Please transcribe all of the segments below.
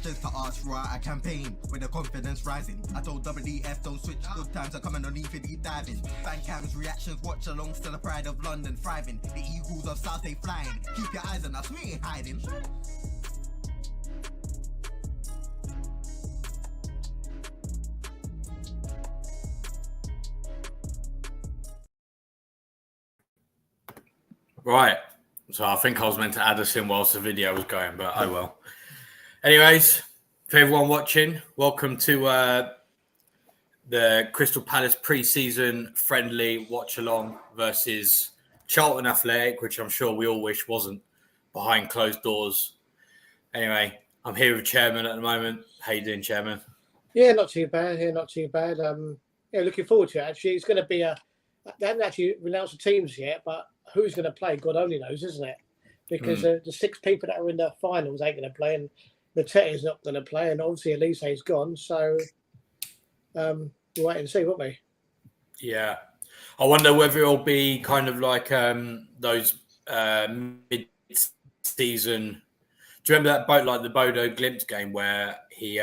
questions to ask throughout a campaign with the confidence rising. I told WDF don't switch, good times are coming on even deep diving. Fan cams, reactions, watch along, still the pride of London thriving. The Eagles of South they flying. Keep your eyes on us, we ain't hiding. Right, so I think I was meant to add us in whilst the video was going, but oh well. Anyways, for everyone watching, welcome to the Crystal Palace pre-season friendly watch-along versus Charlton Athletic, which I'm sure we all wish wasn't behind closed doors. Anyway, I'm here with Chairman at the moment. How you doing, Chairman? Yeah, not too bad. Yeah, looking forward to it, actually. It's going to be they haven't actually announced the teams yet, but who's going to play, God only knows, isn't it? Because the 6 people that are in the finals ain't going to play, and Mateta's not going to play, and obviously Olise's gone. So we'll wait and see, won't we? Yeah. I wonder whether it'll be kind of like those mid-season. Do you remember that the Bodo Glimt game where he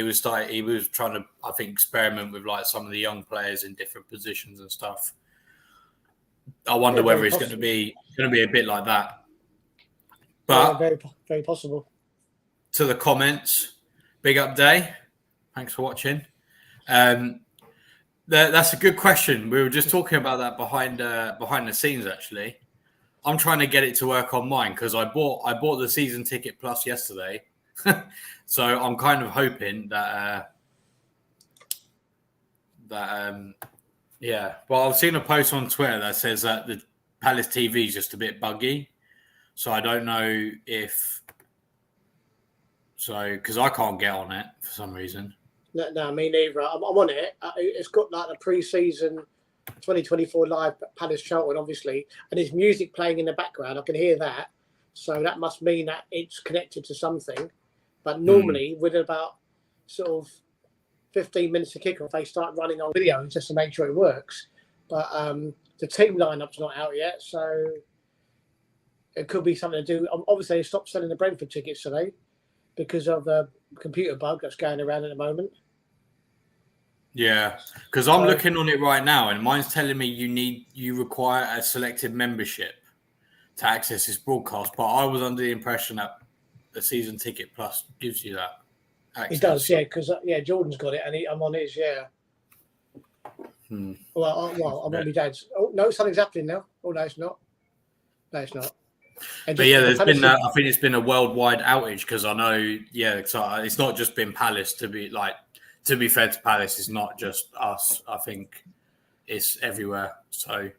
was trying to, I think, experiment with like some of the young players in different positions and stuff. I wonder whether it's going to be a bit like that. But yeah, very, very possible. To the comments, big up day. Thanks for watching. That's a good question. We were just talking about that behind the scenes. Actually, I'm trying to get it to work on mine because I bought the season ticket plus yesterday, so I'm kind of hoping that yeah. Well, I've seen a post on Twitter that says that the Palace TV is just a bit buggy, so I don't know if because I can't get on it for some reason. No, me neither. I'm on it. It's got like the pre-season 2024 live Palace Charlton, obviously, and there's music playing in the background. I can hear that, so that must mean that it's connected to something. But normally, within about sort of 15 minutes to kick off, they start running on videos just to make sure it works. But the team lineup's not out yet, so it could be something to do. Obviously, they stopped selling the Brentford tickets today because of the computer bug that's going around at the moment. Yeah, because I'm looking on it right now, and mine's telling me you require a selected membership to access this broadcast. But I was under the impression that the season ticket plus gives you that access. It does, yeah, because Jordan's got it, and I'm on his, yeah. Well, I'm on my dad's. Oh no, something's happening now. Oh no, it's not. No, it's not. But yeah, there's been. I think it's been a worldwide outage because I know. Yeah, so it's not just been Palace to be like. To be fair to Palace, it's not just us. I think it's everywhere. So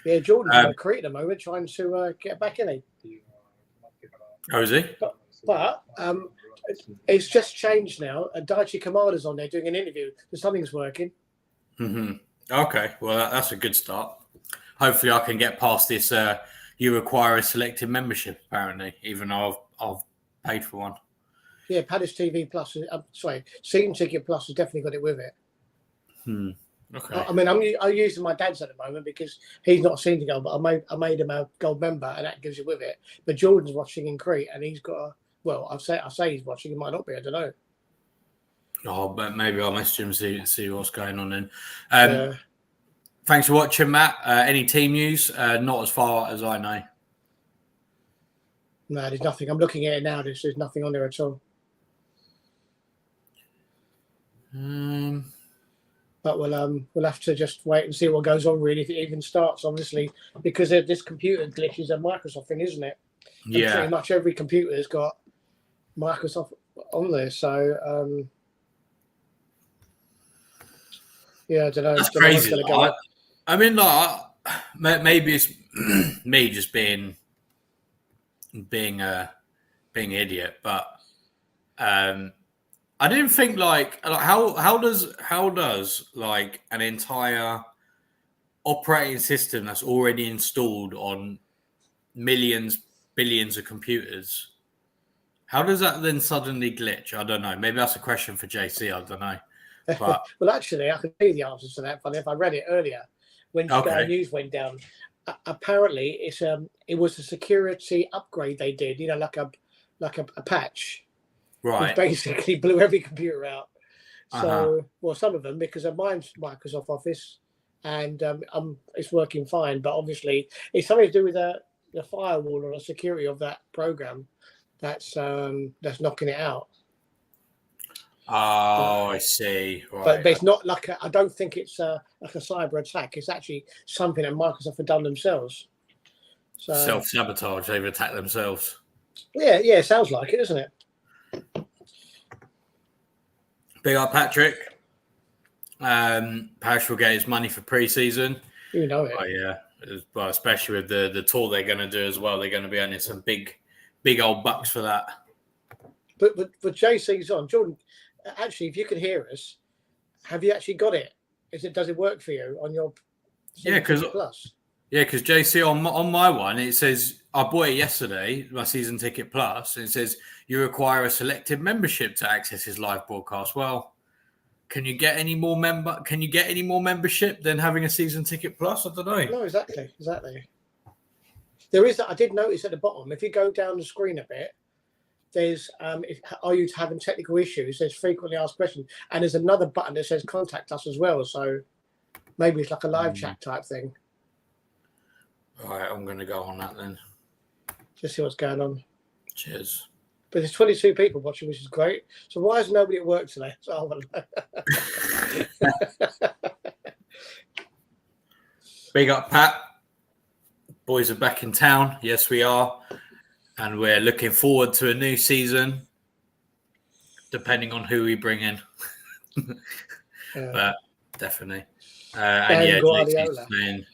yeah, Jordan's in Crete at the moment, trying to get back in. Oh, is he? But it's just changed now. And Daichi Kamada's on there doing an interview. So something's working. Okay, well that's a good start. Hopefully, I can get past this. You require a selected membership, apparently, even though I've paid for one. Yeah, Palace TV Plus. Season Ticket Plus has definitely got it with it. Okay. I mean, I'm using my dad's at the moment because he's not a season gold, but I made him a gold member, and that gives you with it. But Jordan's watching in Crete, and he's got I say he's watching. He might not be. I don't know. Oh, but maybe I'll message him and see what's going on then. Thanks for watching, Matt. Any team news? Not as far as I know. No, there's nothing. I'm looking at it now. There's nothing on there at all. But we'll have to just wait and see what goes on, really, if it even starts, obviously, because this computer glitch is a Microsoft thing, isn't it? And yeah. Pretty much every computer has got Microsoft on there. So, yeah, I don't know. That's crazy. I mean, like, maybe it's me just being an idiot, but I didn't think like how does like an entire operating system that's already installed on millions, billions of computers, how does that then suddenly glitch? I don't know. Maybe that's a question for JC. I don't know. But well, actually, I can tell you the answers to that. Funny if I read it earlier when Sky News went down. Apparently, it was a security upgrade they did. You know, like a patch. Right. basically blew every computer out. So, Uh-huh. well, some of them, because of mine's Microsoft Office, and it's working fine. But obviously, it's something to do with the firewall or the security of that program that's knocking it out. Oh, I see. But Right. it's not like I don't think it's like a cyber attack. It's actually something that Microsoft have done themselves. So Self-sabotage. They've attacked themselves. yeah, sounds like it, doesn't it? Big up, Patrick. Parish will get his money for pre-season. You know it. Oh, yeah. Well, especially with the tour they're going to do as well. They're going to be earning some big old bucks for that. But JC's on. Jordan, actually, if you can hear us, have you actually got it? Does it work for you on your Plus? Yeah, because JC on my one, it says I bought it yesterday, my season ticket plus. And it says you require a selected membership to access his live broadcast. Well, can you get any more membership than having a season ticket plus? I don't know. No, exactly. There is. I did notice at the bottom. If you go down the screen a bit, there's are you having technical issues? There's frequently asked questions, and there's another button that says contact us as well. So maybe it's like a live chat type thing. All right, I'm going to go on that then. Just see what's going on. Cheers. But there's 22 people watching, which is great. So why is nobody at work today? So Big up, Pat. Boys are back in town. Yes, we are. And we're looking forward to a new season, depending on who we bring in. But definitely. And yeah, JC's saying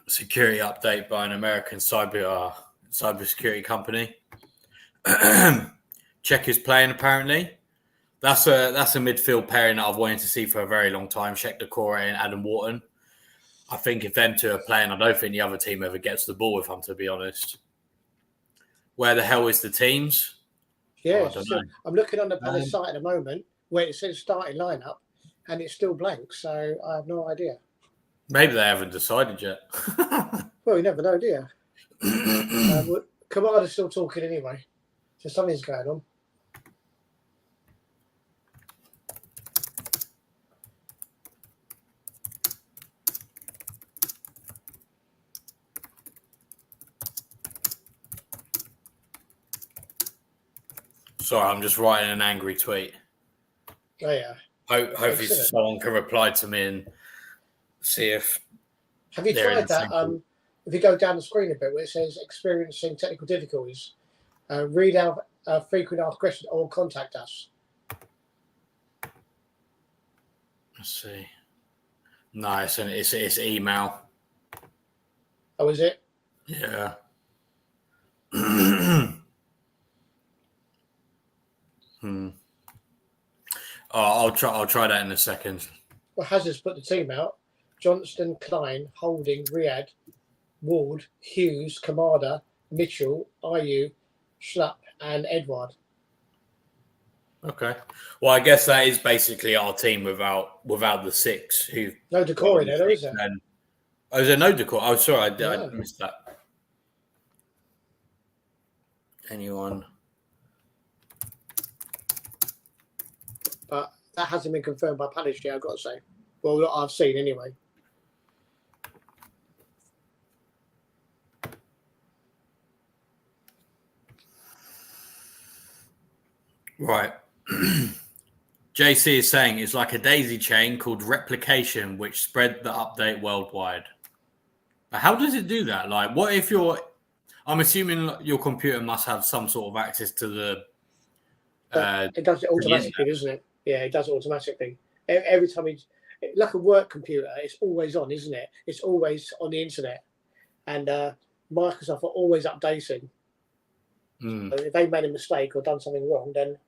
security update by an American cybersecurity company. Czech is playing apparently. That's a midfield pairing that I've wanted to see for a very long time. Czech Decore and Adam Wharton. I think if them two are playing, I don't think the other team ever gets the ball, if I'm to be honest. Where the hell is the teams? Yeah, I'm looking on the Palace site at the moment where it says starting lineup and it's still blank, so I have no idea. Maybe they haven't decided yet. Well, you never know, do you? Kamada's still talking anyway, so something's going on. Sorry, I'm just writing an angry tweet. Oh, yeah. Hopefully someone can reply to me and see if... Have you tried that? If you go down the screen a bit where it says experiencing technical difficulties, read out frequent asked questions or contact us. Let's see. No, it's email. Oh, is it? Yeah. I'll try that in a second. Well, Hazard's put the team out. Johnston, Klein, Holding, Riyadh, Ward, Hughes, Kamada, Mitchell, Ayew, Schlupp, and Edward. Okay. Well, I guess that is basically our team without the six. No Decore in there, is there? Oh, is there no Decore? Oh, sorry, I missed that. Anyone? But that hasn't been confirmed by Palace yet, I've got to say. Well, what I've seen anyway. Right. JC is saying it's like a daisy chain called replication, which spread the update worldwide. But how does it do that? Like, what if I'm assuming your computer must have some sort of access to the... it does it automatically, doesn't it? Yeah, it does it automatically. Every time like a work computer, it's always on, isn't it? It's always on the internet. And Microsoft are always updating. So if they made a mistake or done something wrong, then...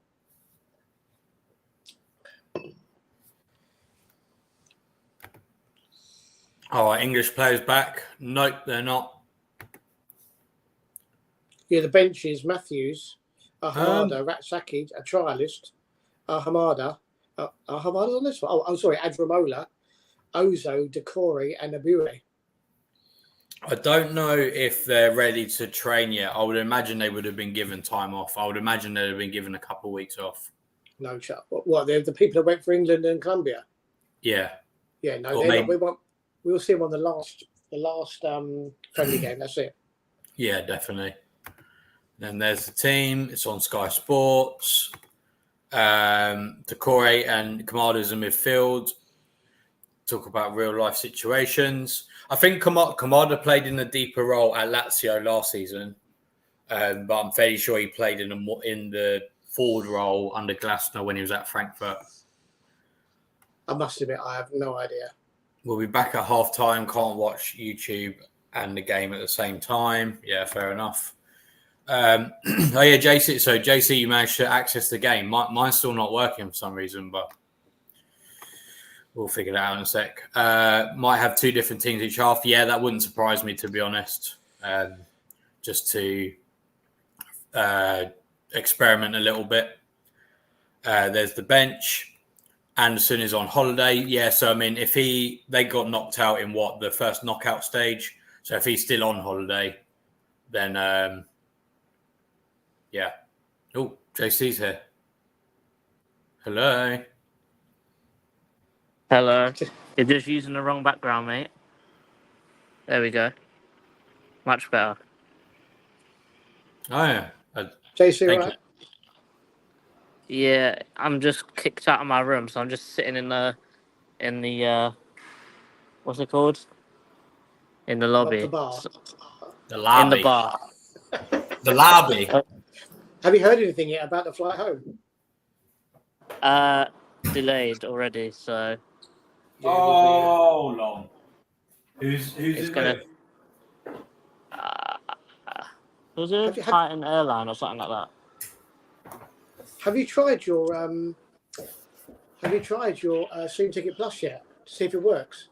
Oh, are English players back? Nope, they're not. Yeah, the bench is Matthews, Hamada, Ratsaki, a trialist, Hamada. Hamada's on this one. Oh, sorry, Adramola, Ozo, Decore, and Abure. I don't know if they're ready to train yet. I would imagine they would have been given time off. I would imagine they'd have been given a couple of weeks off. No chat. What? The people that went for England and Colombia? Yeah. Yeah. No, Or they're maybe- not. We'll see them on the last friendly game. That's it. Yeah, definitely. Then there's the team. It's on Sky Sports. Decore and Kamada's in midfield. Talk about real life situations. I think Kamada played in a deeper role at Lazio last season, but I'm fairly sure he played in the forward role under Glasner when he was at Frankfurt. I must admit, I have no idea. We'll be back at half time. Can't watch YouTube and the game at the same time. Yeah, fair enough. JC. So JC, you managed to access the game. Mine's still not working for some reason, but we'll figure that out in a sec. Might have two different teams each half. Yeah, that wouldn't surprise me, to be honest. Just to experiment a little bit. There's the bench. Anderson is on holiday. Yeah, so I mean, if they got knocked out in the first knockout stage. So if he's still on holiday, then yeah. Oh, JC's here. Hello. Hello. You're just using the wrong background, mate. There we go. Much better. Oh yeah. JC, Thank right? Yeah, I'm just kicked out of my room, so I'm just sitting in the what's it called? In the lobby. The bar. The lobby. In the bar. The lobby. Have you heard anything yet about the flight home? Delayed already, so Oh, long. Who's it's it gonna. with? Was it Titan Airline or something like that? Have you tried your Stream Ticket Plus yet to see if it works?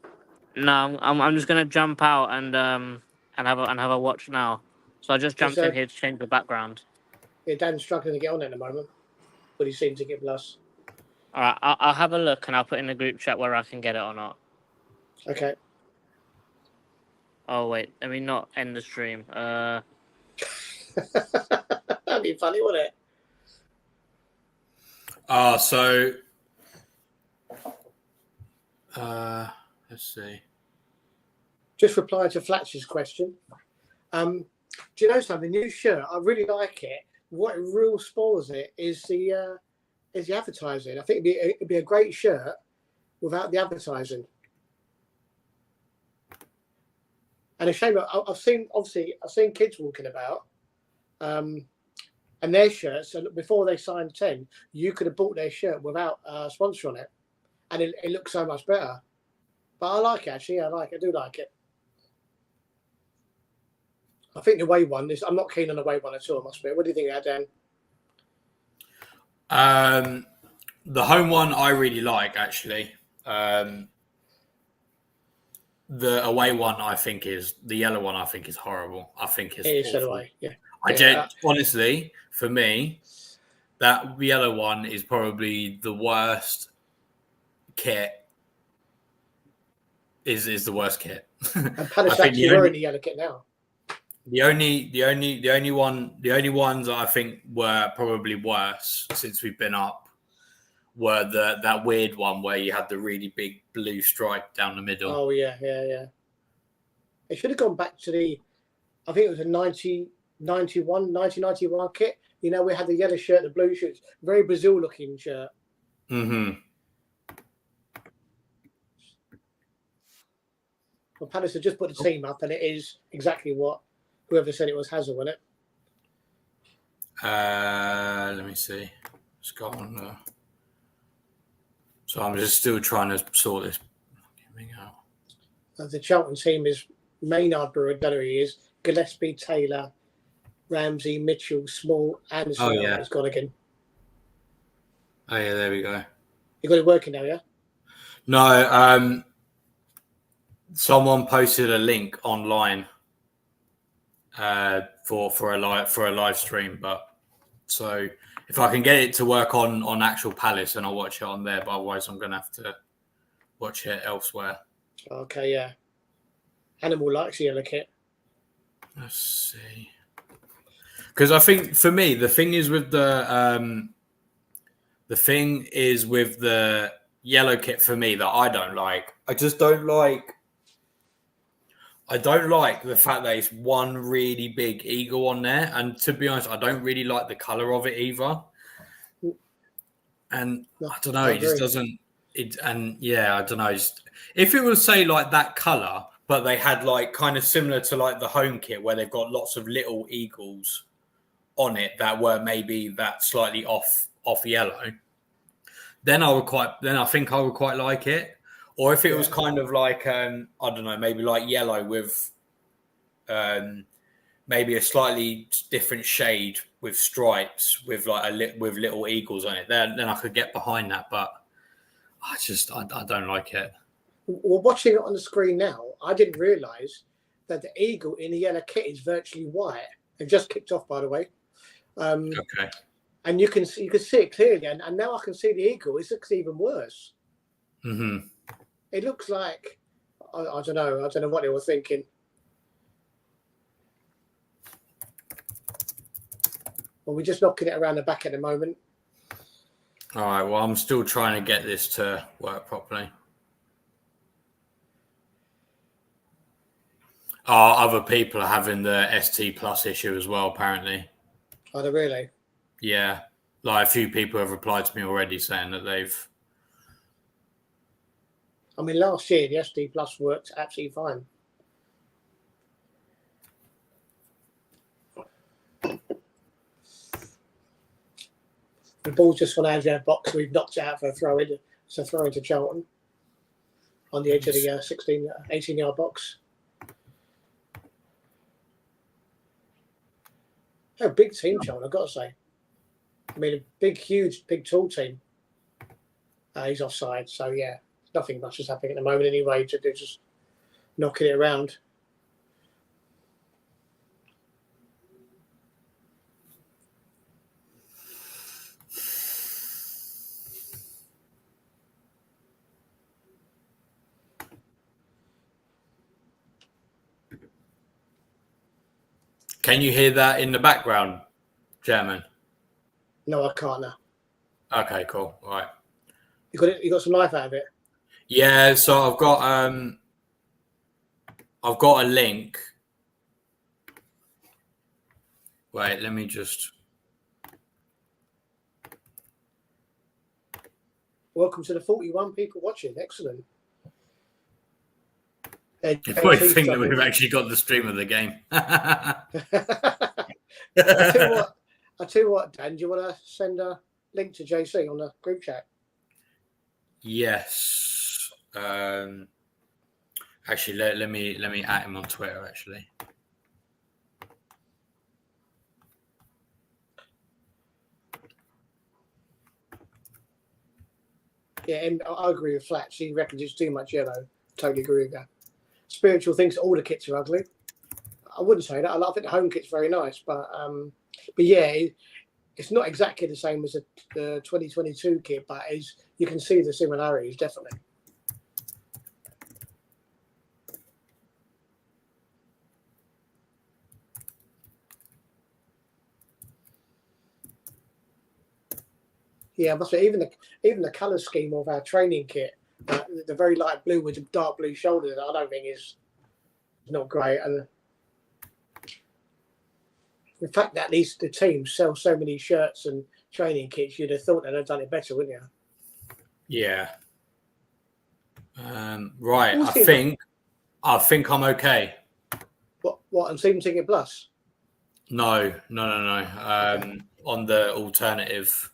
No, I'm just gonna jump out and have a watch now. So I just jumped in here to change the background. Yeah, Dan's struggling to get on it at the moment, but he's Stream Ticket Plus. All right, I'll have a look and I'll put in the group chat where I can get it or not. Okay. Oh wait, let me not end the stream. That'd be funny, wouldn't it? So let's see. Just reply to Fletcher's question. Do you know something? The new shirt, I really like it. What real spoils it is the advertising. I think it'd be a great shirt without the advertising. And a shame. I've seen kids walking about, and their shirts. And before they signed 10, you could have bought their shirt without a sponsor on it, and it looks so much better. But I like it actually. I do like it. I think the away one is. I'm not keen on the away one at all. I must be. What do you think of that, Dan? The home one I really like, actually. The away one the yellow one I think is horrible. I think it's It is awful. away. Yeah. Honestly, for me, that yellow one is probably the worst kit. Is the worst kit. And Palace actually wearing the yellow kit now. The only ones that I think were probably worse since we've been up were that weird one where you had the really big blue stripe down the middle. Oh yeah. It should have gone back to I think it was a 1991 kit. You know, we had the yellow shirt, the blue shirts, very Brazil looking shirt. Mm-hmm. Well, Palace have just put the team up, and it is exactly what whoever said it was Hazard, wasn't it? Let me see. It's got on there. So I'm just still trying to sort this thing out. The Charlton team is Maynard, Brewer, Dunnery is Gillespie, Taylor, Ramsey, Mitchell, Small, Anderson. Oh, yeah. It's gone again. Oh yeah, there we go. You got it working now, yeah? No, someone posted a link online for a live stream, but so if I can get it to work on actual Palace, and I'll watch it on there. But otherwise, I'm gonna have to watch it elsewhere. Okay, yeah. Animal likes the yellow kit. Let's see. Because I think for me, the thing is with the yellow kit for me that I don't like. I just don't like. I don't like the fact that it's one really big eagle on there, and to be honest, I don't really like the color of it either. And I don't know, it just doesn't. I don't know. If it was say like that color, but they had like kind of similar to like the home kit where they've got lots of little eagles on it that were maybe that slightly off yellow, then I think I would quite like it. Or if it was kind of like I don't know, maybe like yellow with maybe a slightly different shade with stripes with like with little eagles on it, then I could get behind that. But I don't like it. Well, watching it on the screen now, I didn't realise that the eagle in the yellow kit is virtually white. They've just kicked off, by the way. Okay. And you can see it clearly, and now I can see the eagle. It looks even worse. Mm-hmm. It looks like I don't know what they were thinking. Well, we're just knocking it around the back at the moment. All right. Well, I'm still trying to get this to work properly. Other people are having the ST Plus issue as well, apparently. Are they really? Yeah. Like a few people have replied to me already saying that they've... I mean, last year, the ST Plus worked absolutely fine. The ball's just gone out of their box. We've knocked it out for a throw in. It's a throw into Charlton on the edge of the 18-yard box. They're a big team, Charlton, I've got to say. I mean, a big, huge, big, tall team. He's offside, so yeah, nothing much is happening at the moment anyway. They're just knocking it around. Can you hear that in the background, Chairman? No, I can't now. Okay, cool. All right. You got it. You got some life out of it. Yeah, so I've got a link. Wait, let me just. Welcome to the 41 people watching. Excellent. You probably think that we've actually got the stream of the game. I'll tell you what, Dan, do you want to send a link to JC on the group chat? Yes. Actually, let me at him on Twitter. Actually. Yeah, and I agree with Flat. She reckons it's too much yellow. Totally agree with that. Spiritual thinks all the kits are ugly. I wouldn't say that. I think the home kit's very nice, but yeah, it's not exactly the same as the 2022 kit, but you can see the similarities definitely. Yeah, I must say even the colour scheme of our training kit, the very light blue with the dark blue shoulders, I don't think is not great. And the fact that at least the team sell so many shirts and training kits, you'd have thought they'd have done it better, wouldn't you? Yeah. Right. I think I'm okay. What? And Season Ticket Plus? No. Okay. On the alternative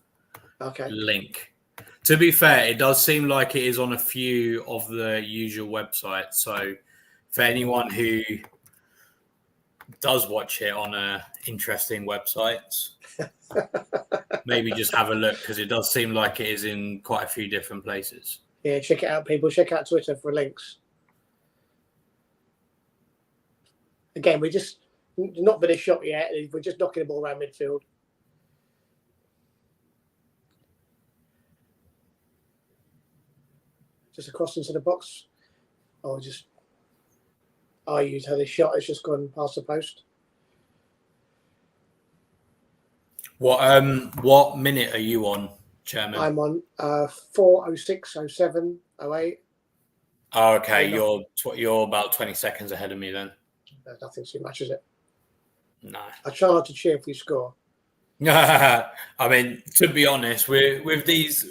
link. To be fair, it does seem like it is on a few of the usual websites. So for anyone who does watch it on interesting websites, maybe just have a look, because it does seem like it is in quite a few different places. Yeah, check it out, people. Check out Twitter for links. Again, we're just not been a shot yet. We're just knocking the ball around midfield. Just across into the box. I used how this shot has just gone past the post. What minute are you on, Chairman? I'm on 4:06:07:08. Oh, okay, you're about 20 seconds ahead of me then. There's nothing too much, is it? No. I try not to cheer if we score. I mean, to be honest, with these,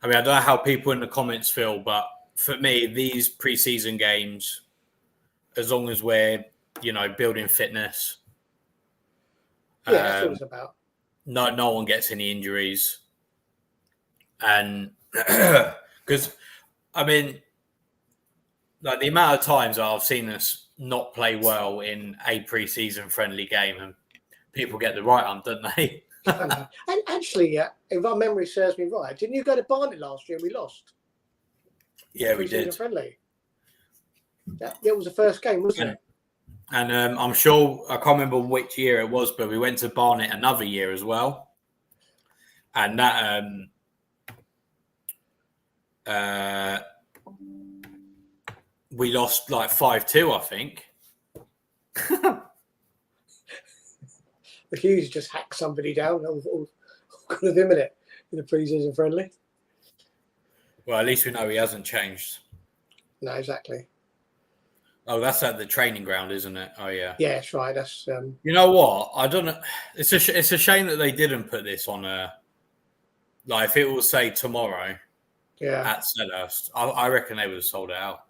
I mean, I don't know how people in the comments feel, but for me, these pre-season games, as long as we're, building fitness, that's what it's about. no one gets any injuries, and because, I mean, like the amount of times I've seen us not play well in a pre-season friendly game, and people get the right on, don't they? And actually, if our memory serves me right, didn't you go to Barnet last year and we lost? Yeah, we did. Friendly. That was the first game, wasn't it? And I'm sure, I can't remember which year it was, but we went to Barnet another year as well. And that we lost like 5-2, I think. Hughes just hacked somebody down. All kind of him in it in the pre-season friendly. Well, at least we know he hasn't changed. No, exactly. Oh, that's at the training ground, isn't it? Oh, yeah. Yeah, that's right. That's You know what? I don't know. It's a shame that they didn't put this on like if it was say tomorrow. Yeah. At Selhurst, I reckon they would have sold it out.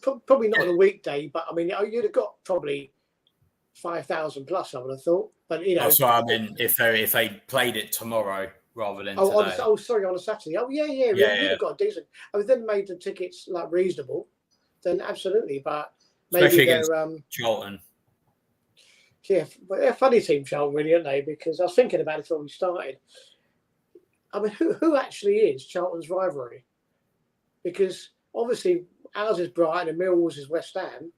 Probably not on a weekday, but I mean, you'd have got probably 5,000 plus. I would have thought, but So I mean, if they played it tomorrow rather than today. Sorry, on a Saturday. Oh yeah. We'd have got a decent. I mean, then made the tickets like reasonable. Then absolutely, but maybe especially they're against Charlton. Yeah, but they're a funny team, Charlton, really, aren't they? Because I was thinking about it when we started. I mean, who actually is Charlton's rivalry? Because obviously ours is Brighton and Millwall's is West Ham,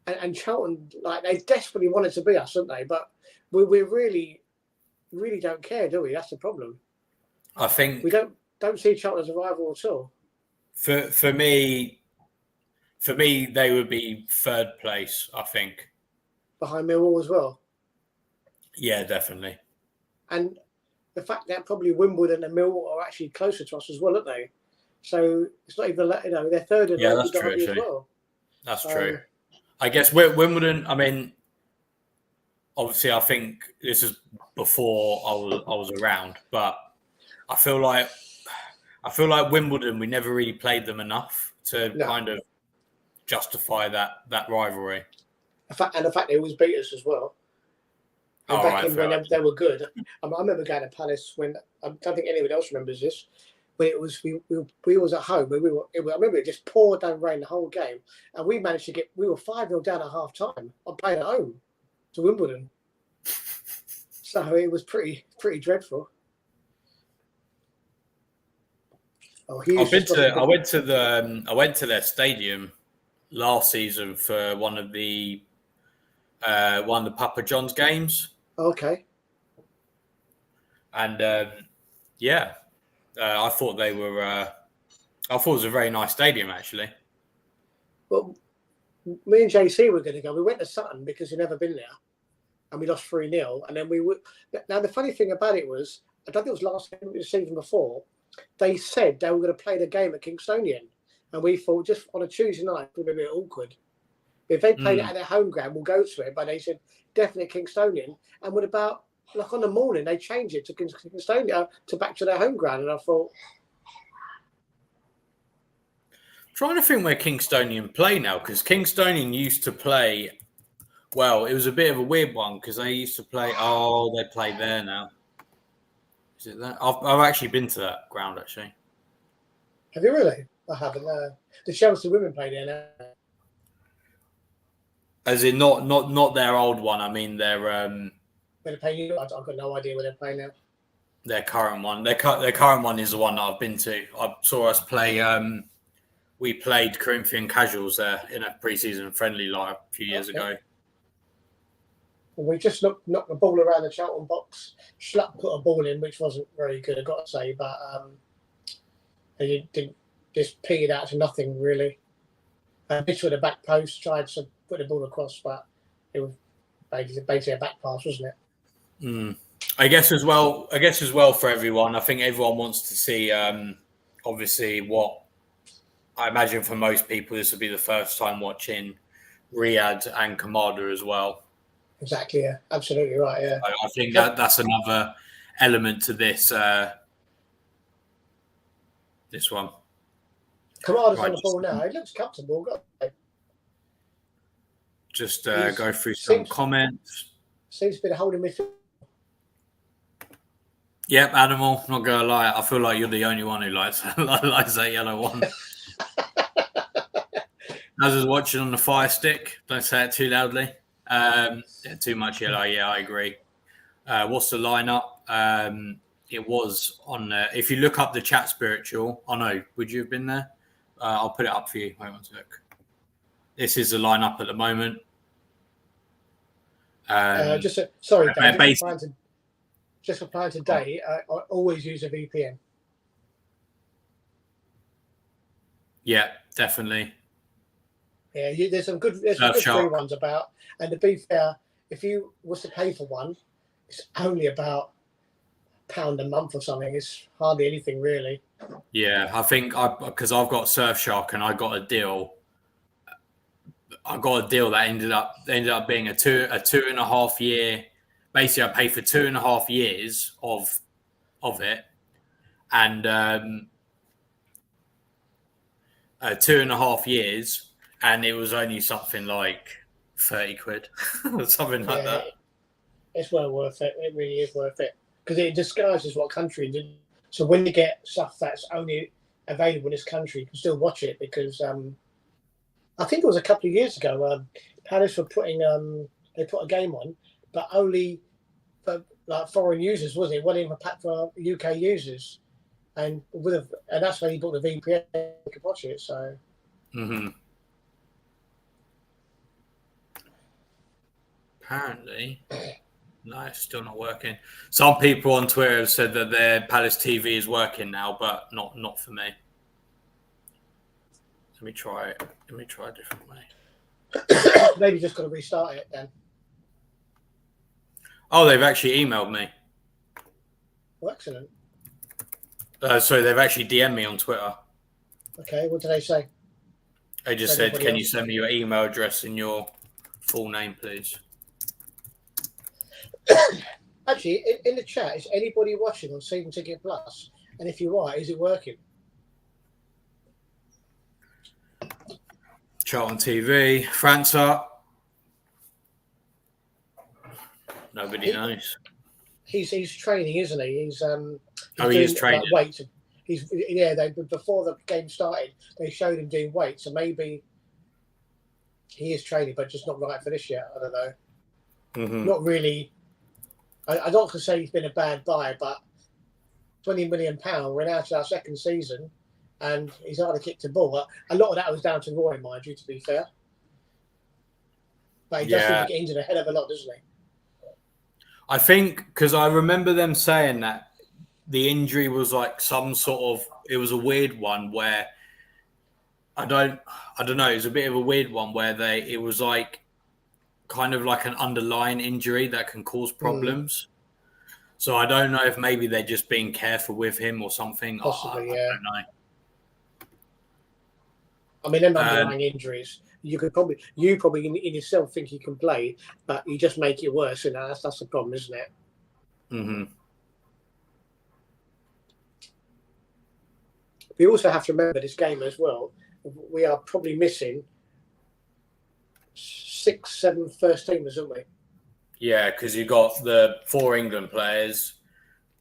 and Charlton, like they desperately want it to be us, don't they? But we really don't care, do we? That's the problem. I think we don't see Charlton as a rival at all. For me, they would be third place. I think behind Millwall as well. Yeah, definitely. And the fact that probably Wimbledon and Millwall are actually closer to us as well, aren't they? So it's not even, they're third in that's true, as well. That's true. I guess Wimbledon, I mean, obviously I think this is before I was around, but I feel like Wimbledon, we never really played them enough to kind of justify that rivalry. And the fact they always beat us as well. And when they were good. I remember going to Palace when I don't think anyone else remembers this. But it was we was at home. I remember it just poured down rain the whole game, and we managed to we were 5-0 down at half time. I'm playing at home to Wimbledon, so it was pretty dreadful. I went to their stadium last season for one of the Papa John's games. Okay. And I thought they were. I thought it was a very nice stadium, actually. Well, me and JC were going to go. We went to Sutton because we'd never been there, and we lost 3-0. And then we would. Now the funny thing about it was, I don't think it was the season before. They said they were going to play the game at Kingstonian, and we thought just on a Tuesday night it would be a bit awkward. If they played it at their home ground, we'll go to it. But they said definitely Kingstonian, and what about? Like on the morning, they changed it to Kingstonian to back to their home ground, and I thought. Trying to think where Kingstonian play now, because Kingstonian used to play. Well, it was a bit of a weird one because they used to play. Oh, they play there now. Is it that? I've actually been to that ground actually. Have you really? I haven't. The Chelsea women play there now. As in, not their old one. I mean their. Where they play you? I've got no idea where they're playing now. Their current one. Their current one is the one that I've been to. I saw us play. We played Corinthian Casuals there in a pre-season friendly like a few years ago. Well, we just knocked the ball around the Charlton box. Schlupp put a ball in, which wasn't very good, I've got to say. But they didn't just ping it out to nothing, really. Mitchell at the back post tried to put the ball across, but it was basically a back pass, wasn't it? I guess as well for everyone. I think everyone wants to see, obviously, what I imagine for most people this will be the first time watching Riyadh and Kamada as well. Exactly. Yeah. Absolutely right. Yeah. I think that's another element to this. This one. Kamada's on the ball now. It looks comfortable. Just go through some comments. Seems to be the holding midfield. Yep, Animal. Not gonna lie, I feel like you're the only one who likes that yellow one. I was watching on the Fire Stick. Don't say it too loudly. Too much yellow. Yeah, I agree. What's the lineup? It was on. If you look up the chat spiritual, oh no, would you have been there? I'll put it up for you. Wait one sec. This is the lineup at the moment. Sorry, Dave, just replying today. I always use a VPN. Yeah, definitely. Yeah, there's some good free ones about. And to be fair, if you was to pay for one, it's only about £1 a month or something. It's hardly anything really. Yeah, I think because I've got Surfshark and I got a deal. I got a deal that ended up being a 2.5 year. Basically, I paid for 2.5 years of it, and 2.5 years, and it was only something like 30 quid, something like that. It's well worth it. It really is worth it because it disguises what country it is. So when you get stuff that's only available in this country, you can still watch it because I think it was a couple of years ago. Palace were putting they put a game on, but only for like foreign users, wasn't it? It wasn't even for UK users, and that's when he bought the VPN. You could watch it. So. Mm-hmm. Apparently, no, it's still not working. Some people on Twitter have said that their Palace TV is working now, but not for me. Let me try it. Let me try a different way. Maybe just got to restart it then. Oh, they've actually emailed me. Well, excellent. Sorry, they've actually DM'd me on Twitter. Okay, what did they say? They just said, "Can you send me your email address and your full name, please?" Actually, in the chat, is anybody watching on Season Ticket Plus? And if you are, is it working? Charlton TV, Franca. Nobody knows. He's training, isn't he? He's he's training. Like, weights. Before the game started, they showed him doing weights, so maybe he is training, but just not right for this yet. I don't know. Mm-hmm. Not really. I don't want to say he's been a bad buy, but £20 million. We're now to our second season, and he's hardly kicked a ball. A lot of that was down to Roy, mind you, to be fair. But he does seem to get injured a hell of a lot, doesn't he? I think because I remember them saying that the injury was like some sort of. It was a weird one where I don't know. It was a bit of a weird one where it was like kind of like an underlying injury that can cause problems. So I don't know if maybe they're just being careful with him or something. Possibly, I don't know. I mean, them underlying injuries, you probably in yourself think you can play, but you just make it worse, and that's the problem, isn't it? Mm-hmm. We also have to remember this game as well. We are probably missing 6-7 first teamers, aren't we? Yeah, because you got the 4 England players,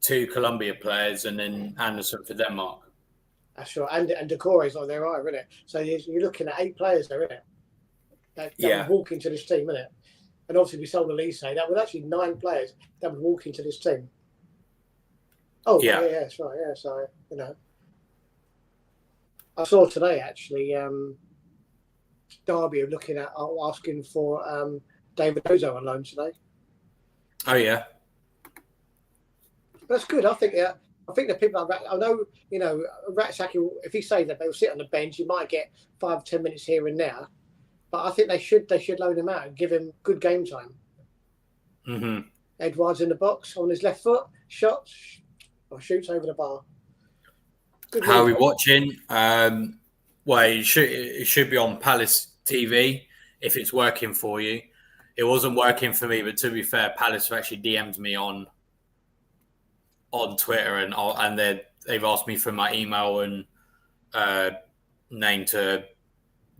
2 Colombia players, and then Anderson for Denmark. That's right, and Decore's on there, isn't it? So you're looking at 8 players there, isn't it? That would walk into this team, isn't it? And obviously we sold Olise. That was actually 9 players that would walk into this team. Oh, yeah, that's right. Yeah, so I saw today actually. Derby are looking at asking for David Ozo on loan today. Oh yeah, that's good. I think the people like I know Ratsaki. If he says that they'll sit on the bench, you might get 5-10 minutes here and there, but I think they should loan him out and give him good game time. Mm-hmm. Edwards in the box on his left foot. Shoots over the bar. Good How are we move. watching? Well, it should be on Palace TV if it's working for you. It wasn't working for me, but to be fair, Palace have actually DM'd me on Twitter, and they've asked me for my email and name to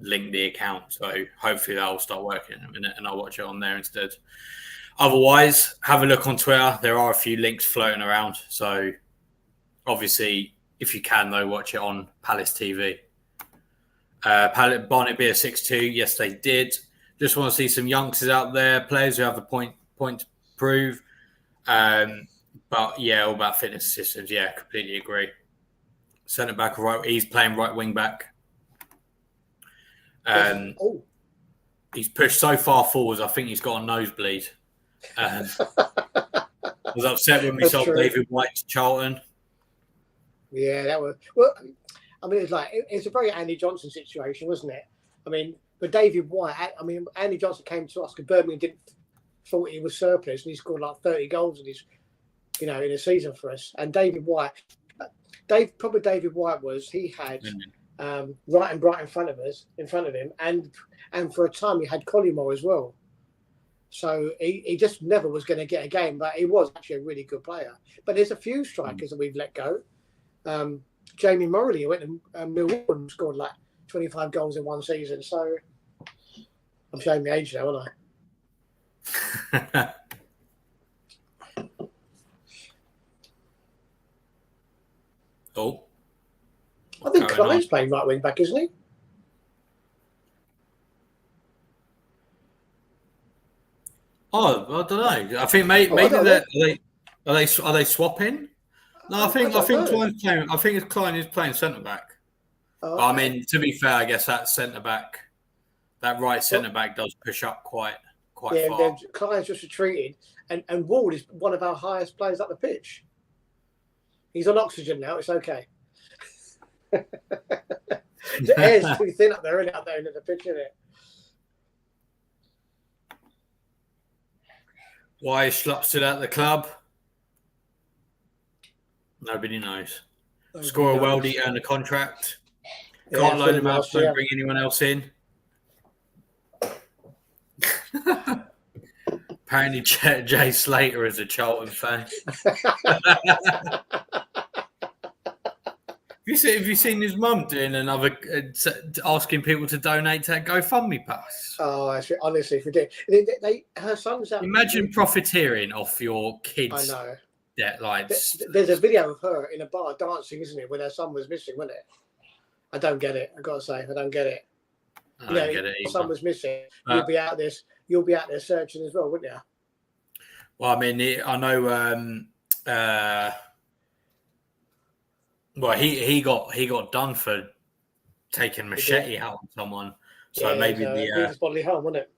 link the account. So hopefully that will start working in a minute, and I'll watch it on there instead. Otherwise, have a look on Twitter. There are a few links floating around. So obviously, if you can, though, watch it on Palace TV. Barnet Beer 6-2. Yes, they did. Just want to see some youngsters out there, players who have a point to prove. But yeah, all about fitness systems. Yeah, completely agree. Centre back, right? He's playing right wing back. He's pushed so far forwards. I think he's got a nosebleed. Was upset when we sold David White to Charlton. Yeah, that was well. I mean, it's a very Andy Johnson situation, wasn't it? I mean, but David White. I mean, Andy Johnson came to us because Birmingham thought he was surplus, and he scored like 30 goals in his, in a season for us. And David White, David White was he had Wright and Brighton in front of him, and for a time he had Collymore as well. So he just never was going to get a game, but he was actually a really good player. But there's a few strikers that we've let go. Jamie Morley went to Millwall and scored like 25 goals in one season. So I'm showing my age now, aren't I? Oh, I think Klein's playing right wing back, isn't he? Oh, I don't know. I think maybe are they swapping? No, I think Klein's playing. I think Klein is playing centre back. Oh, okay. I mean, to be fair, I guess that centre back, that right centre back, does push up quite far. Yeah, Klein's just retreated, and Ward is one of our highest players up the pitch. He's on oxygen now. It's okay. The air's too thin up there, isn't it? Up there in the pitch, isn't it? Why is Schlupp still at the club? Nobody knows. Score a worldie, earn a contract. Can't loan him out, don't bring anyone else in. Apparently, Jay Slater is a Charlton fan. Have you seen his mum doing another, asking people to donate to that GoFundMe pass? Oh, honestly, forget. Her son's out. Imagine profiteering off your kids. I know. Debt, there's a video of her in a bar dancing, isn't it, when her son was missing, wasn't it? I don't get it. I got to say, I don't get it. I don't get it either. If son was missing, you'll be out there searching as well, wouldn't you? Well, I mean, I know. Well, he got done for taking machete out on someone. So maybe the bodily harm, wasn't it?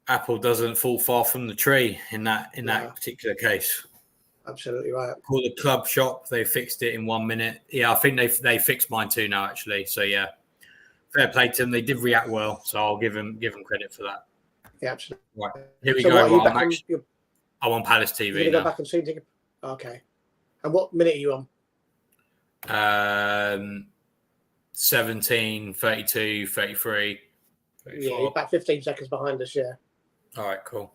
apple doesn't fall far from the tree in that particular case. Absolutely right. Call the club shop. They fixed it in 1 minute. Yeah, I think they fixed mine too now, actually. So yeah, fair play to them. They did react well, so I'll give them credit for that. Yeah, absolutely. Right, here we go. I'm on Palace TV. You're gonna go back and see it? Okay. And what minute are you on? 17, 32, 33. 34. Yeah, you're about 15 seconds behind us. Yeah. All right, cool.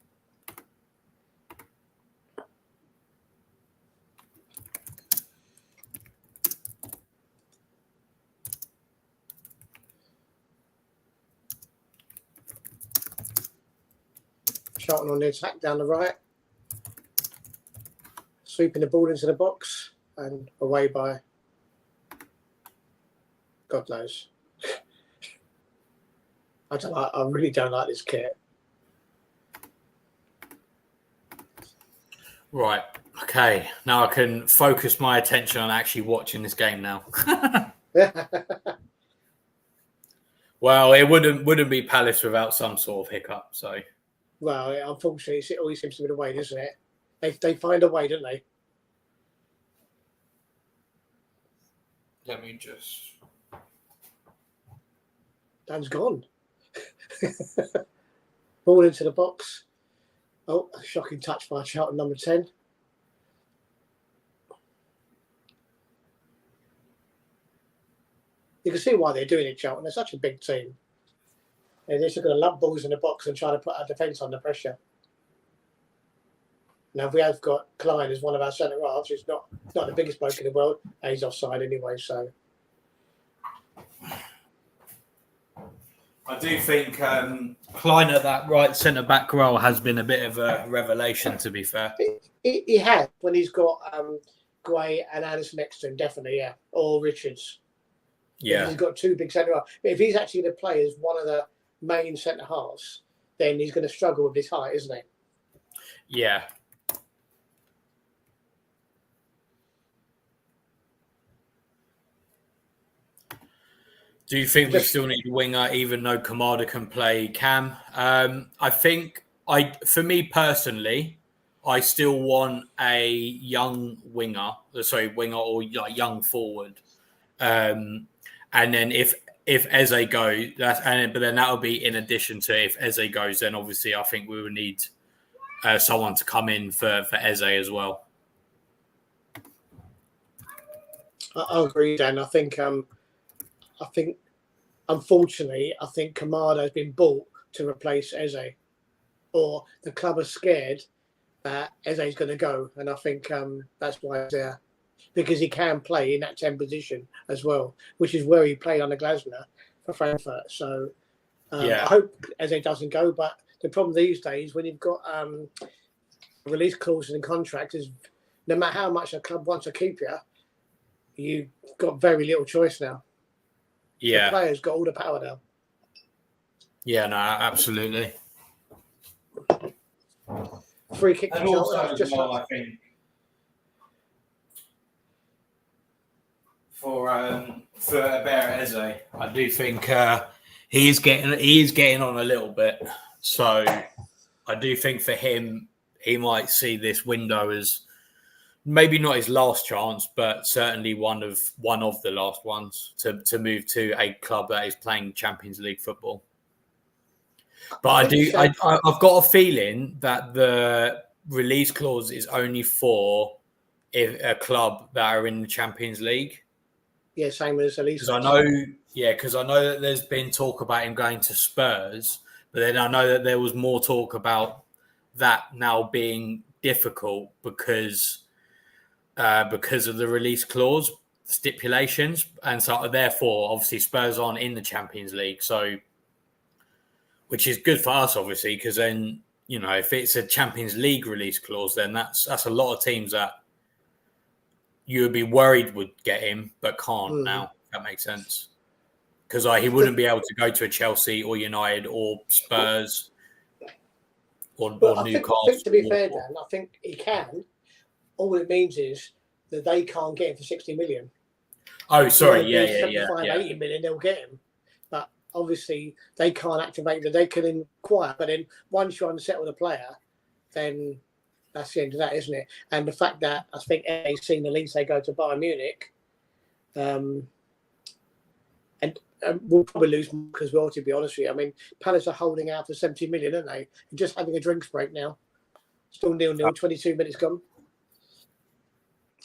Charlton on the attack down the right, sweeping the ball into the box and away by God knows. I really don't like this kit. Right. Okay. Now I can focus my attention on actually watching this game now. Well, it wouldn't be Palace without some sort of hiccup. So. Well, unfortunately, it always seems to be the way, doesn't it? They find a way, don't they? Let me just. Dan's gone. Ball into the box. Oh, a shocking touch by Charlton, number 10. You can see why they're doing it, Charlton. They're such a big team. They're just going to lump balls in the box and try to put our defence under pressure. Now, if we have got Klein as one of our centre halves, it's not the biggest bloke in the world, and he's offside anyway. So I do think Klein at that right centre back role has been a bit of a revelation, to be fair. he has when he's got Gray and Anderson next to him, definitely, yeah, or Richards. Yeah, he's got two big centre halves. But if he's actually going to play as one of the main centre halves, then he's going to struggle with his height, isn't he? Yeah. Do you think we still need a winger, even though Kamada can play Cam? I think for me personally, I still want a young winger or like young forward. And then if Eze goes, but then that will be in addition to if Eze goes, then obviously I think we would need someone to come in for Eze as well. I agree, Dan. I think unfortunately, I think Kamada has been bought to replace Eze, or the club are scared that Eze is going to go, and I think that's why he's there. Because he can play in that 10 position as well, which is where he played under Glasner for Frankfurt. So I hope Eze doesn't go. But the problem these days, when you've got release clauses and contracts, is no matter how much a club wants to keep you, you've got very little choice now. Yeah. The players got all the power now. Yeah, no, absolutely. Free kick. And also, I think for Bear Eze, I do think he is getting on a little bit. So I do think for him, he might see this window as maybe not his last chance, but certainly one of the last ones to move to a club that is playing Champions League football. But I've got a feeling that the release clause is only for a club that are in the Champions League. Yeah, same as Olise. Because I know that there's been talk about him going to Spurs, but then I know that there was more talk about that now being difficult because of the release clause stipulations, and so therefore, obviously, Spurs aren't in the Champions League, so which is good for us, obviously, because then if it's a Champions League release clause, then that's a lot of teams that you would be worried would get him, but can't now. If that makes sense, because he wouldn't be able to go to a Chelsea or United or Spurs or Newcastle. I think to be fair, Dan, I think he can. All it means is that they can't get him for 60 million. Oh, sorry. Yeah. 80 million, they'll get him. But obviously, they can't activate that. They can inquire. But then once you're unsettled a player, then that's the end of that, isn't it? And the fact that I think they've seen Olise go to Bayern Munich, and we'll probably lose Mark as well, to be honest with you. I mean, Palace are holding out for 70 million, aren't they? Just having a drinks break now. Still 0-0, 22 minutes gone.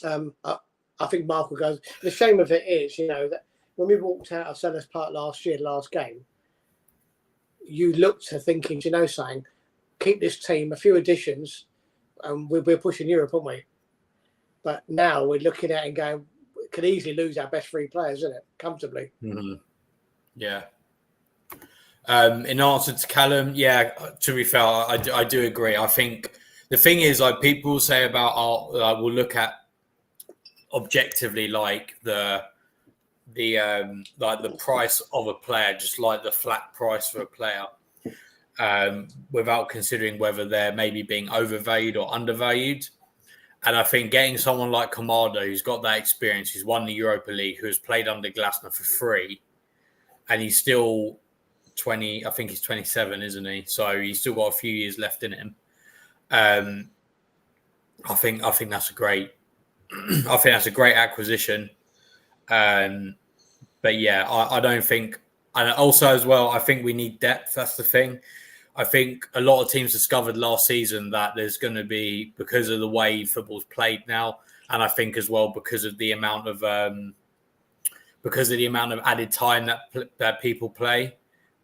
I think Mark will go. The shame of it is, that when we walked out of Sellers Park last game, you looked to thinking, saying, keep this team, a few additions, and we're pushing Europe, aren't we? But now we're looking at it and going, we could easily lose our best three players, isn't it? Comfortably. Mm-hmm. Yeah. In answer to Callum, to be fair, I do agree. I think the thing is, people say about we'll look at objectively like the price of a player, just like the flat price for a player, without considering whether they're maybe being overvalued or undervalued. And I think getting someone like Kamada, who's got that experience, who's won the Europa League, who has played under Glasner for free, and he's still 20, I think he's 27, isn't he? So he's still got a few years left in him. I think that's a great acquisition. But yeah, I don't think, and also as well, I think we need depth. That's the thing. I think a lot of teams discovered last season that there's going to be, because of the way football's played now, and I think as well because of the amount of added time that people play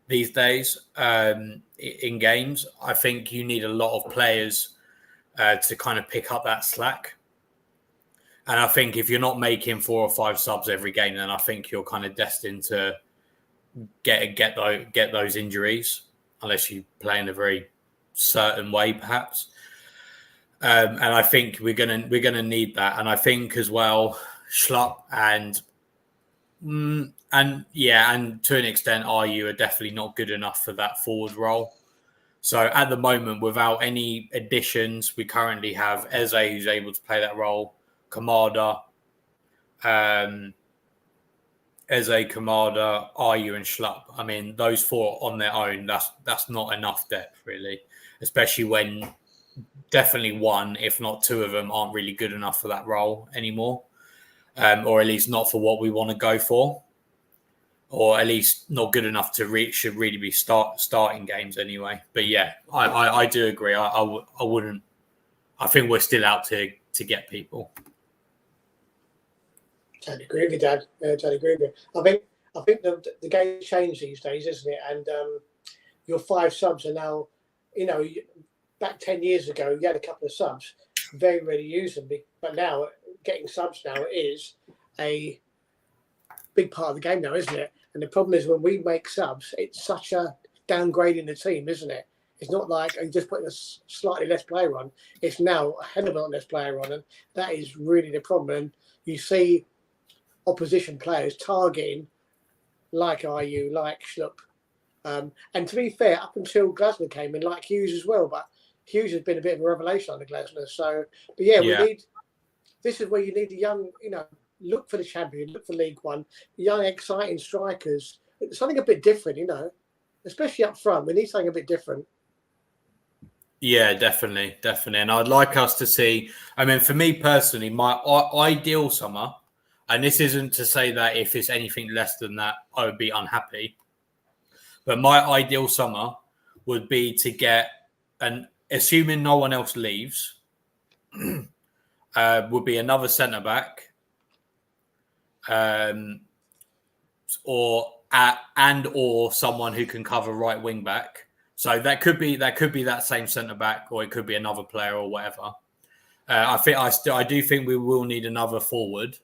these days in games. I think you need a lot of players to kind of pick up that slack. And I think if you're not making 4 or 5 subs every game, then I think you're kind of destined to get those injuries, unless you play in a very certain way, perhaps. And I think we're gonna need that. And I think as well, Schlupp and to an extent, RU are definitely not good enough for that forward role. So at the moment, without any additions, we currently have Eze, who's able to play that role, Kamada, RU and Schlupp. I mean, those 4 on their own, that's not enough depth, really, especially when definitely 1, if not 2 of them aren't really good enough for that role anymore, or at least not for what we want to go for, or at least not good enough to should really be starting games anyway. But yeah, I do agree. I wouldn't. I think we're still out to get people. Totally agree with you, Dad. Totally agree with you. I think the game changed these days, isn't it? And your 5 subs are now, back 10 years ago, you had a couple of subs, very rarely use them. But now, getting subs now is a big part of the game now, isn't it? And the problem is when we make subs, it's such a downgrade in the team, isn't it? It's not like you just putting a slightly less player on. It's now a hell of a lot less player on, and that is really the problem. And you see opposition players targeting like RU, like Schlupp. And to be fair, up until Glasner came in, like Hughes as well, but Hughes has been a bit of a revelation under Glasner. So, but yeah, we need. This is where you need the young, look for the champion, look for League One, young, exciting strikers. Something a bit different, especially up front. We need something a bit different. Yeah, definitely. And I'd like us to see, I mean, for me personally, my ideal summer, and this isn't to say that if it's anything less than that, I would be unhappy. But my ideal summer would be to get, assuming no one else leaves, would be another centre-back, or someone who can cover right wing back. So that could be that same centre back, or it could be another player or whatever. I do think we will need another forward,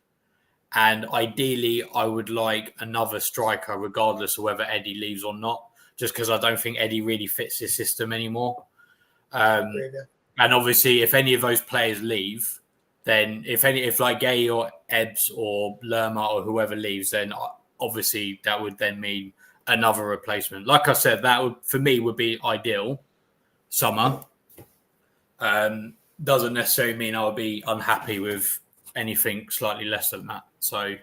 and ideally, I would like another striker, regardless of whether Eddie leaves or not. Just because I don't think Eddie really fits his system anymore. And obviously, if any of those players leave, then if like Gay or Ebbs or Lerma or whoever leaves, then obviously that would then mean another replacement. Like I said, that would for me would be ideal summer. Doesn't necessarily mean I would be unhappy with anything slightly less than that. So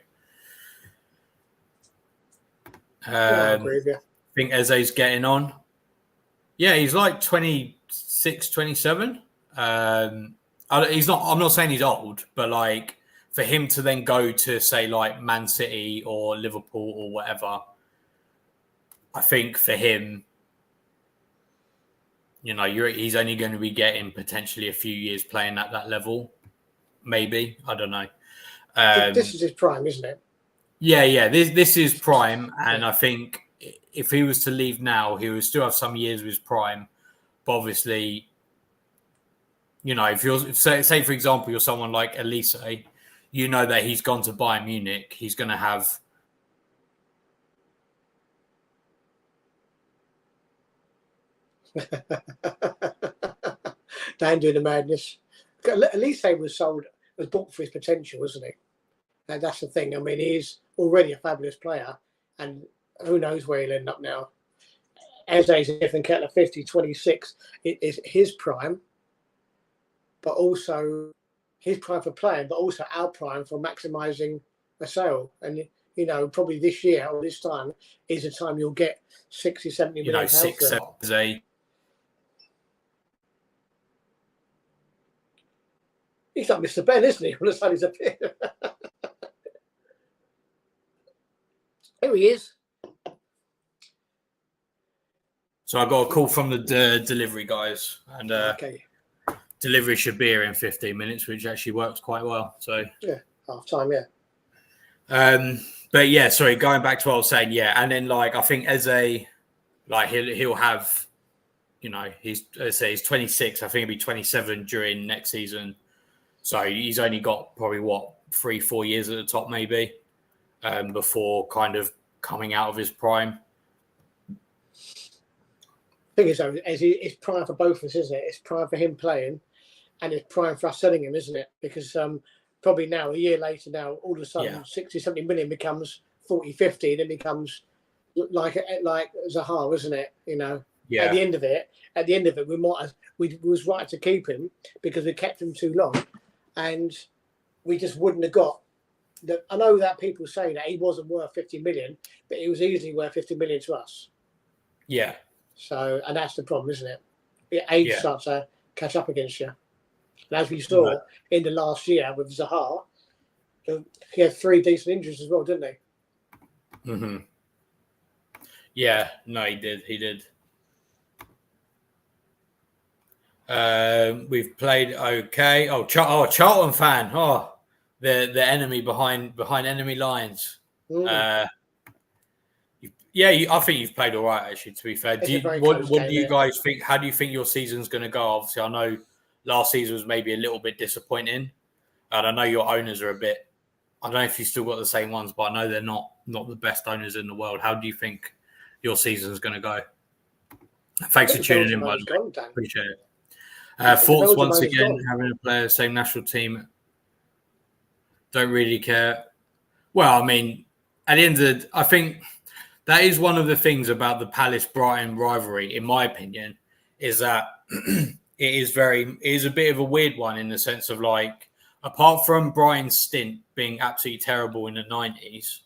I agree with you. I think Eze's getting on. Yeah, he's like 26, 27. He's not. I'm not saying he's old, but like for him to then go to say like Man City or Liverpool or whatever, I think for him, he's only going to be getting potentially a few years playing at that level. Maybe, I don't know. This is his prime, isn't it? Yeah. This is prime, and I think if he was to leave now, he would still have some years of his prime. But obviously, if you're say for example, you're someone like Olise, that he's gone to Bayern Munich, he's going to have. Don't do the madness. Olise was bought for his potential, wasn't he? And that's the thing. I mean, he's already a fabulous player, and who knows where he'll end up now. Eze's a different kettle of 50, 26 is his prime, but also his prime for playing, but also our prime for maximising a sale. And, probably this year or this time is the time you'll get 60, 70 million. 6, 7, He's like Mr. Ben, isn't he? All of a sudden he's appeared. Here he is. So I got a call from the delivery guys, and Okay. delivery should be here in 15 minutes, which actually works quite well. So Yeah, half time. Yeah. But yeah, sorry, going back to what I was saying, yeah, and then like I think Eze, like he'll have, you know, he's 26. I think he'll be 27 during next season. So he's only got probably 3-4 years at the top, maybe, before kind of coming out of his prime. Thing is, though, it's prime for both of us, isn't it? It's prime for him playing, and it's prime for us selling him, isn't it? Because probably now, a year later, now all of a sudden, 60, 70 million becomes 40, 50, then becomes like Zaha, isn't it? You know, Yeah. At the end of it, we was right to keep him because we kept him too long, and we just wouldn't have got. I know that people say that he wasn't worth 50 million, but he was easily worth 50 million to us. Yeah. So, and that's the problem, isn't it? Age starts to catch up against you. And as we saw in the last year with Zaha, he had 3 decent injuries as well, didn't he? Mm-hmm. Yeah, no, he did. He did. We've played okay. Charlton fan. Oh, the enemy behind enemy lines. I think you've played all right, actually, to be fair. What do you guys think? How do you think your season's going to go? Obviously, I know last season was maybe a little bit disappointing. And I know your owners are a bit... I don't know if you've still got the same ones, but I know they're not the best owners in the world. How do you think your season's going to go? Thanks for tuning in, by the way. Appreciate it. Thoughts, once again, having a player, same national team. Don't really care. Well, I mean, at the end of I think... That is one of the things about the Palace-Brighton rivalry, in my opinion, is that it is a bit of a weird one in the sense of, like, apart from Brighton's stint being absolutely terrible in the 90s,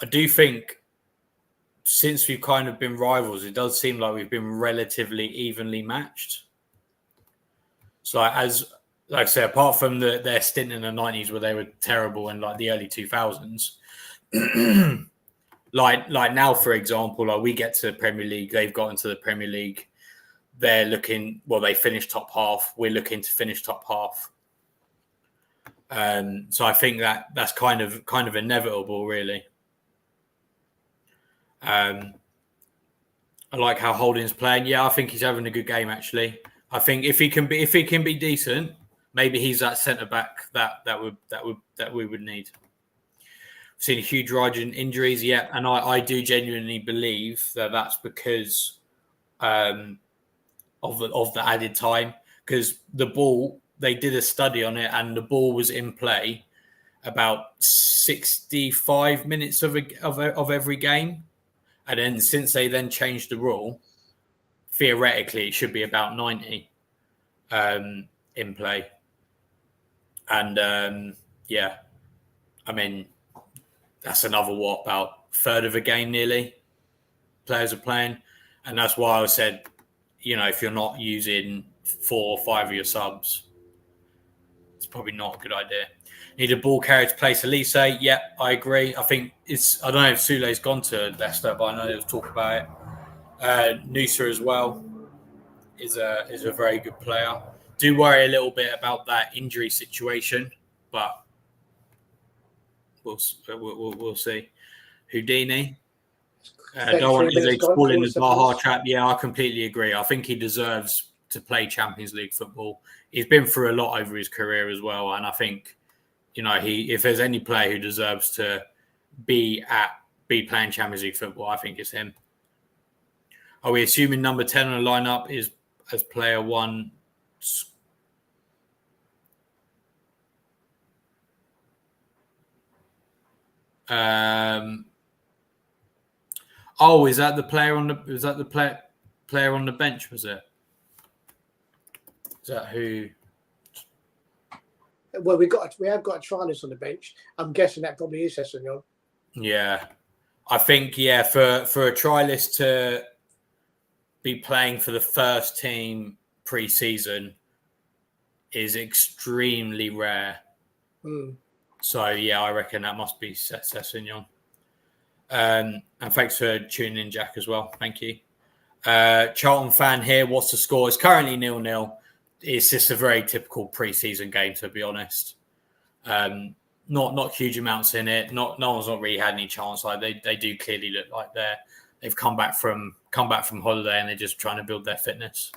I do think since we've kind of been rivals, it does seem like we've been relatively evenly matched. So like I say, apart from their stint in the 90s where they were terrible in like the early 2000s, Like now, for example, like we get to the Premier League, they've got into the Premier League. They're looking, they finished top half. We're looking to finish top half. So I think that's kind of inevitable, really. I like how Holding's playing. Yeah, I think he's having a good game, actually. I think if he can be decent, maybe he's that centre back that we would need. Seen a huge rise in injuries, and I do genuinely believe that that's because of the added time. Because the ball, they did a study on it, and the ball was in play about 65 minutes of every game, and then since they then changed the rule, theoretically it should be about 90 in play, and I mean. That's another, about a third of a game nearly players are playing. And that's why I said, if you're not using 4 or 5 of your subs, it's probably not a good idea. Need a ball carrier to place Olise. Yeah, I agree. I think I don't know if Sule's gone to Leicester, but I know there was talk about it. Nusa as well is a very good player. Do worry a little bit about that injury situation, but We'll see. Houdini. Don't want Izzy to fall in the Zaha trap. Yeah, I completely agree. I think he deserves to play Champions League football. He's been through a lot over his career as well, and I think, if there's any player who deserves to be playing Champions League football, I think it's him. Are we assuming number 10 on the lineup is as player 1? Is that the player on the player on the bench? Was it? Is that who? Well, we have got a trialist on the bench. I'm guessing that probably is Sessegnon. Yeah, I think for a trialist to be playing for the first team pre-season is extremely rare. So, I reckon that must be Sessegnon. And thanks for tuning in, Jack, as well. Thank you. Charlton fan here. What's the score? It's currently 0-0. It's just a very typical pre-season game, to be honest. Not huge amounts in it. No one's not really had any chance. Like they do clearly look like they've come back from holiday and they're just trying to build their fitness.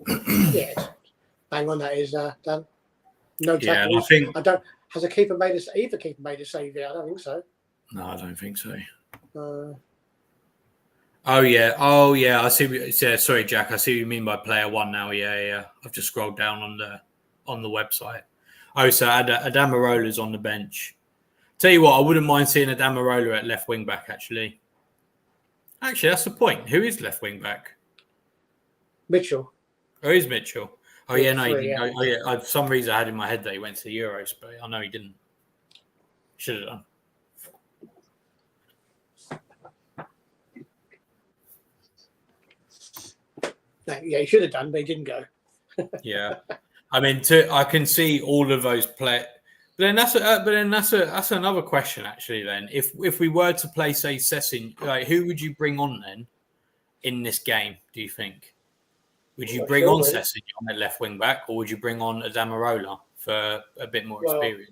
Yeah, bang on. That is done. No tackles. Yeah, I don't. Has either keeper made a save here? I don't think so. No, I don't think so. Uh, Oh yeah. I see. Yeah, sorry, Jack. I see what you mean by player one now. Yeah. I've just scrolled down on the website. Oh, so Adamarola's on the bench. Tell you what, I wouldn't mind seeing Adamarola at left wing back. Actually, that's the point. Who is left wing back? Mitchell. Oh, is Mitchell? Oh yeah, no, he didn't. Yeah. Oh yeah, for some reason I had in my head that he went to the Euros, but I know he didn't. Should have done. Yeah, he should have done, but he didn't go. Yeah, I mean, I can see all of those play, but then that's another question actually. Then, if we were to play, say, Sessin, like, who would you bring on then in this game? Do you think? Would you bring on Sessin on the left wing back, or would you bring on Adamarola for a bit more experience?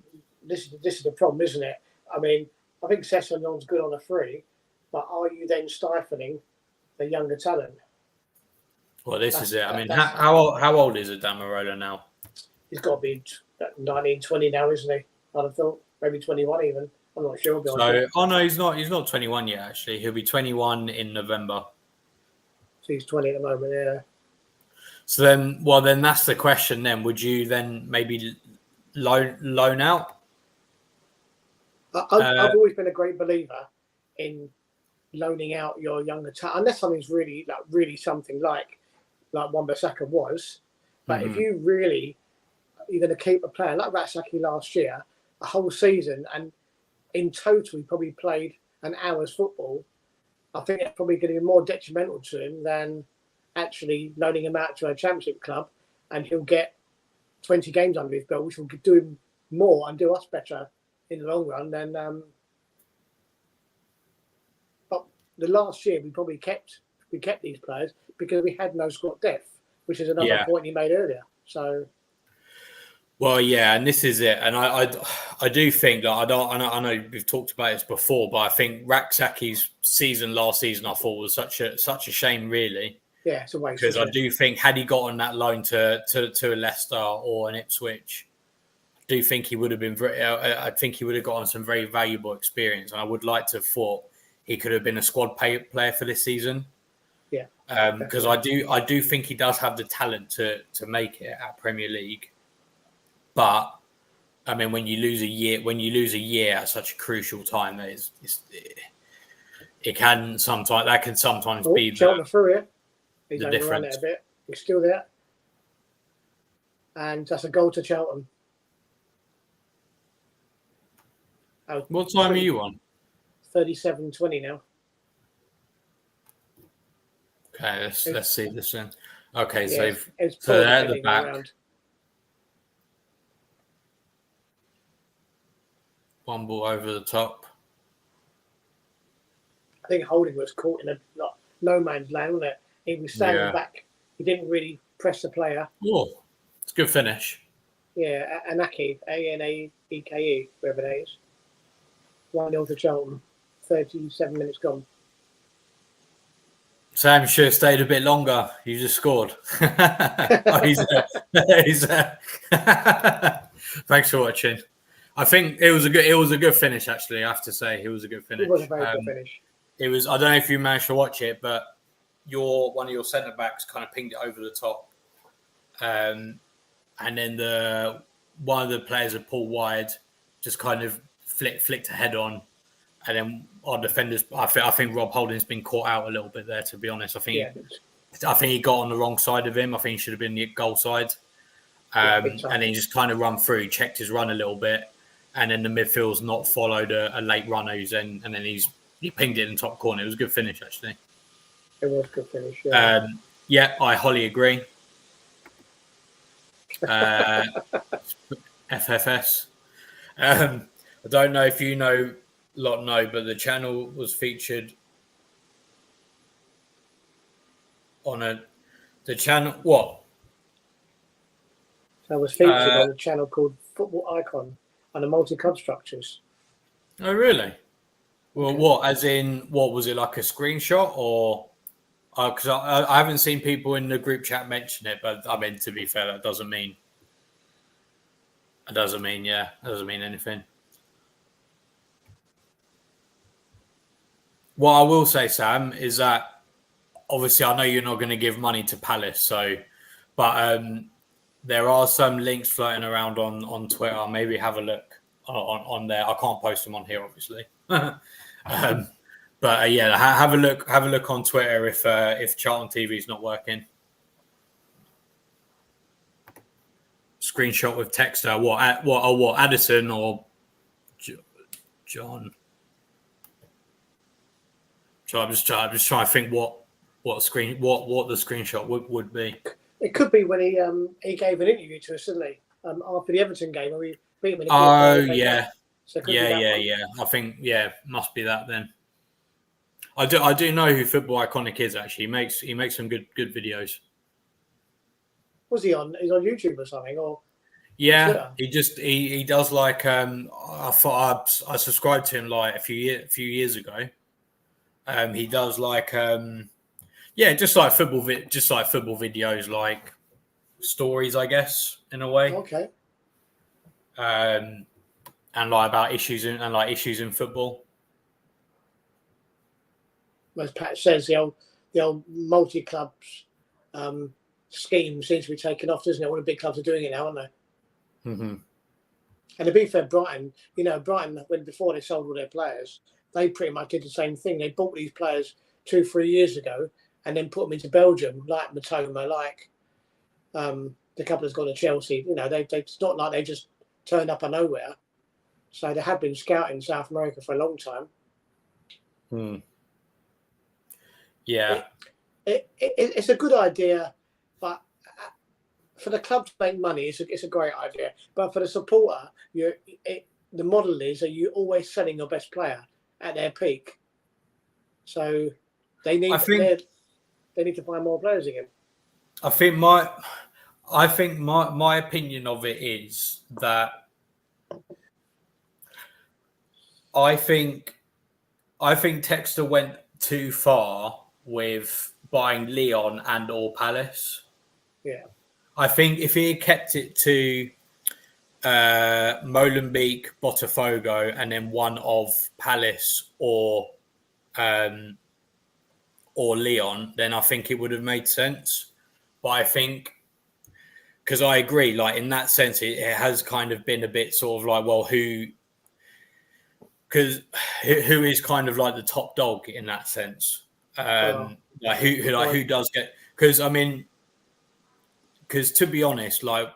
This is the problem, isn't it? I mean, I think Sessin's good on a free, but are you then stifling the younger talent? Well, this is it. I mean, how old is Adamarola now? He's got to be 19, 20 now, isn't he? I'd have thought maybe 21 even. I'm not sure. No, he's not. He's not 21 yet. Actually, he'll be 21 in November. So he's 20 at the moment. Yeah. So then that's the question. Then would you then maybe loan out? I've always been a great believer in loaning out your younger talent, unless something's really something like Wan-Bissaka was. But if you're going to keep a player like Ratsaki last year, a whole season, and in total he probably played an hour's football, I think it's probably going to be more detrimental to him than actually loaning him out to a championship club, and he'll get 20 games under his belt, which will do him more and do us better in the long run than. But the last year we probably kept these players because we had no squad depth, which is another point he made earlier. So. Well, yeah, and this is it, and I do think that I know we've talked about this before, but I think Raksaki's season last season I thought was such a shame, really. Yeah, it's a waste. Because I do think had he got on that loan to a Leicester or an Ipswich, I do think he would have been. I think he would have gotten some very valuable experience, and I would like to have thought he could have been a squad player for this season. Yeah, because I do think he does have the talent to make it at Premier League. But I mean, when you lose a year at such a crucial time, it can sometimes be Charlton through it. He's the overrun difference. it a bit. He's still there, and that's a goal to Charlton. What time are you on? 37:20 now. Okay, let's see this then. Okay, Yeah, so they're at the back. Around. One ball over the top. I think Holding was caught in a no man's land, wasn't it? He was standing back. He didn't really press the player. Oh, it's a good finish. Yeah, Anake, Anaeke, whoever that is. 1-0 to Charlton. 37 minutes gone. Sam should have stayed a bit longer. You just scored. Thanks for watching. I think it was a good finish. Actually, I have to say it was a good finish. It was a very good finish. It was. I don't know if you managed to watch it, but one of your centre backs kind of pinged it over the top, and then one of the players had pulled wide, just kind of flicked a head on, and then our defenders. I think Rob Holding's been caught out a little bit there. To be honest, I think he got on the wrong side of him. I think he should have been the goal side, and then he just kind of run through, checked his run a little bit. And then the midfield's not followed a late runner and then he pinged it in the top corner. It was a good finish, actually. It was a good finish, yeah. I wholly agree. FFS. I don't know if you know lot know, but the channel was featured on the channel. What? So it was featured on a channel called Football Icon on the multi-club structures. Oh, really? Well, Okay. what? As in, what was it, like a screenshot or? Because I haven't seen people in the group chat mention it, but I mean, to be fair, that doesn't mean anything. What I will say, Sam, is that obviously I know you're not going to give money to Palace, but there are some links floating around on Twitter. Maybe have a look on there. I can't post them on here, obviously. But yeah, have a look. Have a look on Twitter if Charlton TV is not working. Screenshot with texter. What? Addison or John? So I'm just trying to think what the screenshot would be. It could be when he gave an interview to us, didn't he? After the Everton game, where we beat him in the Oh yeah, so yeah. I think must be that then. I do know who Football Iconic is actually. He makes some good videos. Was he on? He's on YouTube or something, or yeah? He does like I thought I subscribed to him like a few years ago. He does like just like football videos, like stories, I guess, in a way. Okay. And like about issues in football. As Pat says, the old multi-clubs scheme seems to be taken off, doesn't it? All the big clubs are doing it now, aren't they? Mm-hmm. And to be fair, Brighton, when before they sold all their players, they pretty much did the same thing. They bought these players 2-3 years ago and then put them into Belgium, like Matoma, like the couple that's gone to Chelsea. It's not like they just turned up out of nowhere. So they have been scouting South America for a long time. Hmm. Yeah. It's a good idea, but for the club to make money, it's a great idea. But for the supporter, the model is that you're always selling your best player at their peak. So they need to find more players again. I think my opinion of it is that I think Textor went too far with buying Leon and or Palace. Yeah. I think if he had kept it to Molenbeek, Botafogo, and then one of Palace or Leon, then I think it would have made sense. But I think, because I agree, like in that sense, it has kind of been a bit sort of like, well, who is kind of like the top dog in that sense? Like who does get? Because to be honest, like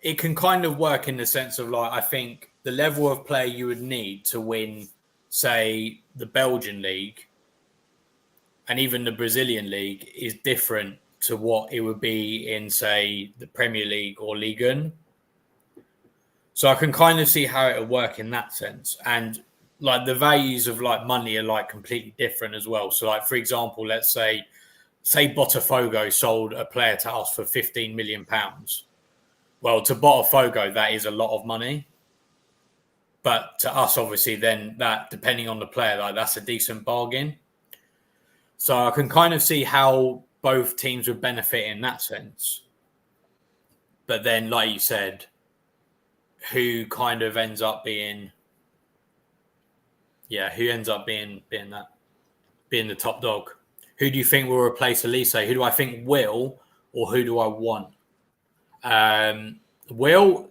it can kind of work in the sense of like, I think the level of play you would need to win, say, the Belgian league and even the Brazilian league is different to what it would be in, say, the Premier League or Ligue 1. So I can kind of see how it would work in that sense. And like the values of like money are like completely different as well. So like, for example, let's say Botafogo sold a player to us for £15 million. Well, to Botafogo, that is a lot of money. But to us, obviously, then that, depending on the player, like that's a decent bargain. So I can kind of see how both teams would benefit in that sense. But then, like you said, who kind of ends up being the top dog? Who do you think will replace Olise? Who do I think will, or who do I want? Will,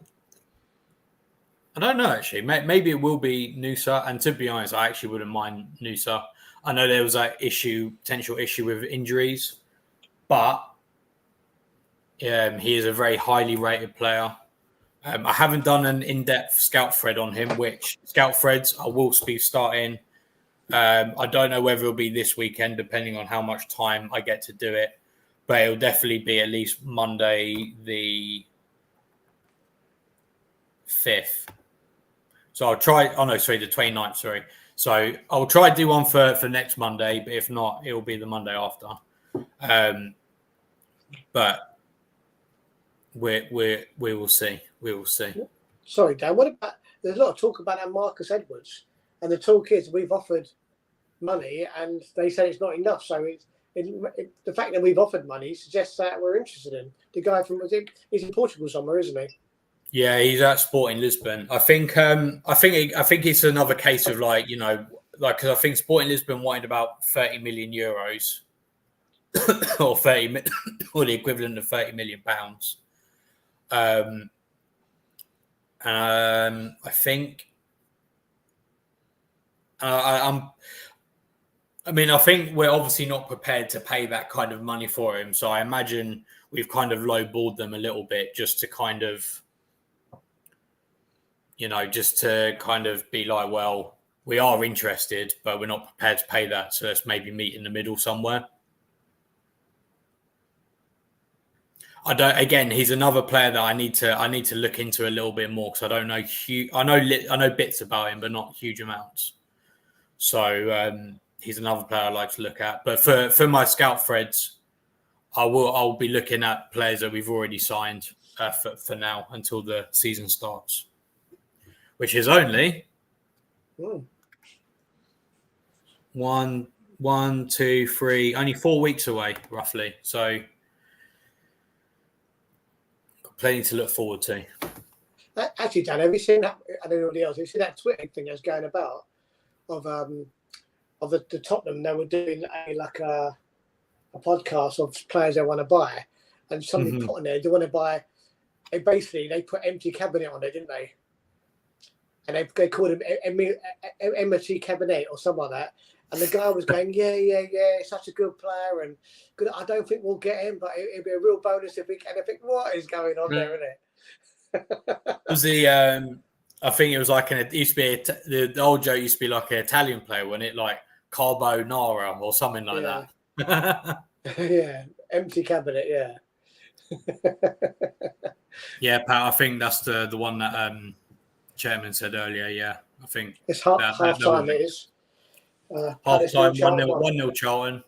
I don't know actually. Maybe it will be Nusa. And to be honest, I actually wouldn't mind Nusa. I know there was that potential issue with injuries, but he is a very highly rated player. I haven't done an in-depth scout thread on him, which scout threads I will be starting. I don't know whether it'll be this weekend, depending on how much time I get to do it. But it'll definitely be at least Monday the 5th. So I'll try. Oh no, sorry, the 29th. Sorry. So I'll try to do one for next Monday, but if not, it will be the Monday after. But we will see. We will see. Sorry, Dan. What about? There's a lot of talk about that Marcus Edwards, and the talk is we've offered money, and they said it's not enough. So the fact that we've offered money suggests that we're interested in the guy from. He's in Portugal somewhere, isn't he? Yeah, he's at Sporting Lisbon. I think it's another case of because I think Sporting Lisbon wanted about 30 million euros or or the equivalent of 30 million pounds. I think I think we're obviously not prepared to pay that kind of money for him. So I imagine we've kind of lowballed them a little bit just to kind of, just to kind of be like, well, we are interested, but we're not prepared to pay that. So let's maybe meet in the middle somewhere. Again, he's another player that I need to look into a little bit more because I don't know. I know bits about him, but not huge amounts. So he's another player I like to look at. But for my scout threads, I'll be looking at players that we've already signed for now until the season starts, which is only 1, 2, 3, only 4 weeks away, roughly. So got plenty to look forward to. Actually, Dan, have you seen that? I don't know anybody else. Have you seen that Twitter thing that's going about of the Tottenham? They were doing a podcast of players they want to buy, and somebody put on there they want to buy. They put empty cabinet on it, didn't they? And they called him empty cabinet or something like that. And the guy was going, yeah, such a good player, and good. I don't think we'll get him, but it'd be a real bonus if we can. I think what is going on there, isn't it? Was I think it was like it used to be the old joke used to be like an Italian player, wasn't it? Like carbonara or something like that. Yeah, empty cabinet. Yeah. Yeah, Pat. I think that's the one that Chairman said earlier. Yeah, I think it's half time. It is half time. 1-0 Charlton.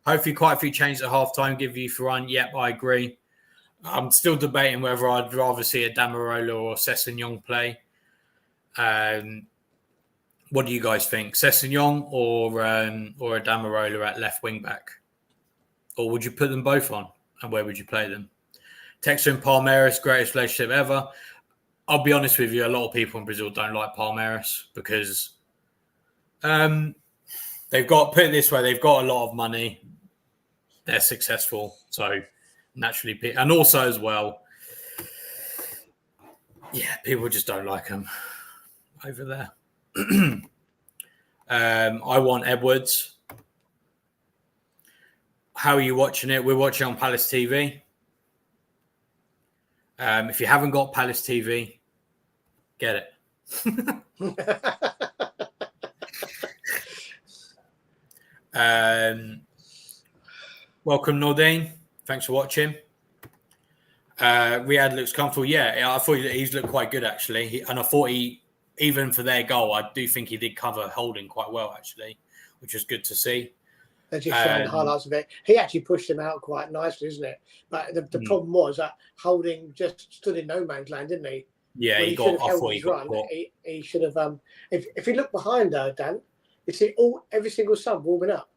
Hopefully, quite a few changes at half time. Give you for run. Yep, I agree. I'm still debating whether I'd rather see a Damarola or Sessegnon play. What do you guys think? Sessegnon or a Damarola at left wing back? Or would you put them both on? And where would you play them? Textor and Palmeiras, greatest relationship ever. I'll be honest with you, a lot of people in Brazil don't like Palmeiras because they've got, put it this way, they've got a lot of money. They're successful. So naturally, and also as well, yeah, people just don't like them over there. I want Edwards. How are you watching it? We're watching on Palace TV. If you haven't got Palace TV, get it. Welcome, Nordine. Thanks for watching. Riyad looks comfortable. Yeah, I thought he's looked quite good, actually. And I thought even for their goal, I do think he did cover Holding quite well, actually, which was good to see. They're just showing highlights of it. He actually pushed him out quite nicely, isn't it? But the problem was that Holding just stood in no man's land, didn't he? Yeah, he got caught. He should have. If you look behind Dan, you see every single sub warming up.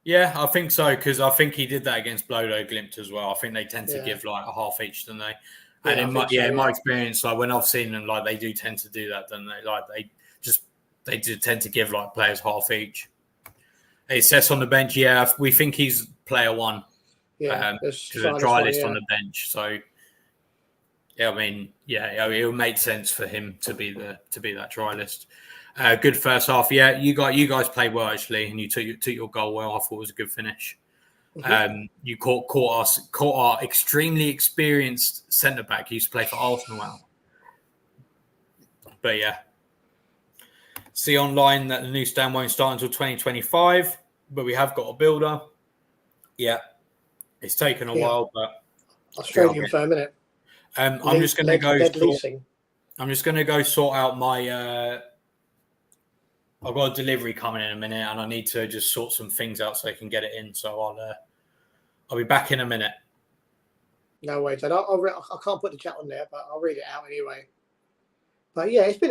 Yeah, I think so, because I think he did that against Bodo Glimt as well. I think they tend to give like a half each, don't they? And in my experience, like when I've seen them, like they do tend to do that, don't they? Like they do tend to give like players half each. It says on the bench, yeah, we think he's player one. Yeah, there's a dry list on the bench. So, yeah, I mean, yeah, it would make sense for him to be that dry list. Good first half. Yeah, you guys played well actually, and you took your goal well. I thought it was a good finish. Mm-hmm. You caught our extremely experienced centre back. He used to play for Arsenal now. But yeah. See online that the new stand won't start until 2025, but we have got a builder. Yeah, it's taken a while, but Australian firm, isn't it? I'm just going to go. I'm just going to go sort out my. I've got a delivery coming in a minute, and I need to just sort some things out so I can get it in. So I'll be back in a minute. No worries. And I can't put the chat on there, but I'll read it out anyway. But yeah, it's been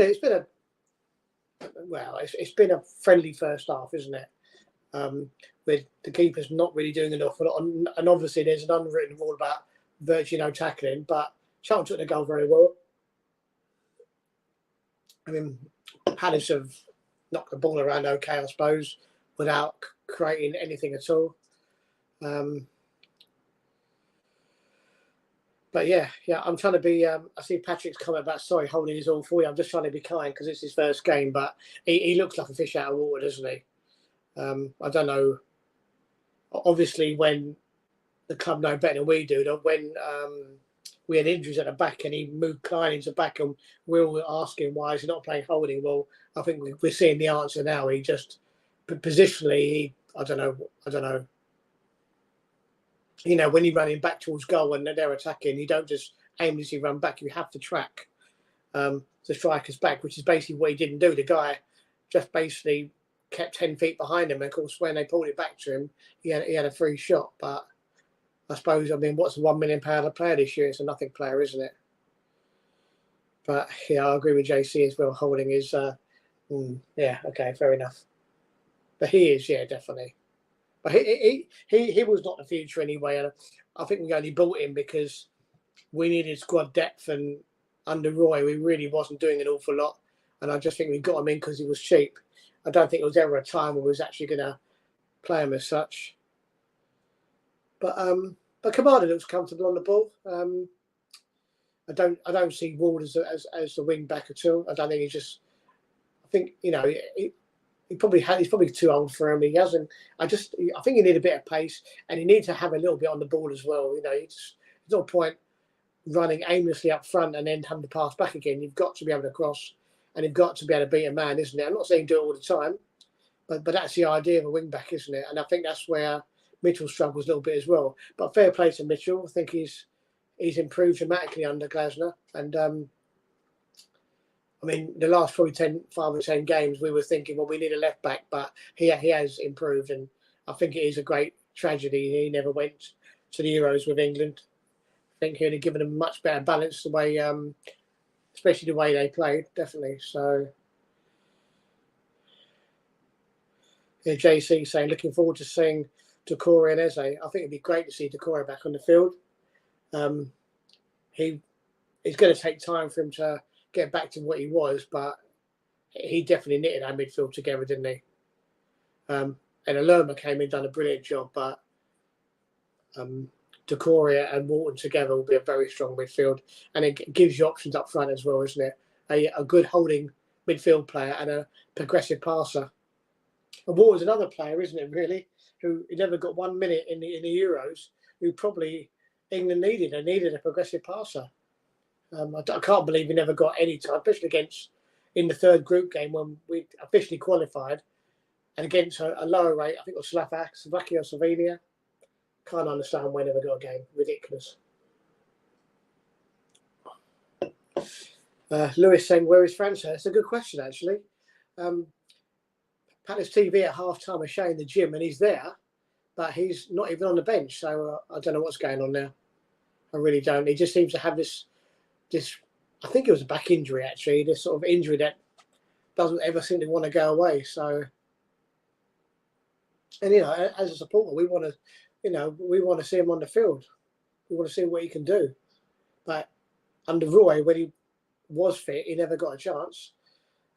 a friendly first half, isn't it? With the keepers not really doing enough, and obviously there's an unwritten rule about virtually no tackling. But Charlton took the goal very well. I mean, Palace have knocked the ball around okay, I suppose, without creating anything at all. But yeah, I'm trying to be. I see Patrick's comment about sorry, holding is all for you. I'm just trying to be kind because it's his first game, but he looks like a fish out of water, doesn't he? I don't know. Obviously, when the club know better than we do, when we had injuries at the back and he moved Klein into back, and we were asking why is he not playing holding? Well, I think we're seeing the answer now. He just positionally, I don't know. You know, when you're running back towards goal and they're attacking, you don't just aimlessly run back. You have to track the striker's back, which is basically what he didn't do. The guy just basically kept 10 feet behind him. And of course, when they pulled it back to him, he had a free shot. But I suppose, what's a £1 million player this year? It's a nothing player, isn't it? But yeah, I agree with JC as well. Holding is, okay, fair enough. But he is, yeah, definitely. But he was not the future anyway. And I think we only bought him because we needed squad depth, and under Roy, we really wasn't doing an awful lot. And I just think we got him in because he was cheap. I don't think it was ever a time when we was actually going to play him as such. But Kamada looks comfortable on the ball. I don't see Ward as the wing back at all. I don't think he's just. I think he's probably too old for him. He hasn't. I think he needs a bit of pace, and he needs to have a little bit on the ball as well. There's no point running aimlessly up front and then having to pass back again. You've got to be able to cross, and you've got to be able to beat a man, isn't it? I'm not saying do it all the time, but that's the idea of a wing back, isn't it? And I think that's where Mitchell struggles a little bit as well. But fair play to Mitchell. I think he's improved dramatically under Glasner, and the last probably 5 or 10 games, we were thinking, well, we need a left back, but he has improved, and I think it is a great tragedy he never went to the Euros with England. I think he'd have given them much better balance, the way, especially the way they played, definitely. So, yeah, JC saying, looking forward to seeing Decore and Eze. I think it'd be great to see Decore back on the field. It's going to take time for him to get back to what he was, but he definitely knitted our midfield together, didn't he? And Aloma came in, done a brilliant job, but Decoria and Walton together will be a very strong midfield, and it gives you options up front as well, isn't it? A good holding midfield player and a progressive passer. And Walton's another player, isn't it, really, who never got 1 minute in the Euros, who probably England needed a progressive passer. I can't believe he never got any time, especially in the third group game when we officially qualified, and against a lower rate. I think it was Slovakia or Slovenia. Can't understand why he never got a game. Ridiculous. Lewis saying, where is França? It's a good question, actually. Palace TV at half-time are showing the gym, and he's there, but he's not even on the bench. So I don't know what's going on there. I really don't. He just seems to have this, I think it was a back injury, actually, this sort of injury that doesn't ever seem to want to go away. So, and, as a supporter, we want to see him on the field. We want to see what he can do. But under Roy, when he was fit, he never got a chance.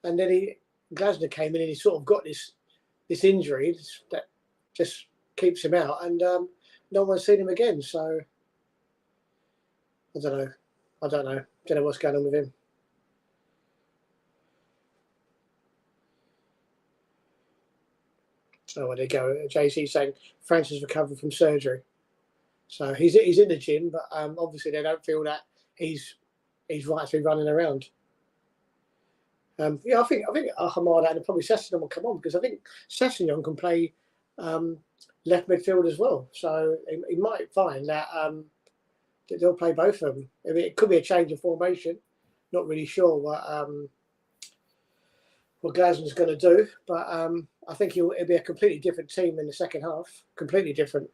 And then Glasner came in and he sort of got this injury that just keeps him out, and no one's seen him again. So, I don't know. Don't know what's going on with him. Oh, there you go. JC saying Francis recovered from surgery. So he's in the gym, but obviously they don't feel that he's right to be running around. I think Hamada and probably Sessegnon will come on, because I think Sessegnon can play left midfield as well. So he might find that they'll play both of them. It could be a change of formation. not really sure what Glasman's going to do, but I think it'll be a completely different team in the second half. Completely different.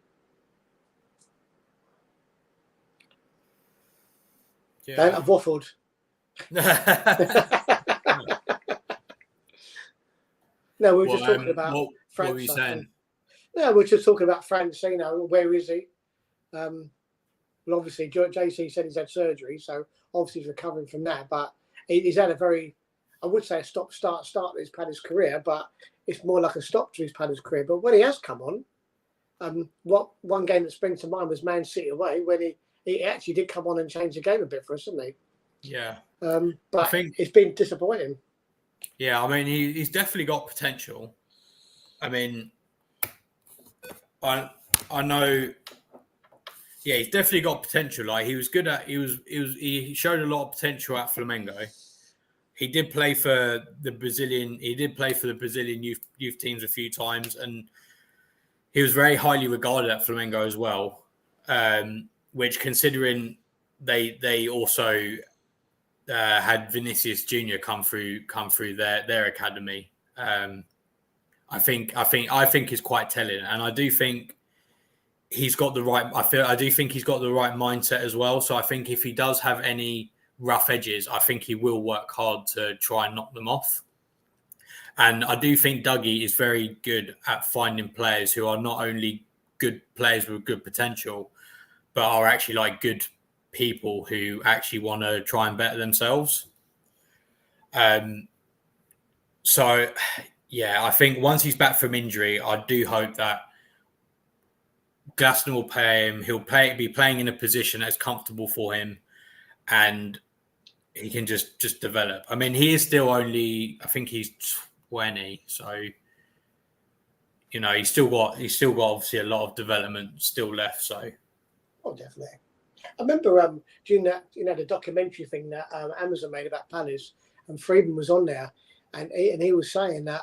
Yeah. I've waffled. No, we were just talking about what were you saying? No, we're just talking about Francino. Where is he? Well, obviously, JC said he's had surgery, so obviously he's recovering from that. But he's had a very, I would say, a stop-start to his Palace career, but it's more like a stop to his Palace career. But when he has come on, one game that springs to mind was Man City away, when he actually did come on and change the game a bit for us, didn't he? Yeah. But I think it's been disappointing. Yeah, I mean, he's definitely got potential. I mean, I know. Yeah, he's definitely got potential. Like he showed a lot of potential at Flamengo. He did play for the Brazilian youth teams a few times, and he was very highly regarded at Flamengo as well. Which, considering they also had Vinicius Junior come through their academy, I think is quite telling, and I do think he's got the right. I do think he's got the right mindset as well. So I think if he does have any rough edges, I think he will work hard to try and knock them off. And I do think Dougie is very good at finding players who are not only good players with good potential, but are actually like good people who actually want to try and better themselves. So, yeah, I think once he's back from injury, I do hope that Glasner will pay him. He'll be playing in a position that's comfortable for him, and he can just develop. I mean, he is still only, I think he's 20, so he's still got obviously a lot of development still left. So, oh, definitely. I remember during that, the documentary thing that Amazon made about Palace, and Friedman was on there, and he was saying that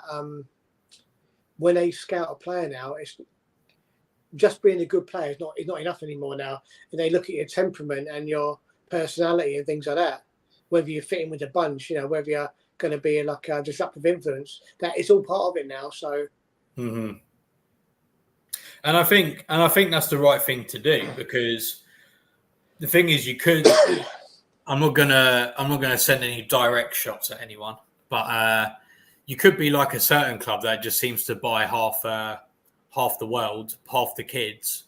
when they scout a player now, it's just being a good player is not enough anymore now. And they look at your temperament and your personality and things like that. Whether you fit in with the bunch, whether you're going to be like a disruptive influence, that it's all part of it now. So, and I think that's the right thing to do, because the thing is, you could. I'm not gonna send any direct shots at anyone, but you could be like a certain club that just seems to buy half the world, half the kids.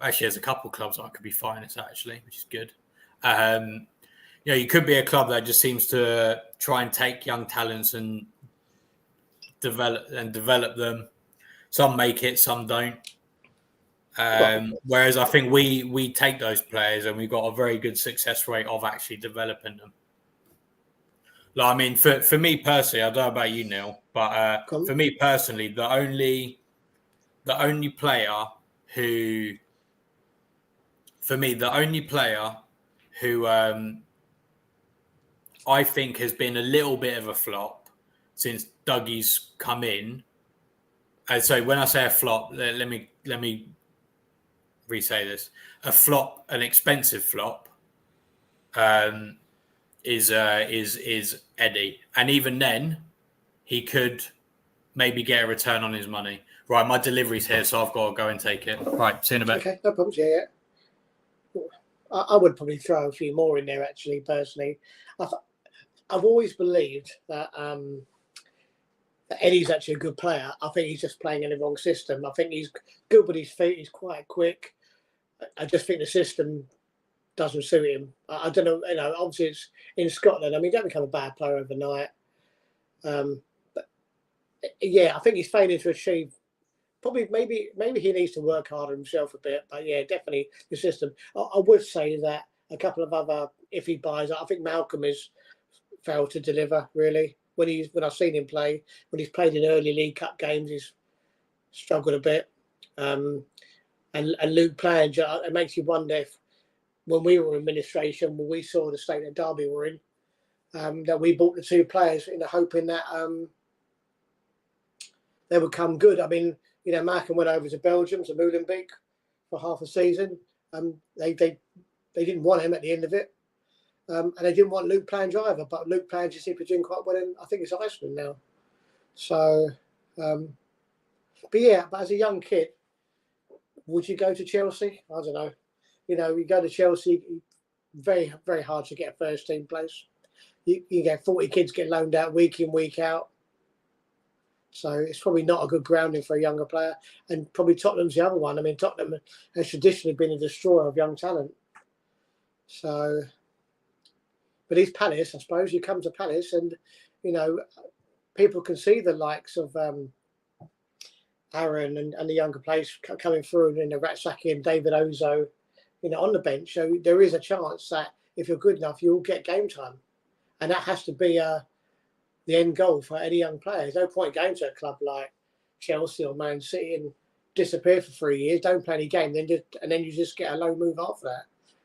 Actually, there's a couple of clubs I could be finest actually, which is good. You could be a club that just seems to try and take young talents and develop them. Some make it, some don't. Whereas I think we take those players and we've got a very good success rate of actually developing them. Like, I mean, for me personally, I don't know about you, Neil, but for me personally, the only player who I think has been a little bit of a flop since Dougie's come in. So when I say a flop, let me re-say this: a flop, an expensive flop, is Eddie, and even then, he could maybe get a return on his money. Right, my delivery's here, so I've got to go and take it. Right, see you in a bit. Okay, no problems. Yeah. I would probably throw a few more in there, actually, personally. I've always believed that Eddie's actually a good player. I think he's just playing in the wrong system. I think he's good with his feet. He's quite quick. I just think the system doesn't suit him. I don't know. Obviously it's in Scotland. I mean, he don't become a bad player overnight. But yeah, I think he's failing to achieve. Probably, maybe he needs to work harder himself a bit. But yeah, definitely the system. I would say that a couple of other iffy buys. I think Malcolm has failed to deliver really. When I've seen him play, when he's played in early League Cup games, he's struggled a bit. And Luke Plange, it makes you wonder if, when we were in administration, when we saw the state that Derby were in, that we bought the two players in the hoping that they would come good. I mean, Malcolm went over to Belgium, to Molenbeek, for half a season. They didn't want him at the end of it. And they didn't want Luke Plange either, but Luke Plange is doing quite well in, I think it's Iceland now. So, but as a young kid, would you go to Chelsea? I don't know. You know, you go to Chelsea, very, very hard to get a first team place. You get 40 kids get loaned out week in, week out. So it's probably not a good grounding for a younger player. And probably Tottenham's the other one. I mean, Tottenham has traditionally been a destroyer of young talent. So, but he's Palace, I suppose. You come to Palace and, you know, people can see the likes of Aaron and the younger players coming through, and Ratsaki and David Ozo, you know, on the bench. So there is a chance that if you're good enough, you'll get game time. And that has to be the end goal for any young player. There's no point going to a club like Chelsea or Man City and disappear for 3 years, don't play any game, and then you just get a low move after that.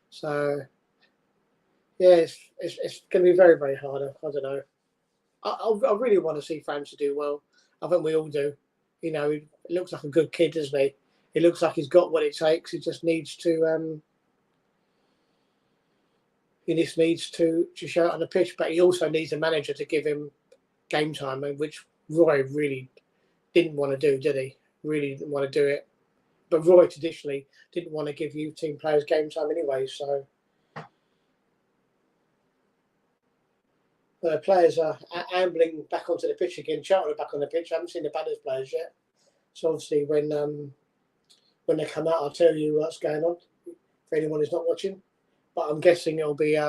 So, yeah, it's going to be very, very hard. I don't know. I really want to see France do well. I think we all do. You know, he looks like a good kid, doesn't he? He looks like he's got what it takes. He just needs to show it on the pitch, but he also needs a manager to give him game time, which Roy really didn't want to do, did he? Really didn't want to do it. But Roy traditionally didn't want to give youth team players game time anyway, so the players are ambling back onto the pitch again. Charlton are back on the pitch. I haven't seen the Palace players yet. So obviously when they come out, I'll tell you what's going on for anyone who's not watching. But I'm guessing it'll be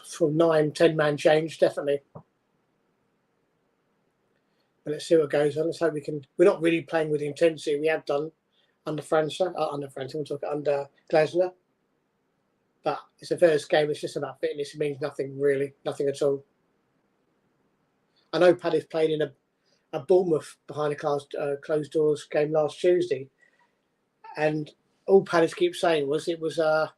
from 9-10 man change, definitely. But let's see what goes on. Let's hope we can. We're not really playing with the intensity we have done under Glasner. But it's the first game. It's just about fitness. It means nothing really, nothing at all. I know Paddy's played in a Bournemouth behind a closed doors game last Tuesday, and all Paddy's keeps saying was it was a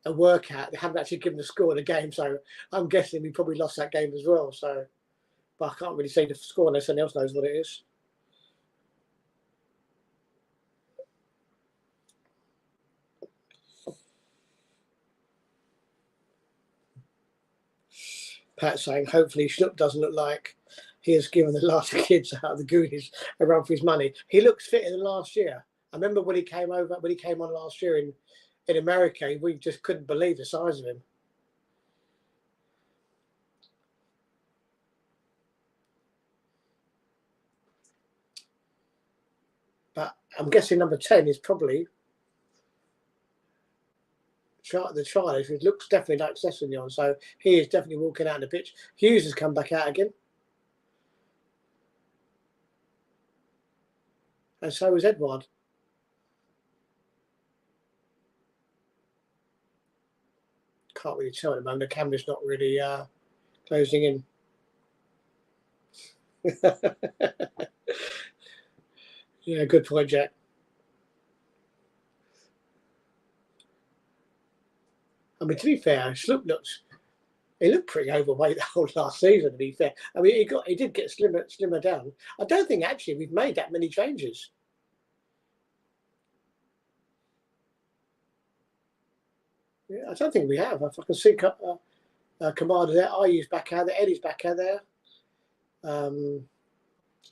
workout. They haven't actually given the score of the game, so I'm guessing we probably lost that game as well. So, but I can't really see the score unless anyone else knows what it is. Pat saying, hopefully Schnupp doesn't look like he has given the last kids out of the Goonies a run for his money. He looks fitter than last year. I remember when he came on last year in America, we just couldn't believe the size of him. But I'm guessing number 10 is probably the Charlie, who looks definitely like Sessignon, so he is definitely walking out on the pitch. Hughes has come back out again. And so is Edward. Can't really tell at the moment. The camera's not really closing in. Yeah, good point, Jack. I mean, to be fair, Schlupp he looked pretty overweight the whole last season, to be fair. I mean, he did get slimmer down. I don't think actually we've made that many changes. Yeah, I don't think we have. If I can see Kamada there, Ayu's back out there, Eddie's back out there.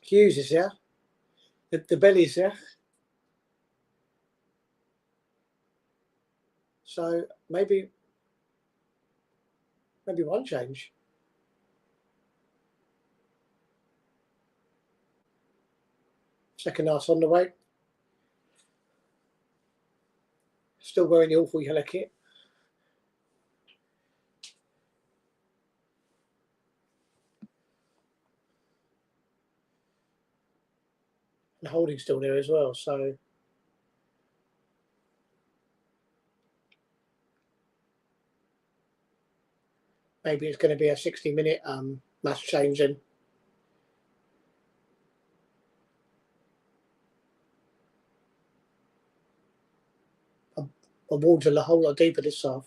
Hughes is there. The belly's there. So maybe one change. Second half's on the way. Still wearing the awful yellow kit. And Holding's still there as well, so maybe it's going to be a 60-minute match change in. I walked a whole lot deeper this half.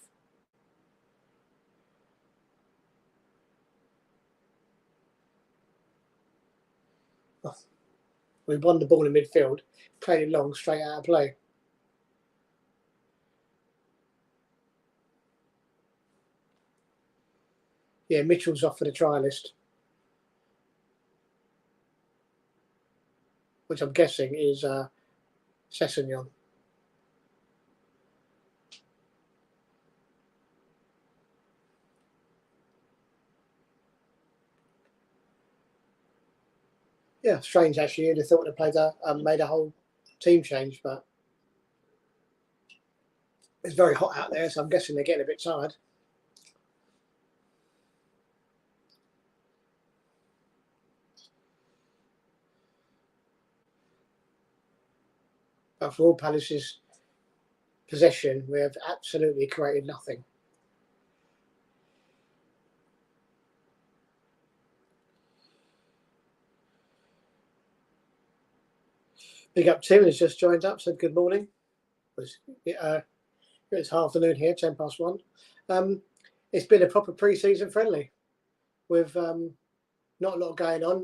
We won the ball in midfield, played it long, straight out of play. Yeah, Mitchell's off for the try list, which I'm guessing is Sessegnon. Yeah, strange actually. You'd have thought they played made a whole team change, but it's very hot out there, so I'm guessing they're getting a bit tired. But for all Palace's possession, we have absolutely created nothing. Big up Tim has just joined up, said good morning. It's afternoon here, 1:10. It's been a proper pre-season friendly with not a lot going on.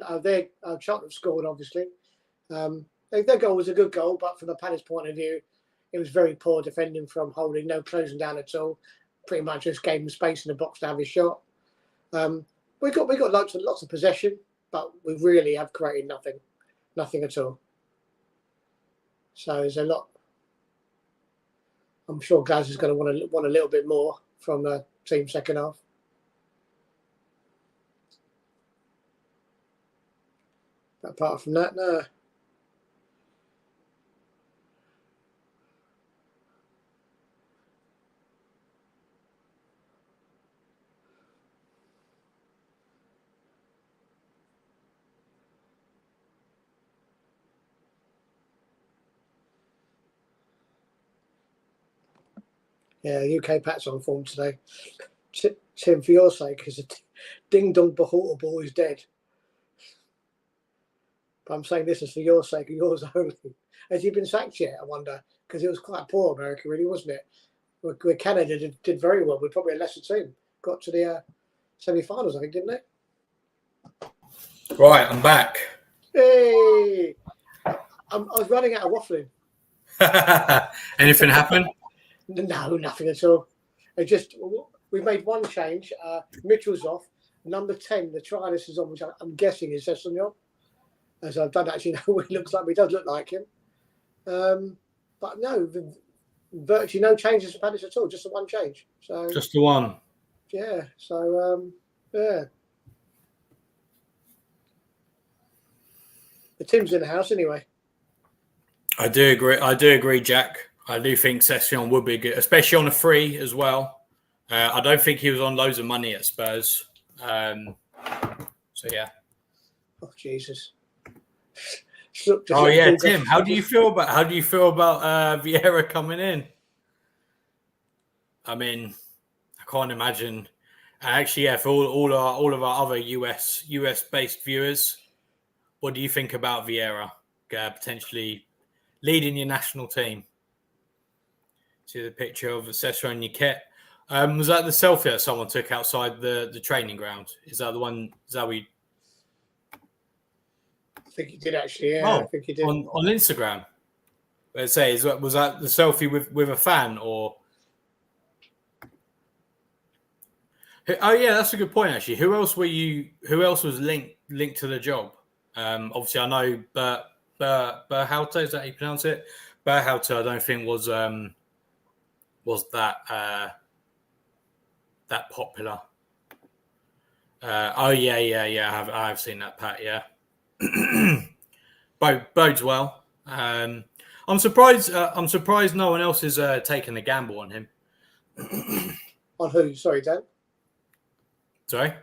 Charlton have scored, obviously. Their goal was a good goal, but from a Palace point of view, it was very poor defending from Holding, no closing down at all. Pretty much just gave him space in the box to have his shot. We got lots of possession, but we really have created nothing at all. So there's a lot. I'm sure Gaz is going to want a little bit more from the team second half. But apart from that, no. Yeah, UK Pat's on form today. Tim, for your sake, is a ding dong Bahorta ball is dead. But I'm saying this is for your sake and yours only. Has he been sacked yet? I wonder, because it was quite poor America, really, wasn't it? Where Canada did very well. We're probably a lesser team. Got to the semi-finals, I think, didn't they? Right, I'm back. Hey, I was running out of waffling. Anything happen? No, nothing at all. We made one change. Mitchell's off. Number 10, the try list is on, which I'm guessing is Sessegnon, as I don't actually know what he looks like, but he does look like him. But no, virtually no changes to Palace at all, just the one change. So just the one. Yeah. So yeah. The team's in the house anyway. I do agree, Jack. I do think Sessegnon would be good, especially on a free as well. I don't think he was on loads of money at Spurs. So yeah. Oh Jesus. Oh yeah, Tim. How do you feel about Vieira coming in? I mean, I can't imagine. Actually, yeah, for all of our other US based viewers, what do you think about Vieira potentially leading your national team? See the picture of Sessegnon on your kit. Was that the selfie that someone took outside the training ground? Is that the one? Is that we? I think he did actually. Yeah, I think he did on Instagram. Let's say, was that the selfie with a fan or? Oh yeah, that's a good point actually. Who else was linked to the job? Obviously, I know Berhalter, is that how you pronounce it? Berhalter, I don't think was that popular. Oh yeah. I have seen that, Pat. Yeah, bodes well. I'm surprised. I'm surprised no one else is taking a gamble on him. On who? Sorry, Dan. Sorry.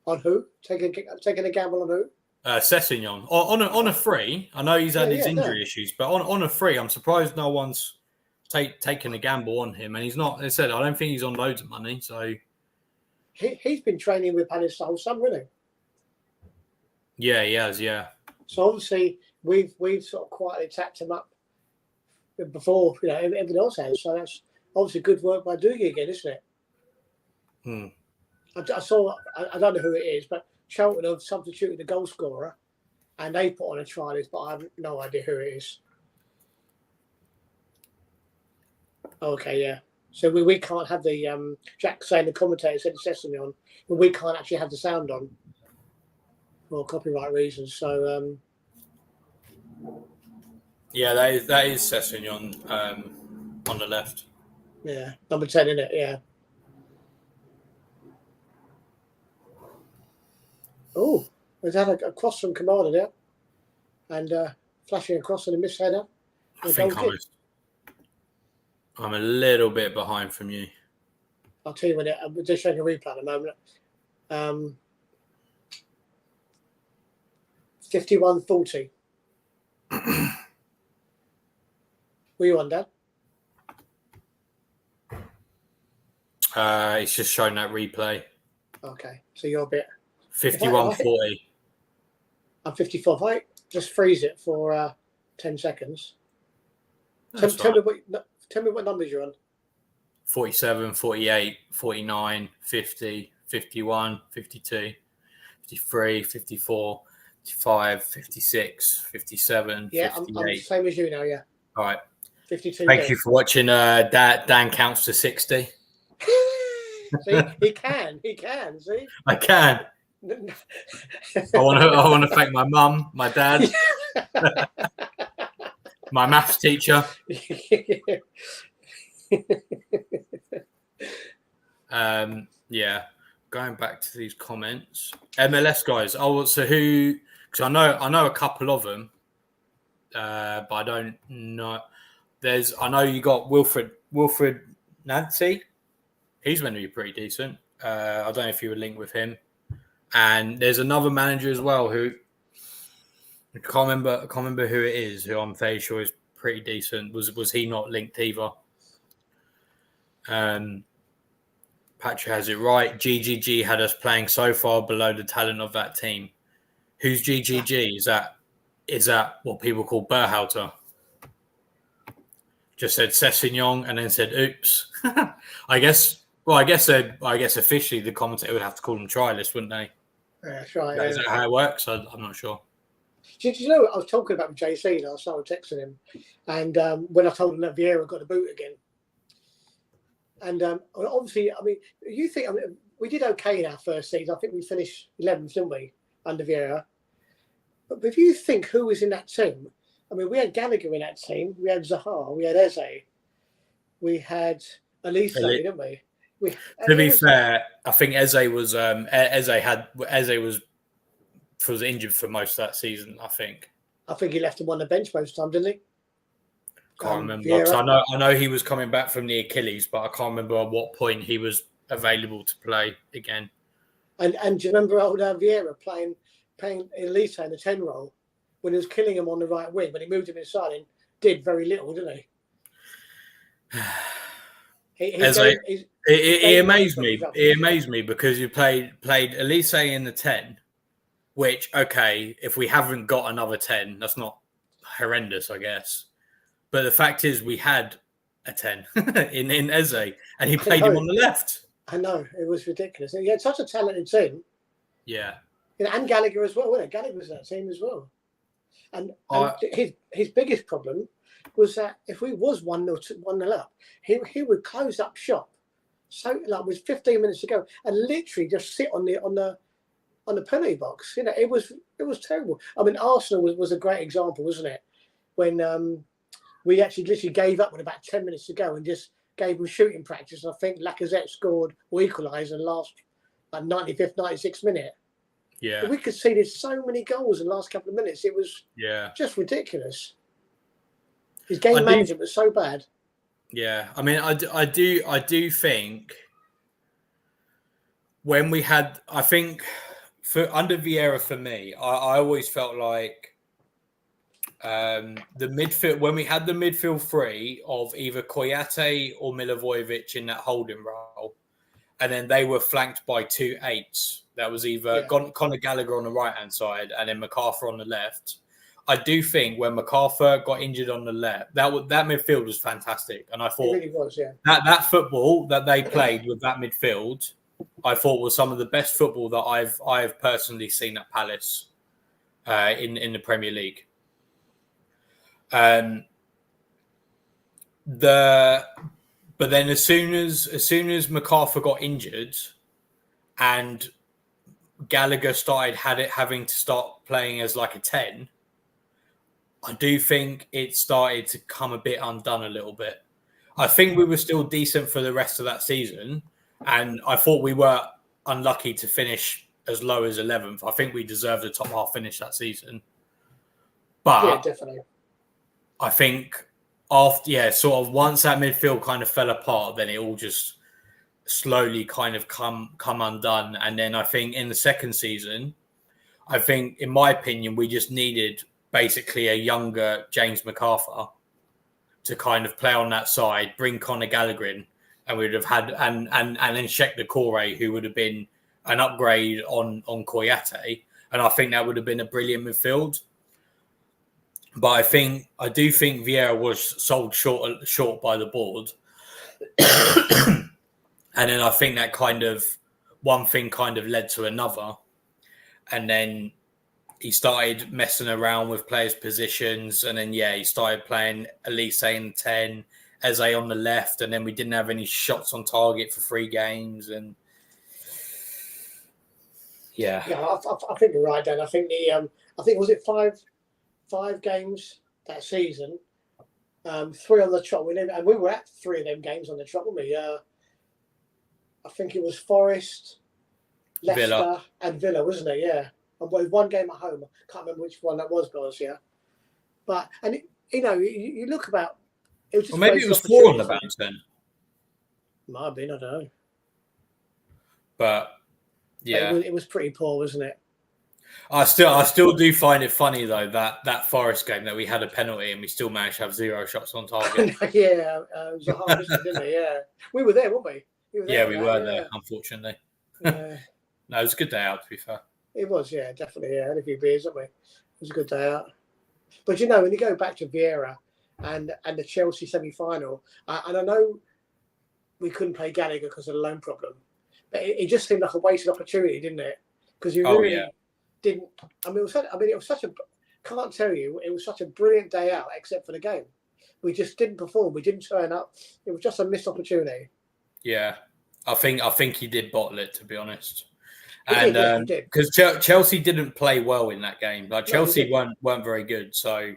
On who? Taking a gamble on who? Sessegnon on a free. I know he's had his injury issues, but on a free, I'm surprised no one's taken a gamble on him. And he's not. As I said, I don't think he's on loads of money. So he's been training with Palace the whole summer, hasn't he? Yeah, he has. Yeah. So obviously we've sort of quietly tapped him up before everyone else has. So that's obviously good work by doing it again, isn't it? Hmm. I saw. I don't know who it is, but Charlton have substituted the goal scorer, and they put on a try list, but I have no idea who it is. Okay, yeah. So we can't have the Jack saying the commentator said Sesame on, but we can't actually have the sound on for copyright reasons. So Yeah, that is Sessignon on the left. yeah, number 10 in it. Yeah. Oh, we've had a cross from Kamada there, and flashing across on a miss header. I think I'm a little bit behind from you. I'll tell you when we're just showing a replay at the moment. 51-40. Were you on, Dad? It's just showing that replay. Okay, so you're a bit 51-40. I'm 54. If I just freeze it for 10 seconds. Tell me what numbers you're on. 47, 48, 49, 50, 51, 52, 53, 54, 55, 56, 57, yeah, 58. I'm the same as you now, yeah. All right. 52. Thank you for watching. Dan counts to 60. See, he can. See, I can. I want to thank my mum, my dad, my maths teacher. Yeah. Going back to these comments, MLS guys. Oh, so who? Because I know a couple of them, but I don't know. I know you got Wilfred Nancy. He's going to be pretty decent. I don't know if you were linked with him. And there's another manager as well who I can't remember who it is. Who I'm fairly sure is pretty decent. Was he not linked either? Patrick has it right. GGG had us playing so far below the talent of that team. Who's GGG? Is that what people call Berhalter? Just said Sessignon and then said oops. I guess officially the commentator would have to call them trialists, wouldn't they? Yeah, that's right. Is that how it works? I'm not sure. Do you know, I was talking about JC last night, I was texting him, and when I told him that Vieira got the boot again, and obviously, I mean, we did okay in our first season. I think we finished 11th, didn't we, under Vieira? But if you think who was in that team, I mean, we had Gallagher in that team, we had Zaha, we had Eze, we had Olise, didn't we? To be fair, I think Eze was injured for most of that season. I think he left him on the bench most of the time, didn't he? Can't remember. I know he was coming back from the Achilles, but I can't remember at what point he was available to play again. And do you remember old Vieira playing Olise in the 10 role when he was killing him on the right wing, when he moved him inside and did very little, didn't he? He amazed me. He amazed me because you played Olise in the 10, which, okay, if we haven't got another 10, that's not horrendous, I guess. But the fact is we had a 10 in Eze, and he played him on the left. I know. It was ridiculous. He had such a talented team. Yeah. And Gallagher as well, wasn't it? Gallagher was in that team as well. And his biggest problem was that if we was 1-0 up, he would close up shop. So with 15 minutes to go and literally just sit on the penalty box. You know, it was terrible. I mean, Arsenal was a great example, wasn't it? When we actually literally gave up with about 10 minutes to go and just gave them shooting practice. And I think Lacazette scored or equalised in the last 95th, 96th minute. Yeah. But we conceded so many goals in the last couple of minutes. It was just ridiculous. His game management was so bad. Yeah. I mean, I do think when we had, I think under Vieira for me, I always felt like the midfield, when we had the midfield three of either Koyate or Milivojevic in that holding role, and then they were flanked by 2 8s. That was either Conor Gallagher on the right-hand side and then MacArthur on the left. I do think when MacArthur got injured on the left, that midfield was fantastic. And I thought it really was, that football that they played with that midfield, I thought was some of the best football that I've personally seen at Palace in the Premier League. But then as soon as MacArthur got injured and Gallagher started having to start playing as like a 10, I do think it started to come a bit undone a little bit. I think we were still decent for the rest of that season, and I thought we were unlucky to finish as low as 11th. I think we deserved a top half finish that season. But Yeah, definitely. I think sort of once that midfield kind of fell apart, then it all just slowly kind of come undone. And then I think in the second season, I think, in my opinion, we just needed basically a younger James MacArthur to kind of play on that side, bring Conor Gallagher in, and we'd have had and then Sheikh Doucouré, who would have been an upgrade on Koyate, and I think that would have been a brilliant midfield. But I do think Vieira was sold short by the board. And then I think that kind of one thing kind of led to another. And then he started messing around with players' positions. And then, he started playing Olise in 10, Eze on the left. And then we didn't have any shots on target for 3 games. And I think you're right, Dan. I think was it 5 games that season, 3 on the trot. And we were at 3 of them games on the trot, weren't we? I think it was Forest, Leicester, and Villa, wasn't it? Yeah. And with 1 game at home. I can't remember which one that was, guys. Yeah. But you look about. It was just maybe it was 4 on the bounce then. Might have been. I don't know. But it was pretty poor, wasn't it? I still do find it funny though that Forest game that we had a penalty and we still managed to have 0 shots on target. It was a hard mission, didn't it? Yeah, we were there, weren't we? We were there, unfortunately. Yeah. No, it was a good day out, to be fair. It was, yeah, definitely. Yeah, had a few beers, didn't we? It was a good day out. But when you go back to Vieira and the Chelsea semi-final, and I know we couldn't play Gallagher because of the loan problem, but it just seemed like a wasted opportunity, didn't it? Because you really didn't. It was such a. Can't tell you, it was such a brilliant day out, except for the game. We just didn't perform. We didn't turn up. It was just a missed opportunity. Yeah, I think he did bottle it, to be honest. He did. Because Chelsea didn't play well in that game. Like Chelsea weren't very good. So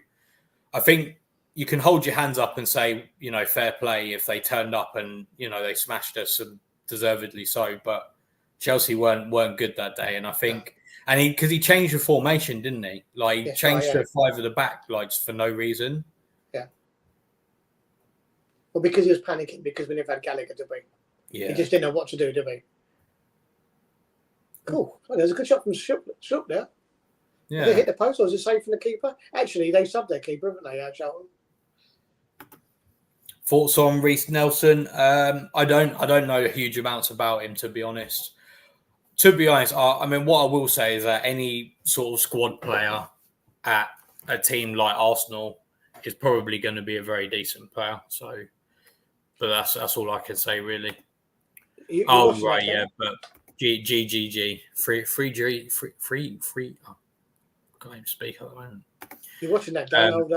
I think you can hold your hands up and say, fair play if they turned up and they smashed us, and deservedly so. But Chelsea weren't good that day, and I think because he changed the formation, didn't he? Like he changed to 5 at the back, like just for no reason. Yeah. Well, because he was panicking because we never had Gallagher, did we? Yeah. He just didn't know what to do, did we? Cool. Well, there's a good shot from Shook there. Yeah. Did they hit the post, or was it safe from the keeper? Actually, they subbed their keeper, haven't they, Charlton? Thoughts on Reece Nelson? I don't know huge amounts about him, to be honest. To be honest, what I will say is that any sort of squad player at a team like Arsenal is probably going to be a very decent player. So, but that's all I can say, really. But GGG free. Oh, I can't even speak at the moment. You're watching that Dan old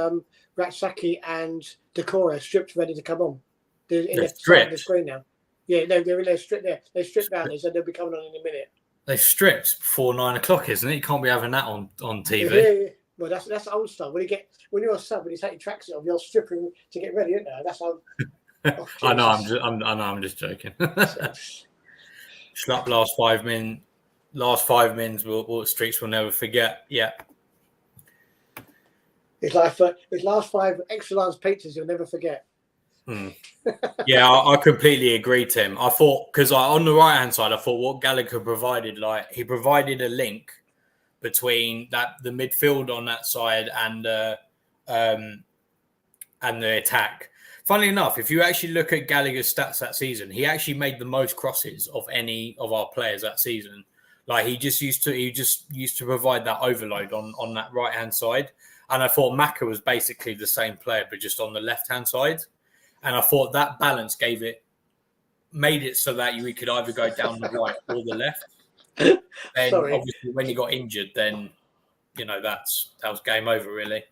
Ratsaki and Doucouré stripped, ready to come on. They're stripped the screen now. Yeah, no, they're stripped there. They're stripped down. They said they'll be coming on in a minute. They've stripped before 9 o'clock, isn't it? You can't be having that on TV. Yeah. Well, that's old stuff. When you're a sub, when you take your tracksuit off, you're stripping to get ready, isn't it? That's how. I know. I'm just joking. Schlapp last 5 minutes. Last 5 minutes, streaks will never forget. Yeah. It's like his last 5 extra large pizzas you'll never forget. Yeah, I completely agree, Tim. I thought, because on the right hand side, I thought what Gallagher provided, he provided a link between the midfield on that side and the attack. Funnily enough, if you actually look at Gallagher's stats that season, he actually made the most crosses of any of our players that season. Like he just used to provide that overload on that right hand side. And I thought Maka was basically the same player, but just on the left hand side. And I thought that balance made it so that we could either go down the right or the left. And obviously, when he got injured, then that was game over, really.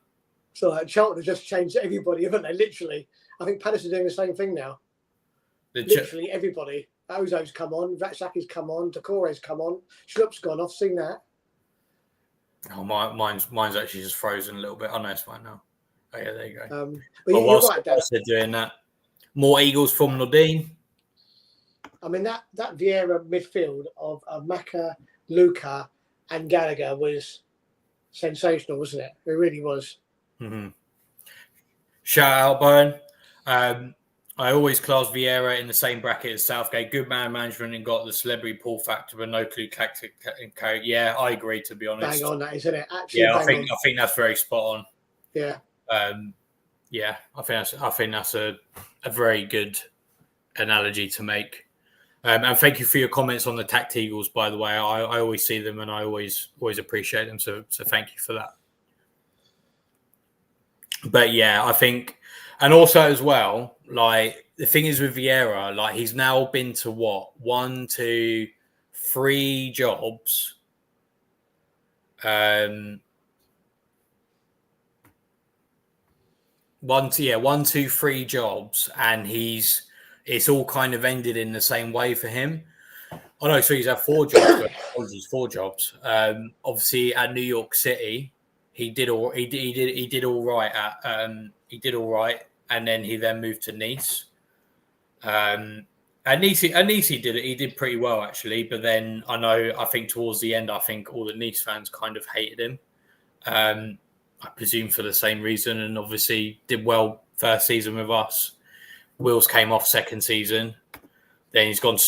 So Charlton have just changed everybody, haven't they? Literally, I think Palace are doing the same thing now. Literally everybody. Ozo's come on, Vatsaki's come on, Decore's come on, Schlupp's gone off. Seen that? Oh, mine's actually just frozen a little bit. I know it's fine now. Oh yeah, there you go. But you're right, Dan. They're doing that. More Eagles from Nordine. I mean, that Vieira midfield of Maka, Luca, and Gallagher was sensational, wasn't it? It really was. Mm-hmm. Shout out, Byron. I always class Vieira in the same bracket as Southgate. Good man management and got the celebrity pull factor, but no clue tactic. Yeah, I agree. To be honest, bang on that, isn't it? Actually, yeah, I think that's very spot on. Yeah. Yeah, I think that's a very good analogy to make. And thank you for your comments on the Tact Eagles, by the way. I always see them and I always appreciate them. So thank you for that. But yeah, I think, and also as well, like the thing is with Vieira, like he's now been to what? 1, 2, 3 jobs. 1, 2, 3 jobs, and it's all kind of ended in the same way for him. Oh no, so he's had 4 jobs. Apologies, 4 jobs. Obviously at New York City, he did all right and then he moved to Nice. And Nice he did pretty well actually, but then I think towards the end I think all the Nice fans kind of hated him. I presume for the same reason, and obviously did well first season with us. Wills came off second season. Then he's gone to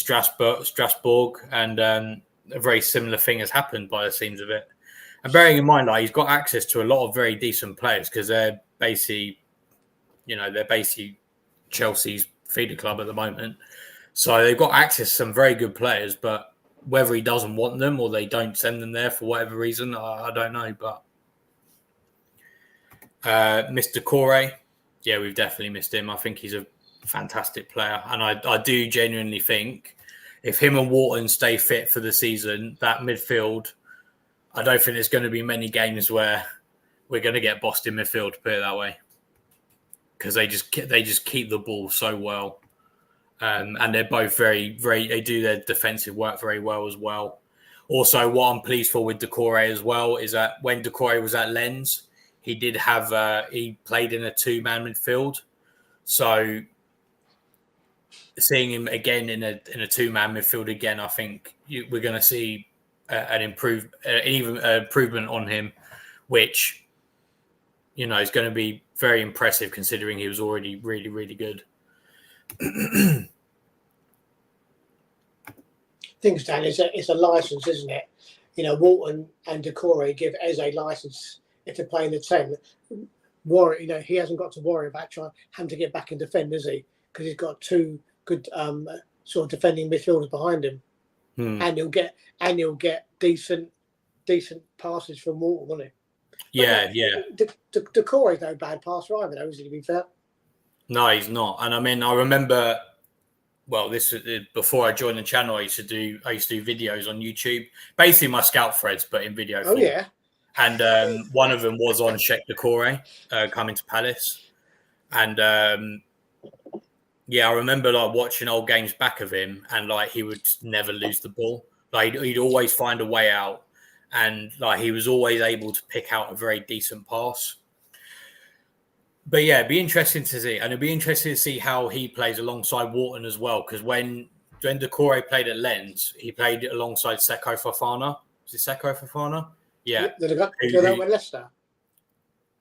Strasbourg, and a very similar thing has happened by the seams of it. And bearing in mind, like he's got access to a lot of very decent players because they're basically Chelsea's feeder club at the moment. So they've got access to some very good players, but whether he doesn't want them or they don't send them there for whatever reason, I don't know. But Mr. Corey, yeah, we've definitely missed him. I think he's a fantastic player, and I do genuinely think if him and Wharton stay fit for the season, that midfield, I don't think there's going to be many games where we're going to get bossed in midfield, to put it that way, because they just keep the ball so well, and they're both very they do their defensive work very well as well. Also, what I'm pleased for with Decore as well is that when Decore was at Lens, he did have he played in a 2-man midfield, so seeing him again in a 2-man midfield again, I think we're going to see an improvement on him, which is going to be very impressive considering he was already really, really good. Things, Dan, it's a license, isn't it? Wharton and Decore give Eze a license to play in the 10. Worry, he hasn't got to worry about having to get back and defend, is he? Because he's got 2 good sort of defending midfielders behind him, and he'll get decent passes from Wharton, won't he? Yeah. Decore's no bad passer either, though, is he? To be fair, no, he's not. And I mean, I remember. Well, this was before I joined the channel. I used to do videos on YouTube, basically my scout threads, but in video form. Oh yeah. And one of them was on Sheikh Decore coming to Palace, and I remember like watching old games back of him, and like he would never lose the ball. Like he'd always find a way out, and like he was always able to pick out a very decent pass. But yeah, it'd be interesting to see, and it'd be interesting to see how he plays alongside Wharton as well. Because when Decore played at Lens, he played alongside Seko Fofana. Was it Seko Fofana? Yeah. Did they with Leicester?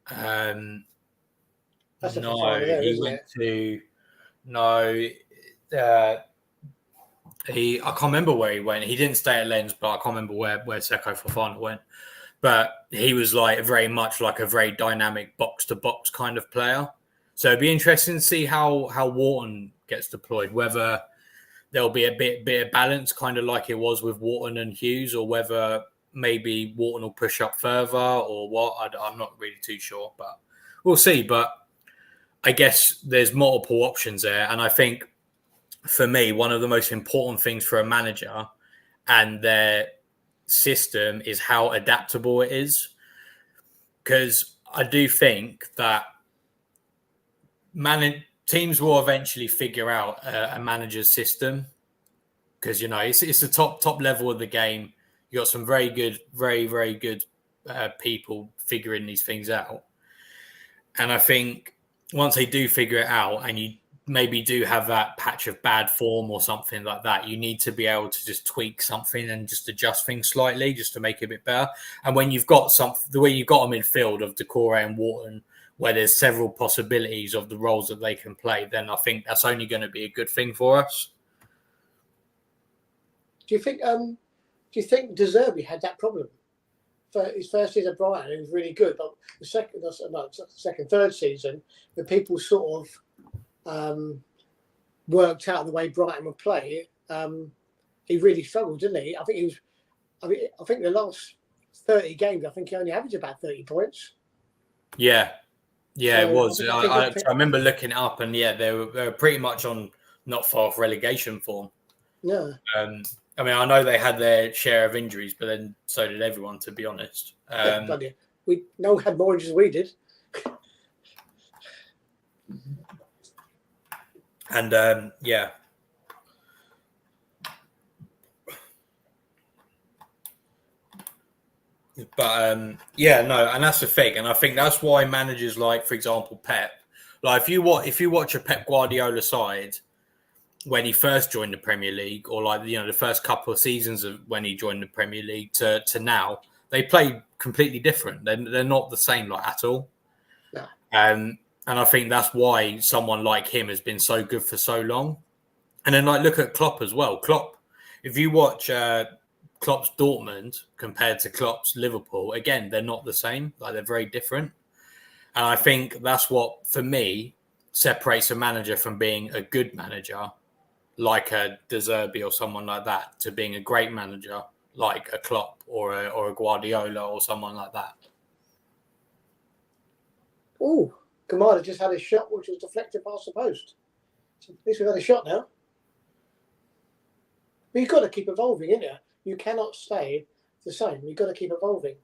That's no, there, he went to I can't remember where he went. He didn't stay at Lens, but I can't remember where Seko Fofana went. But he was like very much like a very dynamic box-to-box kind of player. So it'd be interesting to see how Wharton gets deployed, whether there'll be a bit of balance, kind of like it was with Wharton and Hughes, or whether maybe Wharton will push up further or what. I'm not really too sure, but we'll see. But I guess there's multiple options there. And I think for me, one of the most important things for a manager and their system is how adaptable it is. Because I do think that teams will eventually figure out a manager's system because, it's the top level of the game. You got some very good people figuring these things out. And I think once they do figure it out and you maybe do have that patch of bad form or something like that, you need to be able to just tweak something and just adjust things slightly just to make it a bit better. And when you've got the way you've got a midfield of Decore and Wharton, where there's several possibilities of the roles that they can play, then I think that's only going to be a good thing for us. Do you think De Zerbi had that problem? For his first season at Brighton, he was really good, but the third season, when people sort of worked out the way Brighton would play, he really struggled, didn't he? I think the last 30 games, I think he only averaged about 30 points. Yeah. Yeah, So it was. I remember looking it up, and they were pretty much on not far off relegation form. Yeah. I know they had their share of injuries, but then so did everyone, to be honest. No one had more injuries than we did. And But and that's the thing, and I think that's why managers like, for example, Pep. Like if you watch a Pep Guardiola side when he first joined the Premier League, or the first couple of seasons of when he joined the Premier League to now, they play completely different. They're not the same at all. No. And I think that's why someone like him has been so good for so long. And then look at Klopp as well. Klopp, if you watch Klopp's Dortmund compared to Klopp's Liverpool, again, they're not the same. They're very different. And I think that's what, for me, separates a manager from being a good manager, like a De Zerbi or someone like that, to being a great manager, like a Klopp or a Guardiola or someone like that. Oh, Kamada just had a shot which was deflected past the post. So at least we've had a shot now. But you've got to keep evolving, innit? You cannot stay the same. You've got to keep evolving.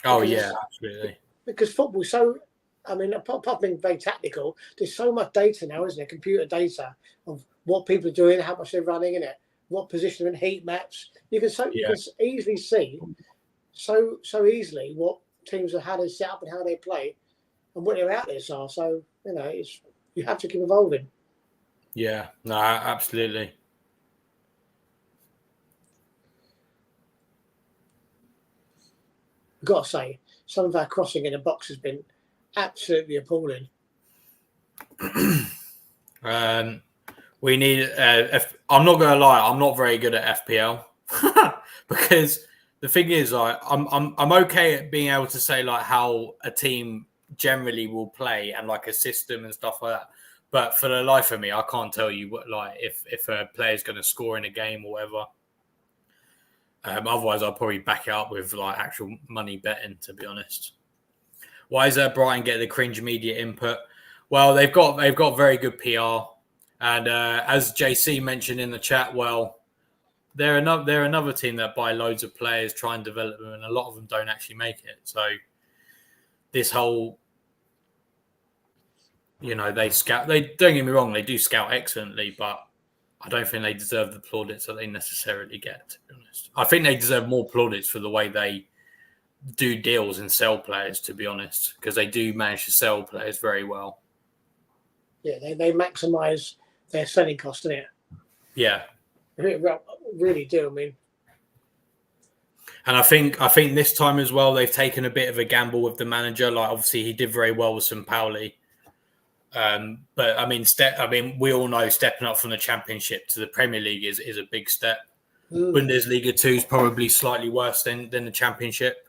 Oh, yeah, absolutely. Because football's so, apart from being very tactical, there's so much data now, isn't there? Computer data of what people are doing, how much they're running, innit? What position they're in, heat maps. You can easily see so easily what teams are, how they set up and how they play and what their outlets are. So, you have to keep evolving. Yeah, no, absolutely. I've got to say, some of our crossing in the box has been absolutely appalling. We need. I'm not going to lie. I'm not very good at FPL because the thing is, I'm okay at being able to say how a team generally will play and a system and stuff like that. But for the life of me, I can't tell you what if a player's going to score in a game or whatever. Otherwise, I'll probably back it up with actual money betting, to be honest. Why is Brighton get the cringe media input? Well, they've got very good PR, and as JC mentioned in the chat, they're another team that buy loads of players, try and develop them, and a lot of them don't actually make it. So this whole, they scout. They don't get me wrong, they do scout excellently, but I don't think they deserve the plaudits that they necessarily get, to be honest. I think they deserve more plaudits for the way they do deals and sell players, to be honest, because they do manage to sell players very well. Yeah, they maximise their selling cost, don't it? Yeah. Really do, And I think this time as well, they've taken a bit of a gamble with the manager. Obviously, he did very well with St. Pauli. But we all know stepping up from the Championship to the Premier League is a big step. Bundesliga 2 is probably slightly worse than the Championship.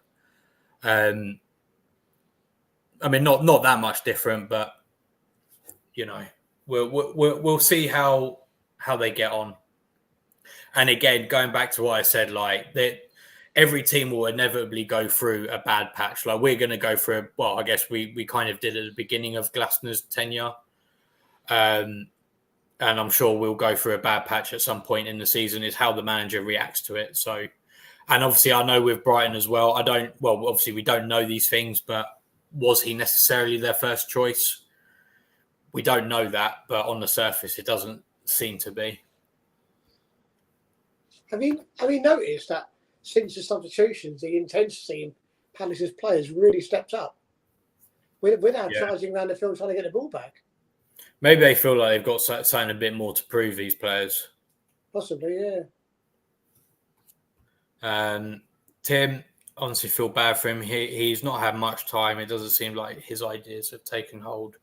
Not that much different, but we'll see how they get on. And again, going back to what I said, every team will inevitably go through a bad patch. We're going to go through, I guess we kind of did at the beginning of Glasner's tenure. And I'm sure we'll go through a bad patch at some point in the season, is how the manager reacts to it. So, and obviously I know with Brighton as well, obviously we don't know these things, but was he necessarily their first choice? we don't know that, but on the surface, it doesn't seem to be. Have you noticed that since the substitutions, the intensity in Palace's players really stepped up? Without charging around the field trying to get the ball back. Maybe they feel like they've got something a bit more to prove, these players. Possibly, yeah. Tim, honestly feel bad for him. He's not had much time. It doesn't seem like his ideas have taken hold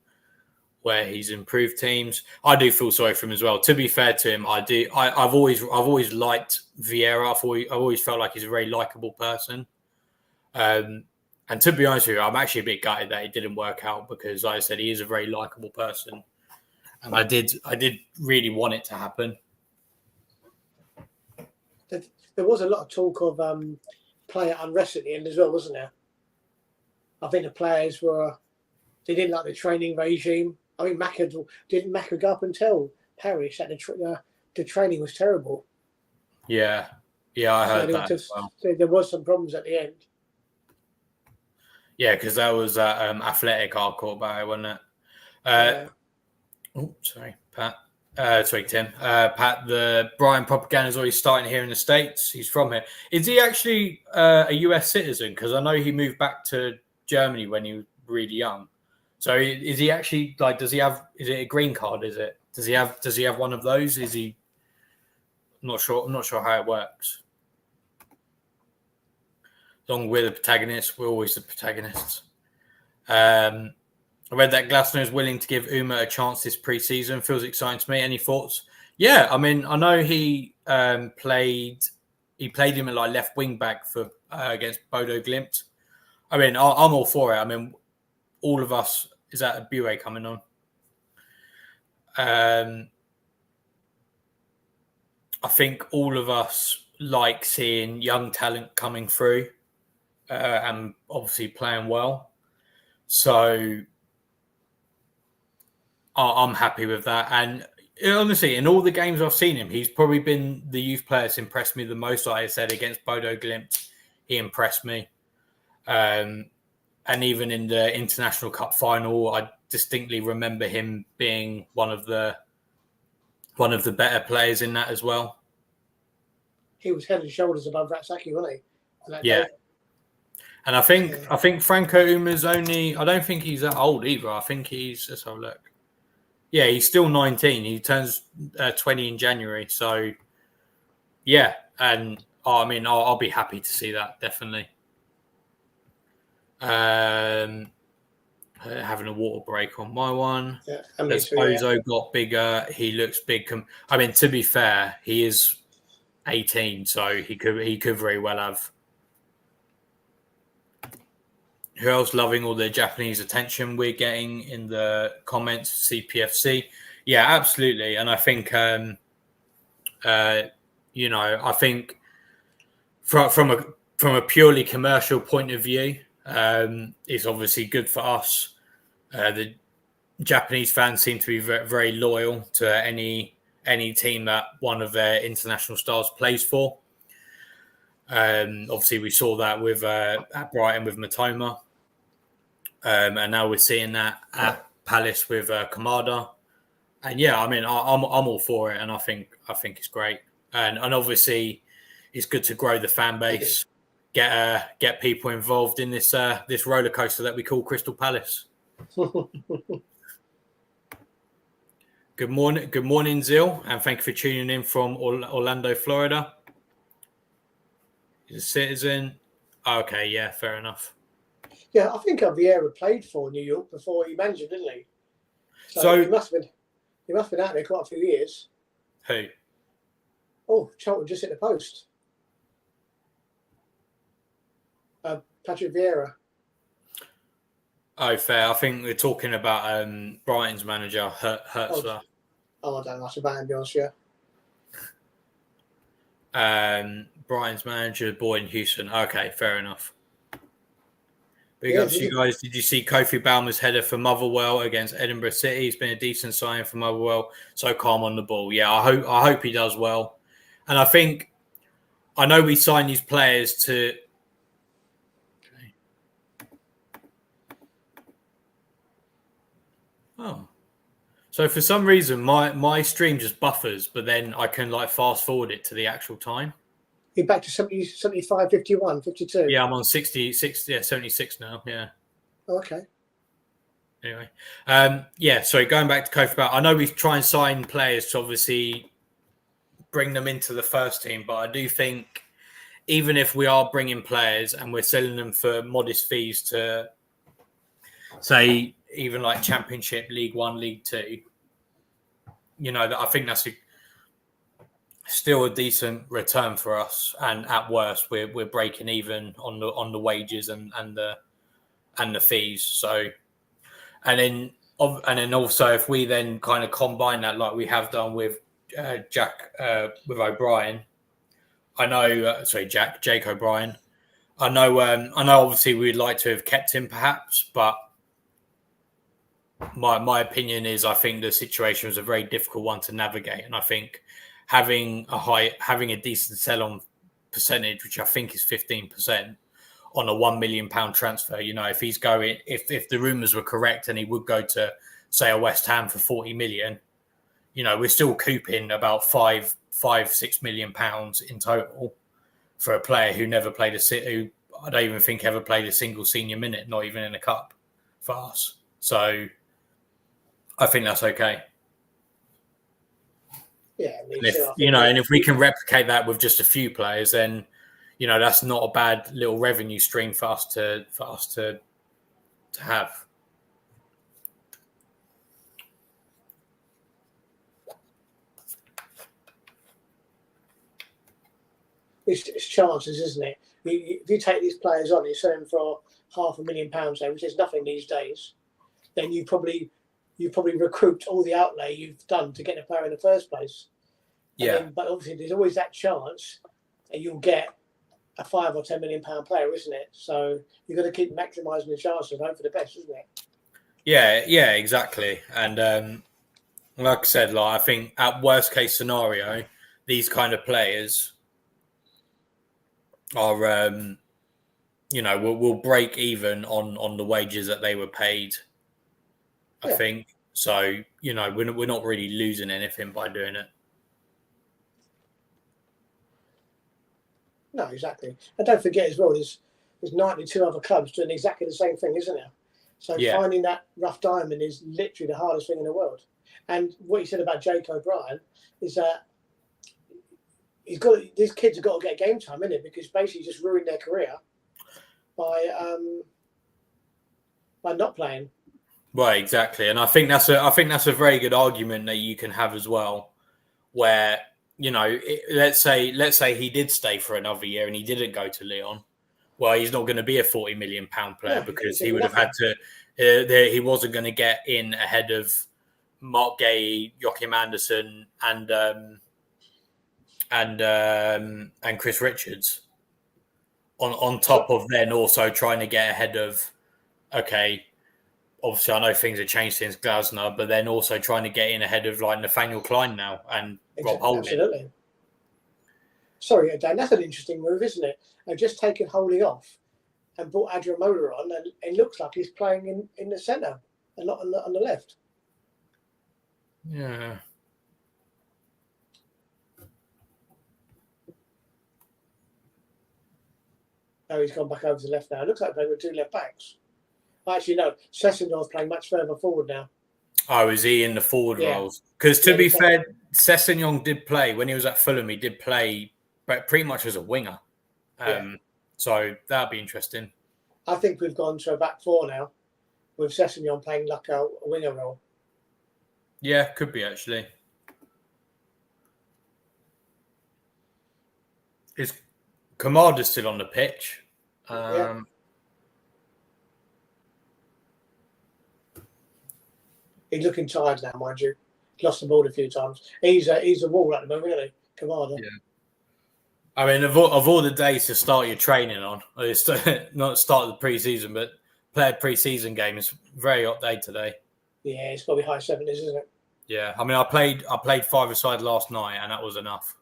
where he's improved teams. I do feel sorry for him as well. To be fair to him, I've always liked Vieira. I've always felt like he's a very likable person. And to be honest with you, I'm actually a bit gutted that it didn't work out because, like I said, he is a very likable person, and I did really want it to happen. There was a lot of talk of player unrest at the end as well, wasn't there? I think the players they didn't like the training regime. I mean, didn't Macca go up and tell Parrish that the training was terrible? Yeah, I heard that as well. There was some problems at the end. Yeah, because that was Athletic hardcore about it, wasn't it? Oh, sorry, Pat. Sorry, Tim. Pat, the Brighton propaganda is already starting here in the States. He's from here. Is he actually a US citizen? Because I know he moved back to Germany when he was really young. So is he actually is it a green card? Is it? Does he have one of those? Is he? I'm not sure how it works. As long as we're the protagonists, we're always the protagonists. I read that Glasner is willing to give Uma a chance this pre-season. Feels exciting to me. Any thoughts? Yeah, I mean, I know he played him at like left wing back for against Bodo Glimt. I mean, I'm all for it. I mean, all of us. Is that a Bue coming on? I think all of us like seeing young talent coming through. And obviously playing well. So I'm happy with that. And honestly, in all the games I've seen him, he's probably been the youth player that's impressed me the most. Like I said, against Bodo Glimt, he impressed me. And even in the International Cup final, I distinctly remember him being one of the better players in that as well. He was head and shoulders above Ratsaki, wasn't he? Yeah. And I think Franco Uma's only, I don't think he's that old either. I think let's have a look. Yeah, he's still 19. He turns 20 in January. So, yeah. And I mean, I'll be happy to see that, definitely. Having a water break on my one. Yeah, as Ozo got bigger, he looks big. I mean, to be fair, he is 18, so he could very well have. Who else loving all the Japanese attention we're getting in the comments? CPFC, yeah, absolutely. And I think, I think from a purely commercial point of view, it's obviously good for us. The Japanese fans seem to be very, very loyal to any team that one of their international stars plays for. Obviously, we saw that with at Brighton with Matoma. And now we're seeing that at Palace with Kamada, and yeah, I mean, I'm all for it, and I think it's great, and obviously, it's good to grow the fan base, get people involved in this roller coaster that we call Crystal Palace. Good morning, Zil, and thank you for tuning in from Orlando, Florida. He's a citizen. Okay, yeah, fair enough. Yeah, I think Vieira played for New York before he managed it, didn't he? So he must have been out there quite a few years. Who? Oh, Charlton just hit the post. Patrick Vieira. Oh, fair. I think we're talking about Brighton's manager, Hertzler. I don't know much about him, to be honest, yeah. Brighton's manager, Boyd Houston. Okay, fair enough. Big ups, you guys. Did you see Kofi Baumer's header for Motherwell against Edinburgh City? He's been a decent signing for Motherwell. So calm on the ball. Yeah, I hope he does well. And I know we signed these players to. Okay. Oh, So for some reason, my stream just buffers, but then I can like fast forward it to the actual time. You're back to 70, 75, 51, 52. Yeah, I'm on 60, 76 now. Yeah. Oh, okay. Anyway, sorry, going back to Kofi Bell, I know we try and sign players to obviously bring them into the first team, but I do think even if we are bringing players and we're selling them for modest fees to, say, even like Championship, League One, League Two, I think that's still a decent return for us. And at worst, we're breaking even on the wages and the fees. So. And then also, if we then kind of combine that like we have done with Jack with O'Brien, I know. Jake O'Brien. I know. Obviously, we'd like to have kept him, perhaps, but my opinion is, I think the situation was a very difficult one to navigate, and I think having a decent sell-on percentage, which I think is 15%. On a £1 million transfer, if he's going, if the rumours were correct and he would go to, say, a West Ham for 40 million, we're still couping about £6 million in total for a player who never played who I don't even think ever played a single senior minute, not even in a cup for us. So I think that's okay. Yeah, and if we can replicate that with just a few players, then. That's not a bad little revenue stream for us to have. It's chances, isn't it? If you take these players on, you sell them for £500,000, which is nothing these days. Then you probably recouped all the outlay you've done to get a player in the first place. Yeah. But obviously, there's always that chance that you'll get a £5 or £10 million player, isn't it? So you've got to keep maximising the chances and hope for the best, isn't it? Yeah, exactly. And like I said, I think at worst case scenario, these kind of players are, will break even on the wages that they were paid. I think so. We're not really losing anything by doing it. No, exactly. And don't forget as well, there's 92 other clubs doing exactly the same thing, isn't there? So finding that rough diamond is literally the hardest thing in the world. And what you said about Jake O'Brien is that these kids have got to get game time, innit? Because basically just ruined their career by not playing. Right, exactly. And I think that's a very good argument that you can have as well, where let's say he did stay for another year and he didn't go to Lyon. Well, he's not going to be a £40 million player because he would have had to. He wasn't going to get in ahead of Mark Gay, Joachim Anderson, and Chris Richards. On top of then also trying to get ahead of. Okay, obviously I know things have changed since Glasner, but then also trying to get in ahead of like Nathaniel Klein now and Rob Holding. Absolutely. Sorry, Dan, that's an interesting move, isn't it? They've just taken Holding off and brought Adriamola on, and it looks like he's playing in the centre and not on the left. Yeah. Oh, he's gone back over to the left now. It looks like they were two left backs. Actually, no. Sessegnon's playing much further forward now. Oh, is he in the forward roles? Because to be fair, Sessegnon did play when he was at Fulham. He did play, but pretty much as a winger. So that'd be interesting. I think we've gone to a back four now, with Sessegnon playing like a winger role. Yeah, could be actually. Is Kamada still on the pitch? He's looking tired now, mind you. Lost the ball a few times. He's a wall at the moment, isn't he? Kamada. Yeah. I mean, of all the days to start your training on, not start the pre-season, but play a pre-season game, is a very hot day today. Yeah, it's got to be high 70s, isn't it? Yeah, I mean, I played five-a-side last night, and that was enough.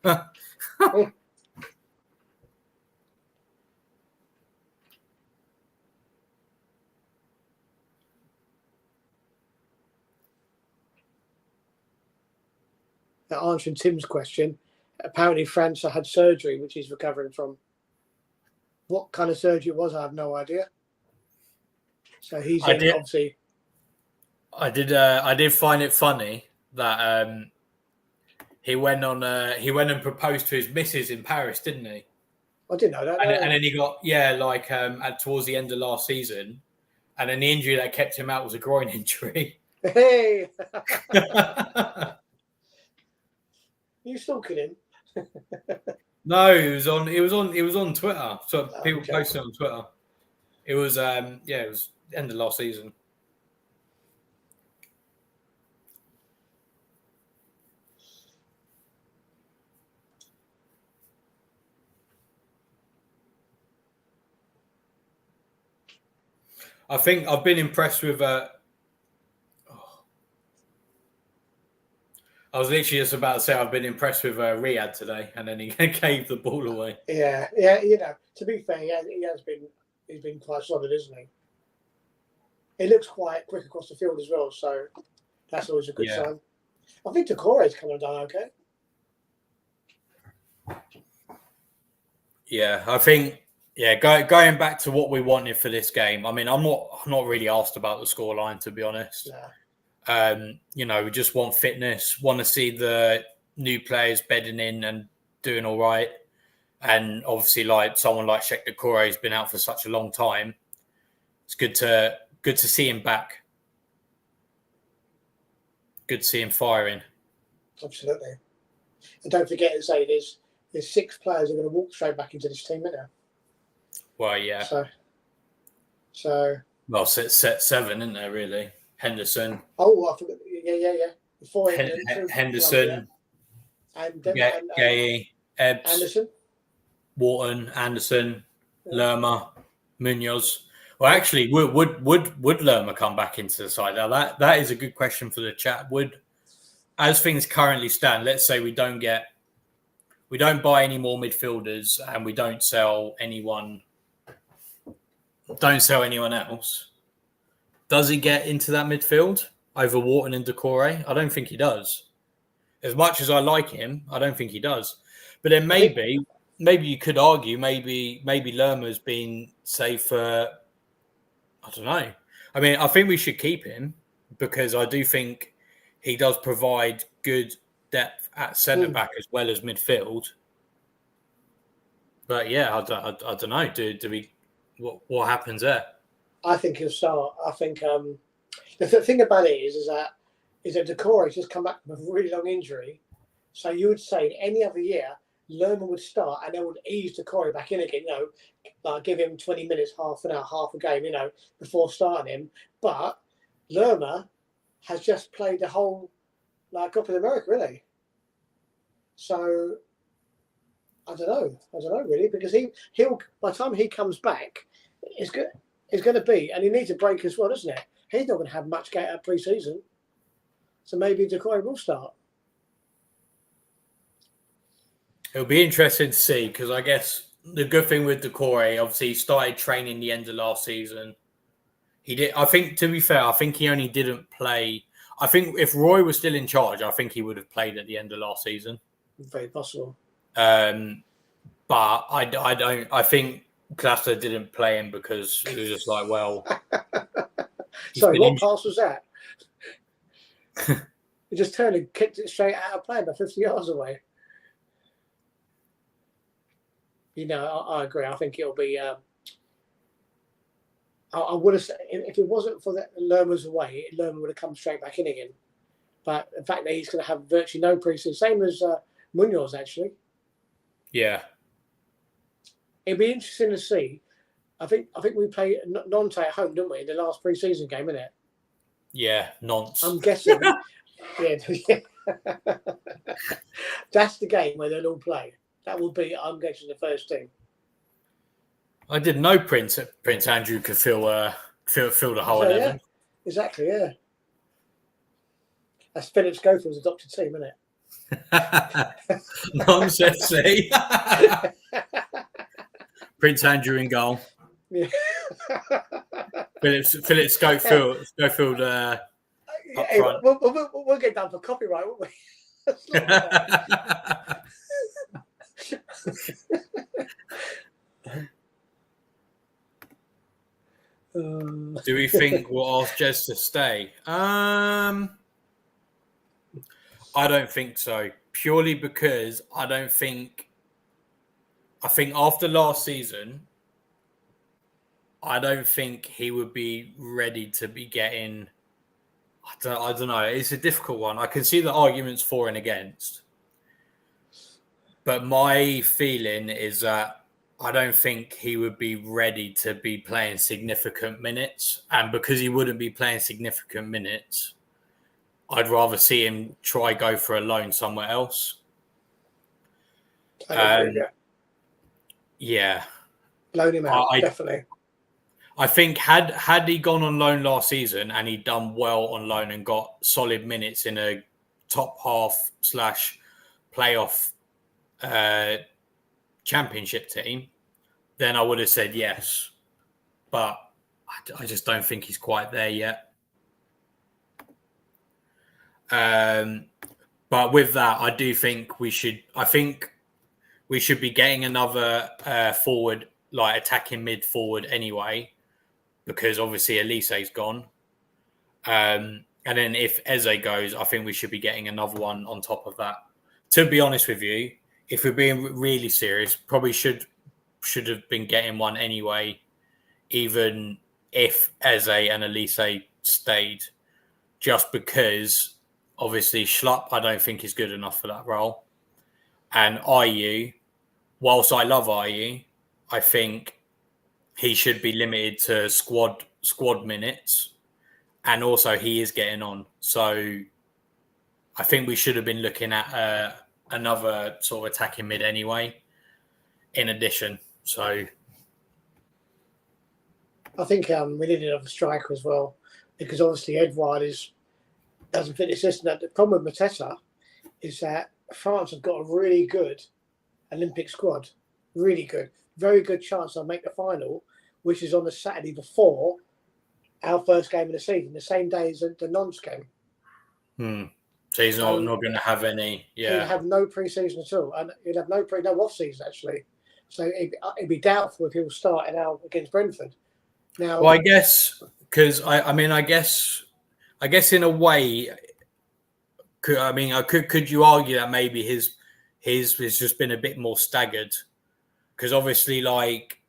answering Tim's question. Apparently, França had surgery, which he's recovering from. What kind of surgery it was, I have no idea. So he's obviously. I did find it funny that he went and proposed to his missus in Paris, didn't he? I didn't know that. And then he got towards the end of last season, and then the injury that kept him out was a groin injury. Hey, you stalking him? No, it was on Twitter. So people posted on Twitter. It was it was end of last season. I think I've been impressed with. I was literally just about to say I've been impressed with Riyadh today, and then he gave the ball away. Yeah. To be fair, he's been quite solid, isn't he? He looks quite quick across the field as well, so that's always a good sign. I think Decore's kind of done okay. Yeah, I think. Yeah, going back to what we wanted for this game. I mean, I'm not really asked about the scoreline, to be honest. Yeah. We just want fitness, want to see the new players bedding in and doing all right. And obviously, like someone like Sheikh Decore has been out for such a long time. It's good to see him back. Good to see him firing. Absolutely. And don't forget to say there's 6 players who are going to walk straight back into this team, isn't there? Well, yeah. So. Well, set 7, isn't there? Really, Henderson. Oh, I forgot. Yeah. Before Henderson, Gay, Ebbs, Anderson, Wharton, Anderson, Lerma, Munoz. Well, actually, would Lerma come back into the side? Now that is a good question for the chat. As things currently stand, let's say we don't buy any more midfielders and we don't sell anyone else. Does he get into that midfield over Wharton and Decore? I don't think he does. As much as I like him, I don't think he does. But then maybe you could argue maybe Lerma's been safe for, I don't know. I mean, I think we should keep him because I do think he does provide good depth at centre back as well as midfield. But yeah, I don't know. Do we? What happens there? I think he'll start. I think the thing about it is that Decore has just come back from a really long injury. So you would say any other year, Lerma would start and they would ease Decore back in again. Like give him 20 minutes, half an hour, half a game, before starting him. But Lerma has just played the whole Copa America, really. So I don't know really, because he'll by the time he comes back, it's going to be, and he needs a break as well, doesn't it? He's not going to have much get at pre-season, so maybe Decore will start. It'll be interesting to see because I guess the good thing with Decore, obviously, he started training the end of last season. He did. I think, to be fair, I think he only didn't play. I think if Roy was still in charge, I think he would have played at the end of last season. Very possible. But I don't. I think Cluster didn't play him because he was just like, well. Sorry, what pass was that? He just turned and kicked it straight out of play about 50 yards away. I agree. I think it'll be. I would have said if it wasn't for that Lerma's away, Lerma would have come straight back in again. But the fact that he's going to have virtually no preseason, same as Munoz actually. Yeah. It'd be interesting to see. I think we played Nantes at home, didn't we, in the last pre-season game, innit? Yeah, Nantes. I'm guessing. Yeah. That's the game where they'll all play. That will be, I'm guessing, the first team. I didn't know Prince Andrew could fill the whole 11. Yeah, exactly, yeah. That's Philip Schofield's adopted team, isn't it? Nonsense. Prince Andrew in goal. Yeah. Philip Schofield up front. We'll get done for copyright, won't we? It's not that. Do we think we'll ask Jez to stay? I don't think so. Purely because I think after last season, I don't think he would be ready to be getting. I don't know. It's a difficult one. I can see the arguments for and against, but my feeling is that I don't think he would be ready to be playing significant minutes, and because he wouldn't be playing significant minutes, I'd rather see him try go for a loan somewhere else. Yeah, loan him out, definitely. I think had he gone on loan last season and he'd done well on loan and got solid minutes in a top half / playoff championship team, then I would have said yes. But I just don't think he's quite there yet. But with that, I do think we should. I think we should be getting another forward, like attacking mid forward anyway, because obviously Olise's gone. And then if Eze goes, I think we should be getting another one on top of that. To be honest with you, if we're being really serious, probably should have been getting one anyway, even if Eze and Olise stayed, just because obviously Schlupp I don't think is good enough for that role. And Ayew, whilst I love Ayew, I think he should be limited to squad minutes, and also he is getting on. So I think we should have been looking at another sort of attacking mid anyway, in addition. So I think we needed another striker as well, because obviously Edouard doesn't fit the system. The problem with Mateta is that France have got a really good Olympic squad, really good, very good chance they'll make the final, which is on the Saturday before our first game of the season, the same day as the Nantes game. So he's not going to have any. Yeah, he'd have no pre-season at all, and he'd have no off-season actually. So it'd be doubtful if he'll start out against Brentford. Now, well, I guess because I guess in a way, could you argue that maybe his has just been a bit more staggered? Because obviously, like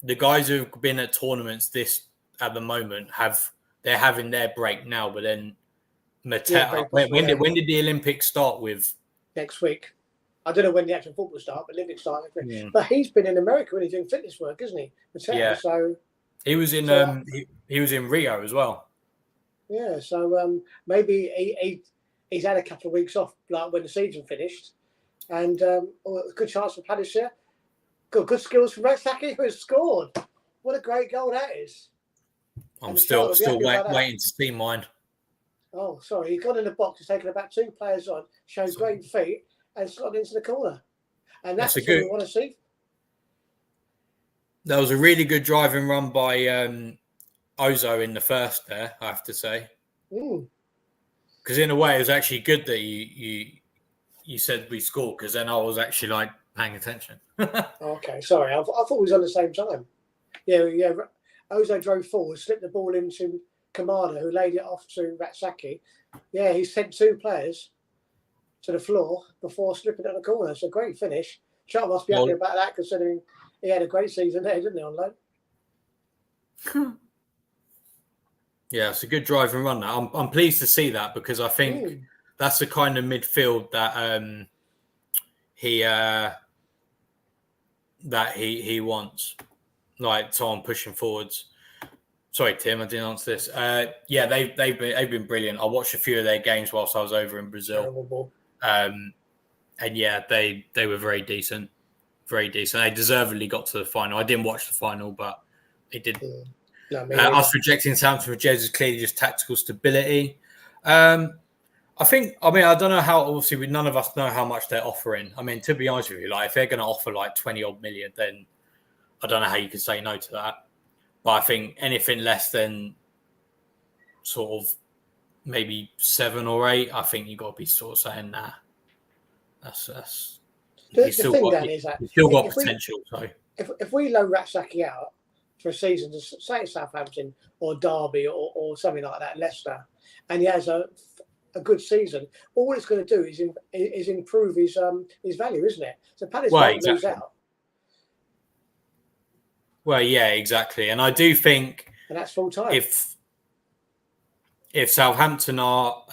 the guys who've been at tournaments at the moment they're having their break now, but then Mateta. When did the Olympics start with? Next week. I don't know when the actual football start, but Olympics start next week. Yeah. But he's been in America when he's doing fitness work, isn't he? Mateta, yeah. So he was in he was in Rio as well. Yeah, so maybe he's had a couple of weeks off, like when the season finished, and a good chance for Palace here. Good skills from Saki, who has scored. What a great goal that is! I'm still waiting to see mine. Oh, sorry, he got in the box, he's taken about 2 players on, showed great feet, and slotted into the corner, and that's what we want to see. That was a really good driving run by Ozo in the first there, I have to say. Because in a way, it was actually good that you said we scored, because then I was actually like paying attention. Okay, sorry, I thought we was on the same time. Yeah. Ozo drove forward, slipped the ball into Kamada, who laid it off to Ratsaki. Yeah, he sent 2 players to the floor before slipping at the corner. It's a great finish. Charlton must be happy about that, considering he had a great season there, didn't he, on loan? Yeah, it's a good drive and run. I'm pleased to see that, because I think that's the kind of midfield that he wants, like someone pushing forwards. Sorry, Tim, I didn't answer this. Yeah, they've been brilliant. I watched a few of their games whilst I was over in Brazil, and yeah, they were very decent, very decent. They deservedly got to the final. I didn't watch the final, but they did. Us rejecting Southampton for Jez is clearly just tactical stability. I don't know how. Obviously, none of us know how much they're offering. I mean, to be honest with you, like if they're going to offer like 20 odd million, then I don't know how you can say no to that. But I think anything less than sort of maybe 7 or 8, I think you've got to be sort of saying nah. That's The he's still thing, got Dan, is that he's still got if potential. So if we loan Ratsaki out for a season to say Southampton or Derby or something like that, Leicester, and he has a good season, all it's going to do is improve his value, isn't it? So Palace won't lose out. Well, yeah, exactly, and I do think, and that's full time. If Southampton are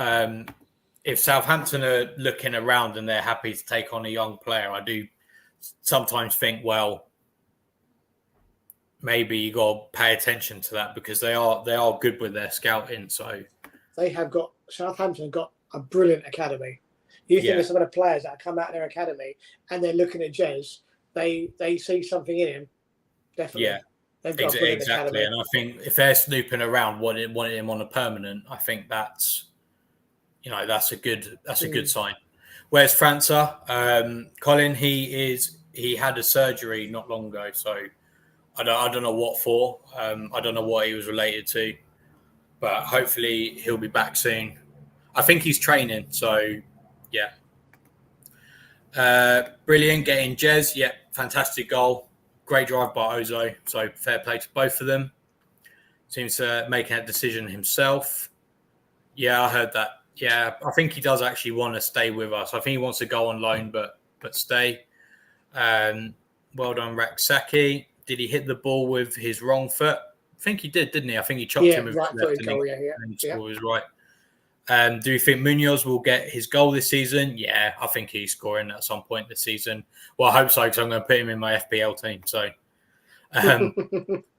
looking around and they're happy to take on a young player, I do sometimes think, well, maybe you got to pay attention to that because they are good with their scouting. So Southampton have got a brilliant academy. You think of some of the players that come out of their academy and they're looking at Jez, they see something in him. Definitely. Yeah. They've got a brilliant academy. And I think if they're snooping around wanting him on a permanent, I think that's a good sign. Where's França? Colin, he had a surgery not long ago, so I don't know what for. I don't know what he was related to, but hopefully he'll be back soon. I think he's training, so yeah. Brilliant, getting Jez. Yeah, fantastic goal. Great drive by Ozo, so fair play to both of them. Seems to making that decision himself. Yeah, I heard that. Yeah, I think he does actually want to stay with us. I think he wants to go on loan, but stay. Well done, Raksaki. Did he hit the ball with his wrong foot? I think he did, didn't he? I think he chopped him with right left foot goal, and he scored his right. Do you think Munoz will get his goal this season? Yeah, I think he's scoring at some point this season. Well, I hope so because I'm going to put him in my FPL team. So,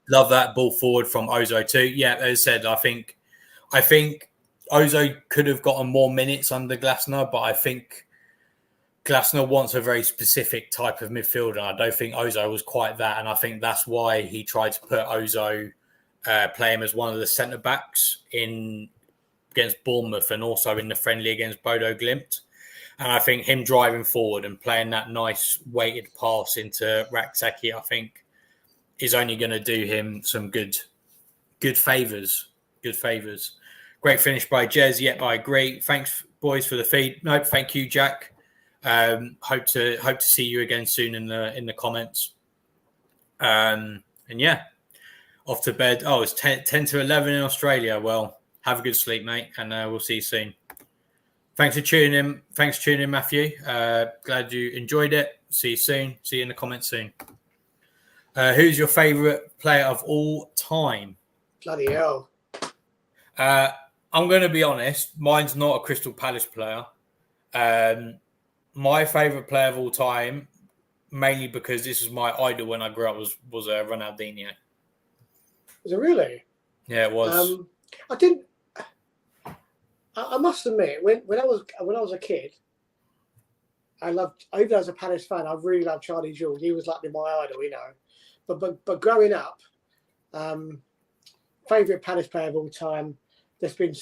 love that ball forward from Ozo too. Yeah, as I said, I think Ozo could have gotten more minutes under Glasner, but I think Glasner wants a very specific type of midfielder. I don't think Ozo was quite that, and I think that's why he tried to put Ozo, play him as one of the centre backs against Bournemouth and also in the friendly against Bodo Glimt. And I think him driving forward and playing that nice weighted pass into Raksaki, I think, is only going to do him some good favours. Good favours. Great finish by Jez. Yep, I agree. Thanks, boys, for the feed. No, thank you, Jack. Hope to see you again soon in the comments. And yeah, off to bed. Oh, it's 10 to 11 in Australia. Well, have a good sleep, mate, and we'll see you soon. Thanks for tuning in. Thanks for tuning in, Matthew. Glad you enjoyed it. See you soon. See you in the comments soon. Who's your favourite player of all time? Bloody hell. I'm going to be honest. Mine's not a Crystal Palace player. My favourite player of all time, mainly because this was my idol when I grew up, was Ronaldinho. Was it really? Yeah, it was. I must admit, when I was a kid, even as a Palace fan, I really loved Charlie Jules. He was like my idol, But growing up, favourite Palace player of all time, there's been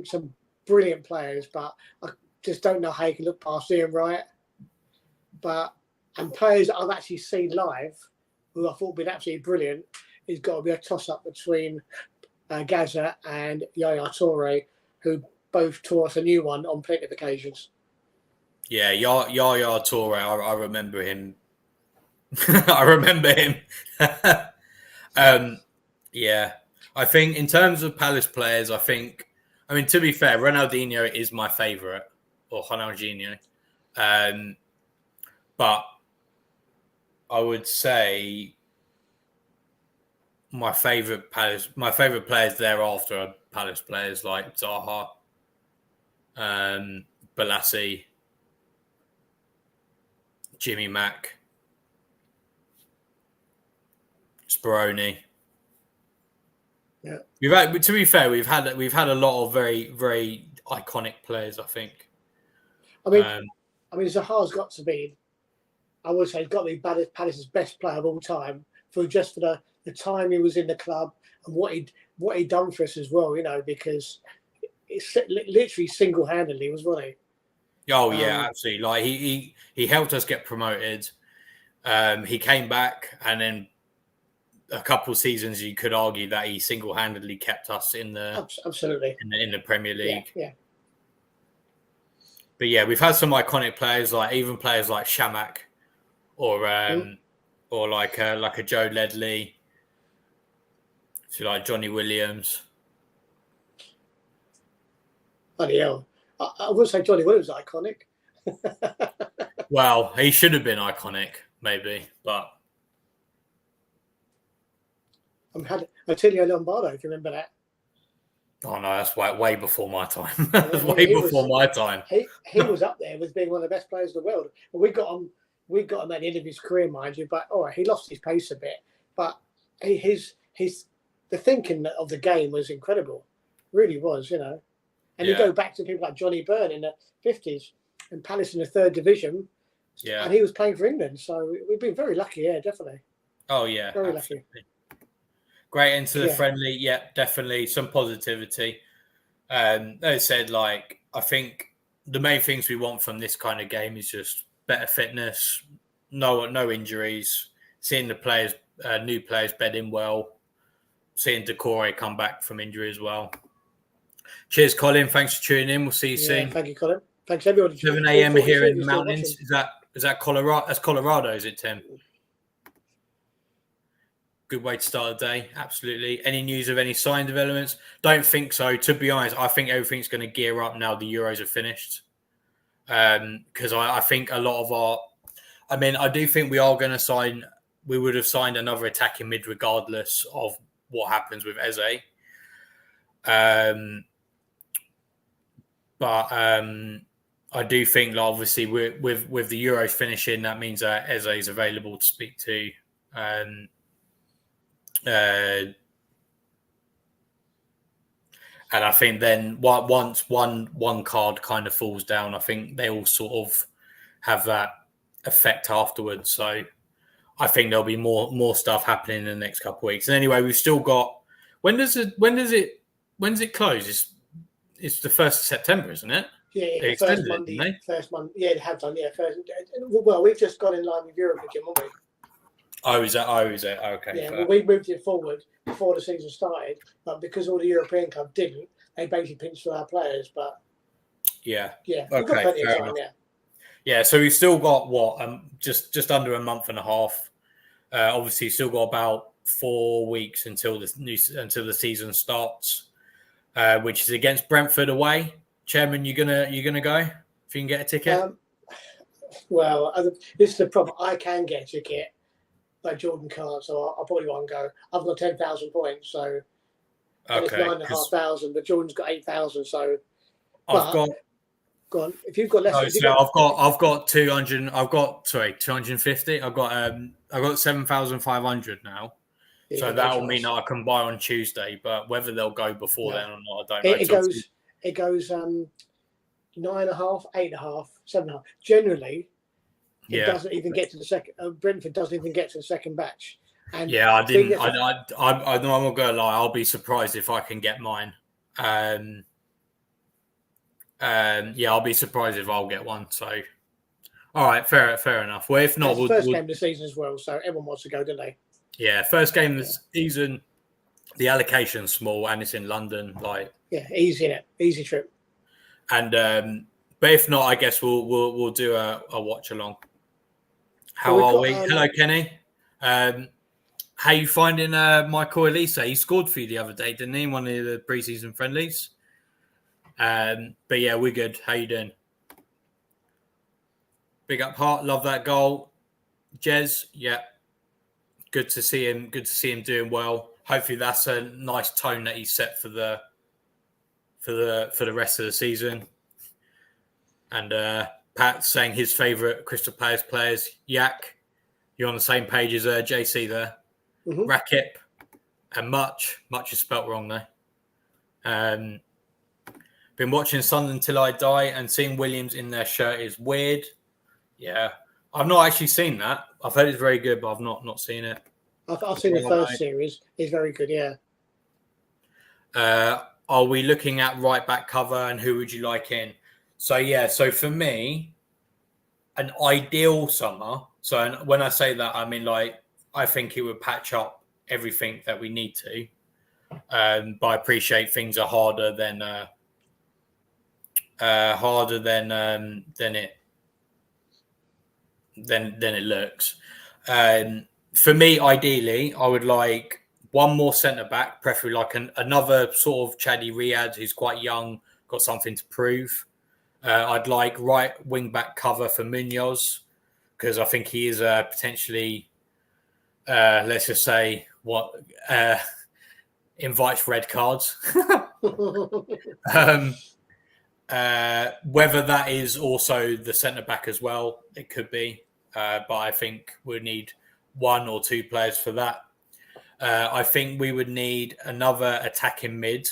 some brilliant players, but I just don't know how you can look past Ian Wright. And players that I've actually seen live, who I thought would be absolutely brilliant, it's got to be a toss-up between Gaza and Yaya Toure, who both tore us a new one on plenty of occasions. Yeah, Yaya Toure, I remember him. I remember him. Yeah, I think in terms of Palace players, to be fair, Ronaldinho is my favourite, or Ronaldinho. But I would say my favourite players thereafter are Palace players like Zaha, Balassi, Jimmy Mack, Speroni. Yeah. To be fair, we've had a lot of very, very iconic players, I think. Zaha's got to be, I would say, he's got to be Palace's best player of all time for the time he was in the club and what he'd done for us as well, because it's literally single-handedly, wasn't he? Oh yeah, absolutely. Like he helped us get promoted. He came back, and then a couple of seasons, you could argue that he single-handedly kept us in the absolutely in the Premier League. Yeah. But yeah, we've had some iconic players, like even players like Shamak or like a Joe Ledley, so like Johnny Williams. Bloody hell. I would say Johnny Williams is iconic. Well, he should have been iconic, maybe, but had Attilio Lombardo, if you remember that. oh no, that's way before my time. That's way before my time. He was up there with being one of the best players in the world. And we got him at the end of his career, mind you. But he lost his pace a bit. But the thinking of the game was incredible, really was, And you go back to people like Johnny Byrne in the 50s and Palace in the 3rd division. Yeah, and he was playing for England, so we've been very lucky. Yeah, definitely. Oh yeah, very absolutely. lucky. Great into the friendly, yeah, definitely some positivity. As I said, like I think the main things we want from this kind of game is just better fitness, no injuries, seeing the players, new players bed in well, seeing Decore come back from injury as well. Cheers, Colin. Thanks for tuning in. We'll see you soon. Thank you, Colin. Thanks everyone. 7 a.m. here in the mountains. Is that Colorado? That's Colorado, is it, Tim? Good way to start the day. Absolutely. Any news of any sign developments? Don't think so. To be honest, I think everything's going to gear up now the Euros are finished. Because I think a lot of I do think we are going to sign. We would have signed another attacking mid regardless of what happens with Eze. But I do think, like, obviously, with the Euros finishing, that means that Eze is available to speak to. And I think then once one card kind of falls down, I think they all sort of have that effect afterwards. So I think there'll be more stuff happening in the next couple of weeks. And anyway, we've still got when does it close? It's the 1st of September, isn't it? Yeah, first Monday. First Monday. Yeah, they have done. Yeah, first. Well, we've just gone in line with Europe again, haven't we? Oh, is that? Okay. Yeah, well, we moved it forward before the season started, but because all the European clubs didn't, they basically pinched for our players. But yeah, we've got plenty of time. Yeah. So we've still got just under a month and a half. Obviously, still got about 4 weeks until the season starts, which is against Brentford away. Chairman, you gonna go if you can get a ticket? Well, this is the problem. I can get a ticket. Like Jordan can't, so I probably won't go. I've got 10,000 points, so it's 9,500. But Jordan's got 8,000, so go on. If you've got less, I've got 200. I've got 250. I've got 7,500 now. Yeah, so that will mean that I can buy on Tuesday. But whether they'll go before then or not, I don't know. It goes 9.5, 8.5, 7.5. Generally. It doesn't even get to the second. Brentford doesn't even get to the second batch. And I didn't. I'm not gonna lie. I'll be surprised if I can get mine. I'll be surprised if I'll get one. So, all right, fair enough. Well, if not, it's the first game of the season as well. So everyone wants to go, don't they? Yeah, first game of the season. The allocation's small and it's in London. Easy trip. And but if not, I guess we'll do a watch along. How are we? Hello, Kenny. How you finding Michael Olise? He scored for you the other day, didn't he? One of the preseason friendlies. But yeah, we're good. How you doing? Big up Hart. Love that goal. Jez, yeah. Good to see him. Good to see him doing well. Hopefully that's a nice tone that he's set for the rest of the season. And Pat saying his favourite Crystal Palace players, Yak. You're on the same page as JC there. Mm-hmm. Rakip and Much. Much is spelt wrong though. Been watching Sunderland Till I Die and seeing Williams in their shirt is weird. Yeah. I've not actually seen that. I've heard it's very good, but I've not seen it. I've seen the first series. It's very good, yeah. Are we looking at right back cover and who would you like in? So for me, an ideal summer. So when I say that, I mean, like, I think it would patch up everything that we need to. But I appreciate things are harder than harder than it looks. For me, ideally, I would like one more centre back, preferably like another sort of Chaddy Riyad who's quite young, got something to prove. I'd like right wing back cover for Munoz because I think he is potentially, let's just say, invites red cards. Whether that is also the centre back as well, it could be. But I think we need one or two players for that. I think we would need another attacking mid.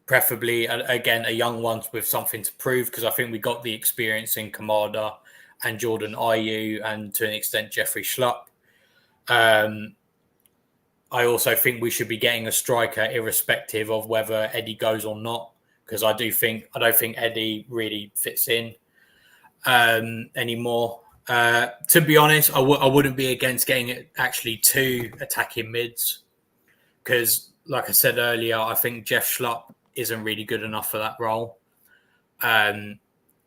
Preferably, again, a young one with something to prove because I think we got the experience in Kamada and Jordan Ayew and to an extent Jeffrey Schlupp. I also think we should be getting a striker irrespective of whether Eddie goes or not because I don't think Eddie really fits in anymore. To be honest, I wouldn't be against getting actually two attacking mids because, like I said earlier, I think Jeff Schlupp isn't really good enough for that role. And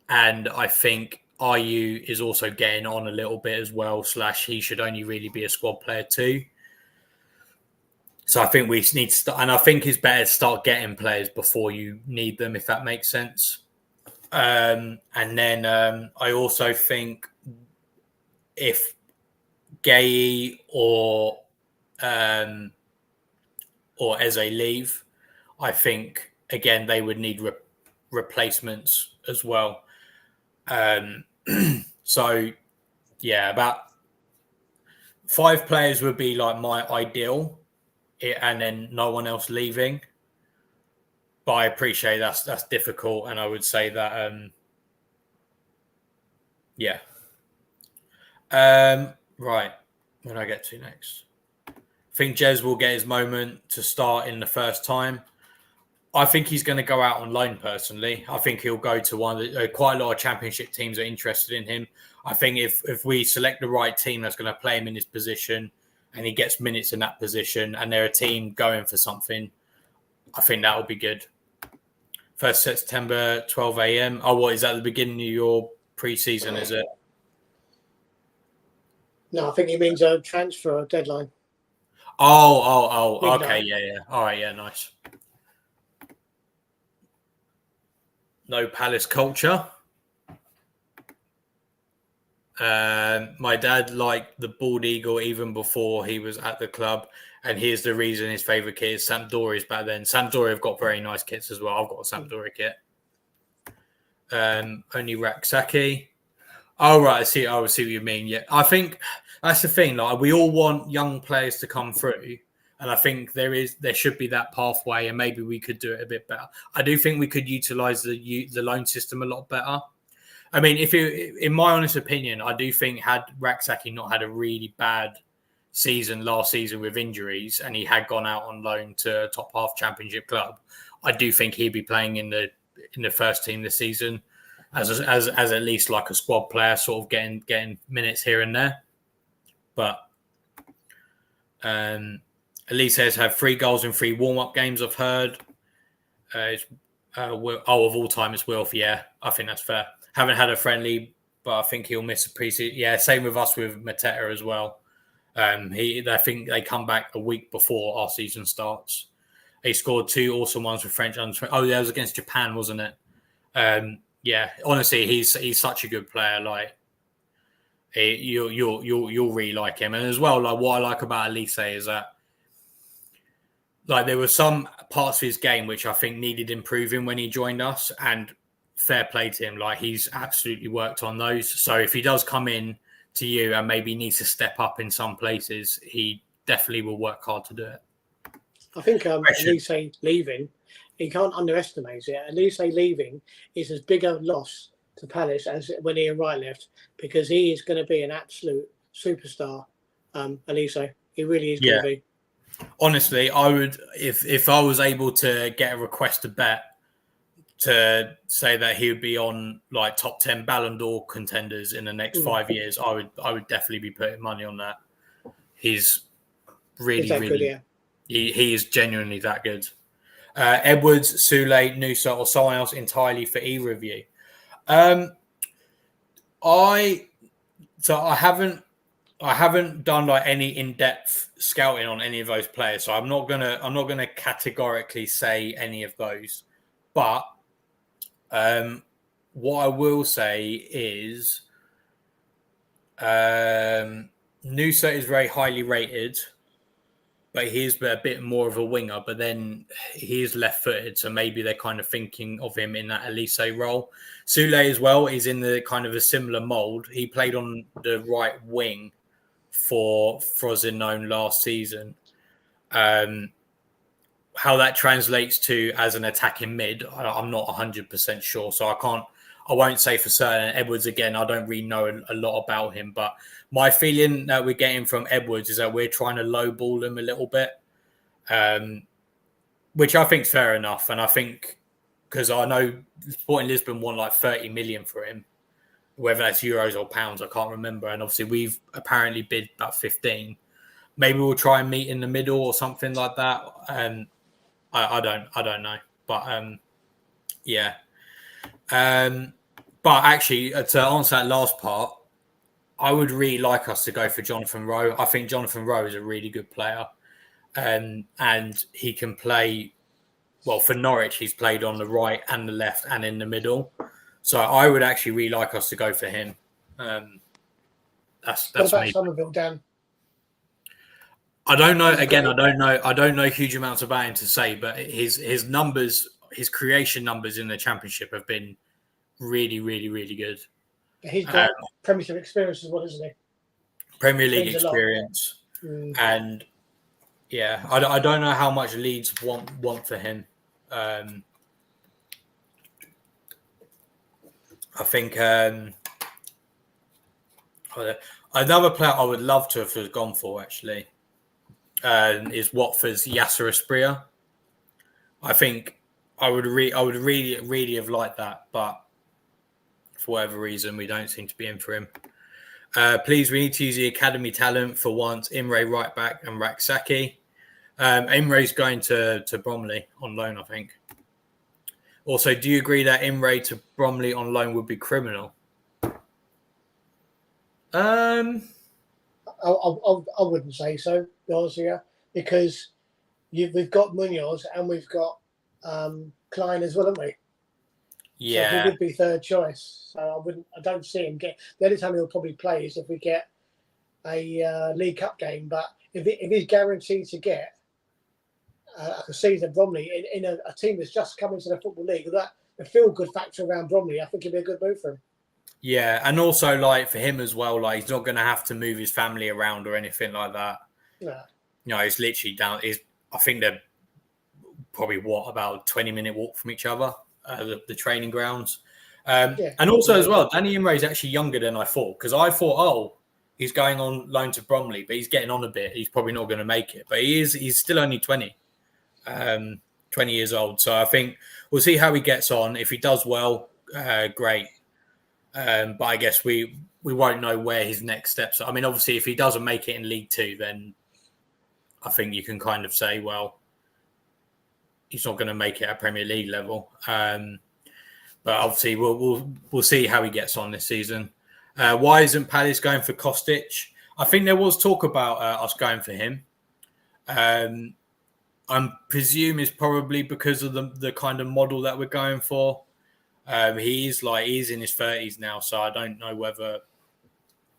I think Ayew is also getting on a little bit as well, / he should only really be a squad player too. So I think we need to start, and I think it's better to start getting players before you need them, if that makes sense. And then I also think if Gay or Eze leave, I think again they would need replacements as well. So yeah, about 5 players would be like my ideal, and then no one else leaving. But I appreciate that's difficult, and I would say that yeah. Right, where do I get to next? I think Jez will get his moment to start in the first time. I think he's going to go out on loan, personally. I think he'll go to one of the, quite a lot of championship teams are interested in him. I think if we select the right team that's going to play him in his position and he gets minutes in that position and they're a team going for something, I think that will be good. 1st September, 12 a.m. Oh, what, is that the beginning of your pre-season, is it? No, I think he means a transfer deadline. Oh, okay, yeah. All right, yeah, nice. No Palace culture. My dad liked the bald eagle even before he was at the club, and here's the reason his favourite kit is Sampdoria's back then. Sampdoria have got very nice kits as well. I've got a Sampdoria kit. Only Raksaki. Oh, right, I see what you mean. Yeah, I think that's the thing. Like, we all want young players to come through, and I think there should be that pathway, and maybe we could do it a bit better. I do think we could utilise the loan system a lot better. I mean, in my honest opinion, I do think had Raksaki not had a really bad season last season with injuries, and he had gone out on loan to a top half championship club, I do think he'd be playing in the first team this season as at least like a squad player, sort of getting minutes here and there. But Olise has had 3 goals in 3 warm-up games, I've heard. Of all time, it's Wilf. Yeah, I think that's fair. Haven't had a friendly, but I think he'll miss a pre-season. Yeah, same with us with Mateta as well. I think they come back a week before our season starts. He scored 2 awesome ones with French under. Oh, that was against Japan, wasn't it? Yeah, honestly, he's such a good player. Like, you'll really like him, and as well, like what I like about Olise is that, like, there were some parts of his game which I think needed improving when he joined us, and fair play to him. Like, he's absolutely worked on those. So if he does come in to you and maybe needs to step up in some places, he definitely will work hard to do it. I think Olise leaving, he can't underestimate it. Olise leaving is as big a loss to Palace as when Ian Wright left, because he is going to be an absolute superstar. Olise, he really is going to be. Honestly, I would, if I was able to get a request to bet to say that he would be on like top 10 Ballon d'Or contenders in the next 5 years, I would definitely be putting money on that. He's really, really good, yeah. He is genuinely that good. Edwards, Sule, Nusa, or someone else entirely for either of you. I haven't done like any in-depth scouting on any of those players, so I'm not gonna categorically say any of those. But what I will say is Nusa is very highly rated, but he's a bit more of a winger. But then he is left-footed, so maybe they're kind of thinking of him in that Olise role. Sule as well is in the kind of a similar mould. He played on the right wing for Frosinone last season. How that translates to as an attacking mid, I'm not 100% sure. So I won't say for certain. Edwards, again, I don't really know a lot about him. But my feeling that we're getting from Edwards is that we're trying to lowball him a little bit, which I think is fair enough. And I think, because I know Sporting Lisbon won like 30 million for him, whether that's euros or pounds, I can't remember. And obviously we've apparently bid about 15. Maybe we'll try and meet in the middle or something like that. I don't know. But yeah. But actually, to answer that last part, I would really like us to go for Jonathan Rowe. I think Jonathan Rowe is a really good player. And he can play, well, for Norwich, he's played on the right and the left and in the middle. So I would actually really like us to go for him. That's what about me. Somerville, Dan? I don't know. Again, I don't know huge amounts about him to say, but his numbers, his creation numbers in the Championship have been really, really, really good. He's got Premiership experience as well, isn't he? Premier League experience, and yeah, I don't know how much Leeds want for him. I think another player I would love to have gone for actually is Watford's Yasser Asprilla. I think I would really have liked that, but for whatever reason, we don't seem to be in for him. Please, we need to use the academy talent for once. Imre right back and Raksaki. Imre's going to Bromley on loan, I think. Also, do you agree that Imre to Bromley on loan would be criminal? I wouldn't say so, Garcia, because we've got Munoz and we've got Klein as well, haven't we? Yeah, so he would be third choice. So I don't see him get. The only time he'll probably play is if we get a League Cup game. But if he's guaranteed to get a season at Bromley in a team that's just come into the Football League, that the feel-good factor around Bromley, I think it'd be a good move for him. Yeah, and also like for him as well, like he's not going to have to move his family around or anything like that. No, he's literally down. I think they're probably about a 20-minute walk from each other, the training grounds. And also as well, Danny Imre is actually younger than I thought, because I thought, he's going on loan to Bromley, but he's getting on a bit. He's probably not going to make it, but he's still only 20 years old. So I think we'll see how he gets on. If he does well, great. But I guess we won't know where his next steps are. I mean, obviously, if he doesn't make it in League Two, then I think you can kind of say, well, he's not going to make it at Premier League level. But obviously, we'll see how he gets on this season. Why isn't Palace going for Kostic? I think there was talk about us going for him. I presume it's probably because of the kind of model that we're going for. He's in his 30s now, so I don't know whether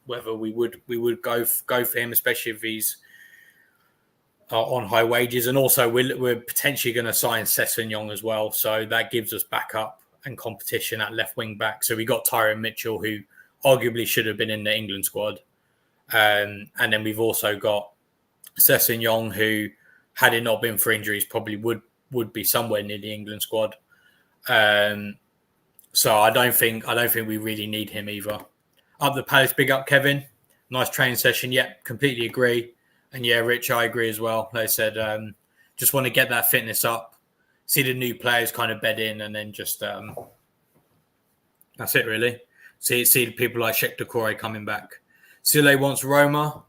we would go for him, especially if he's on high wages. And also, we're potentially going to sign Sessegnon as well, so that gives us backup and competition at left wing back. So we got Tyrone Mitchell, who arguably should have been in the England squad, and then we've also got Sessegnon, who, had it not been for injuries, probably would be somewhere near the England squad. So I don't think we really need him either. Up the Palace, big up Kevin. Nice training session. Yep, completely agree. And yeah, Rich, I agree as well. They said just want to get that fitness up, see the new players kind of bed in, and then just that's it really. See the people like Sheikh Doucouré coming back. Sule wants Roma,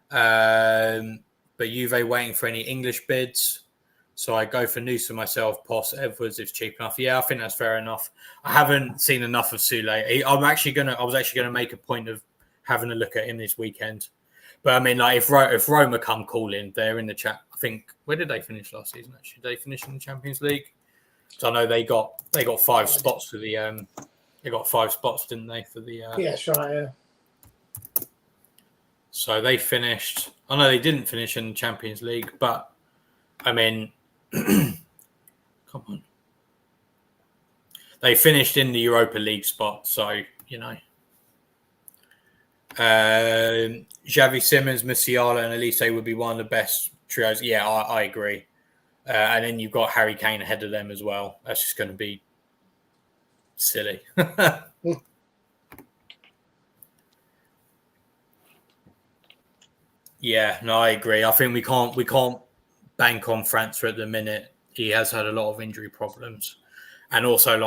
but Juve waiting for any English bids. So I go for Noosa myself, Poss, Edwards if cheap enough. Yeah, I think that's fair enough. I haven't seen enough of Sule. I was actually gonna make a point of having a look at him this weekend. But I mean, like if Roma come calling, they're in the chat. I think where did they finish last season? Actually, did they finish in the Champions League? So I know they got 5 spots for the they got 5 spots, didn't they? For the yeah, that's right. Yeah. So they finished. I know they didn't finish in the Champions League, but I mean, come on, they finished in the Europa League spot. So you know, Xavi Simons, Musiala, and Olise would be one of the best trios. Yeah, I agree. And then you've got Harry Kane ahead of them as well. That's just going to be silly. Yeah, no, I agree. I think we can't bank on France at the minute. He has had a lot of injury problems, and also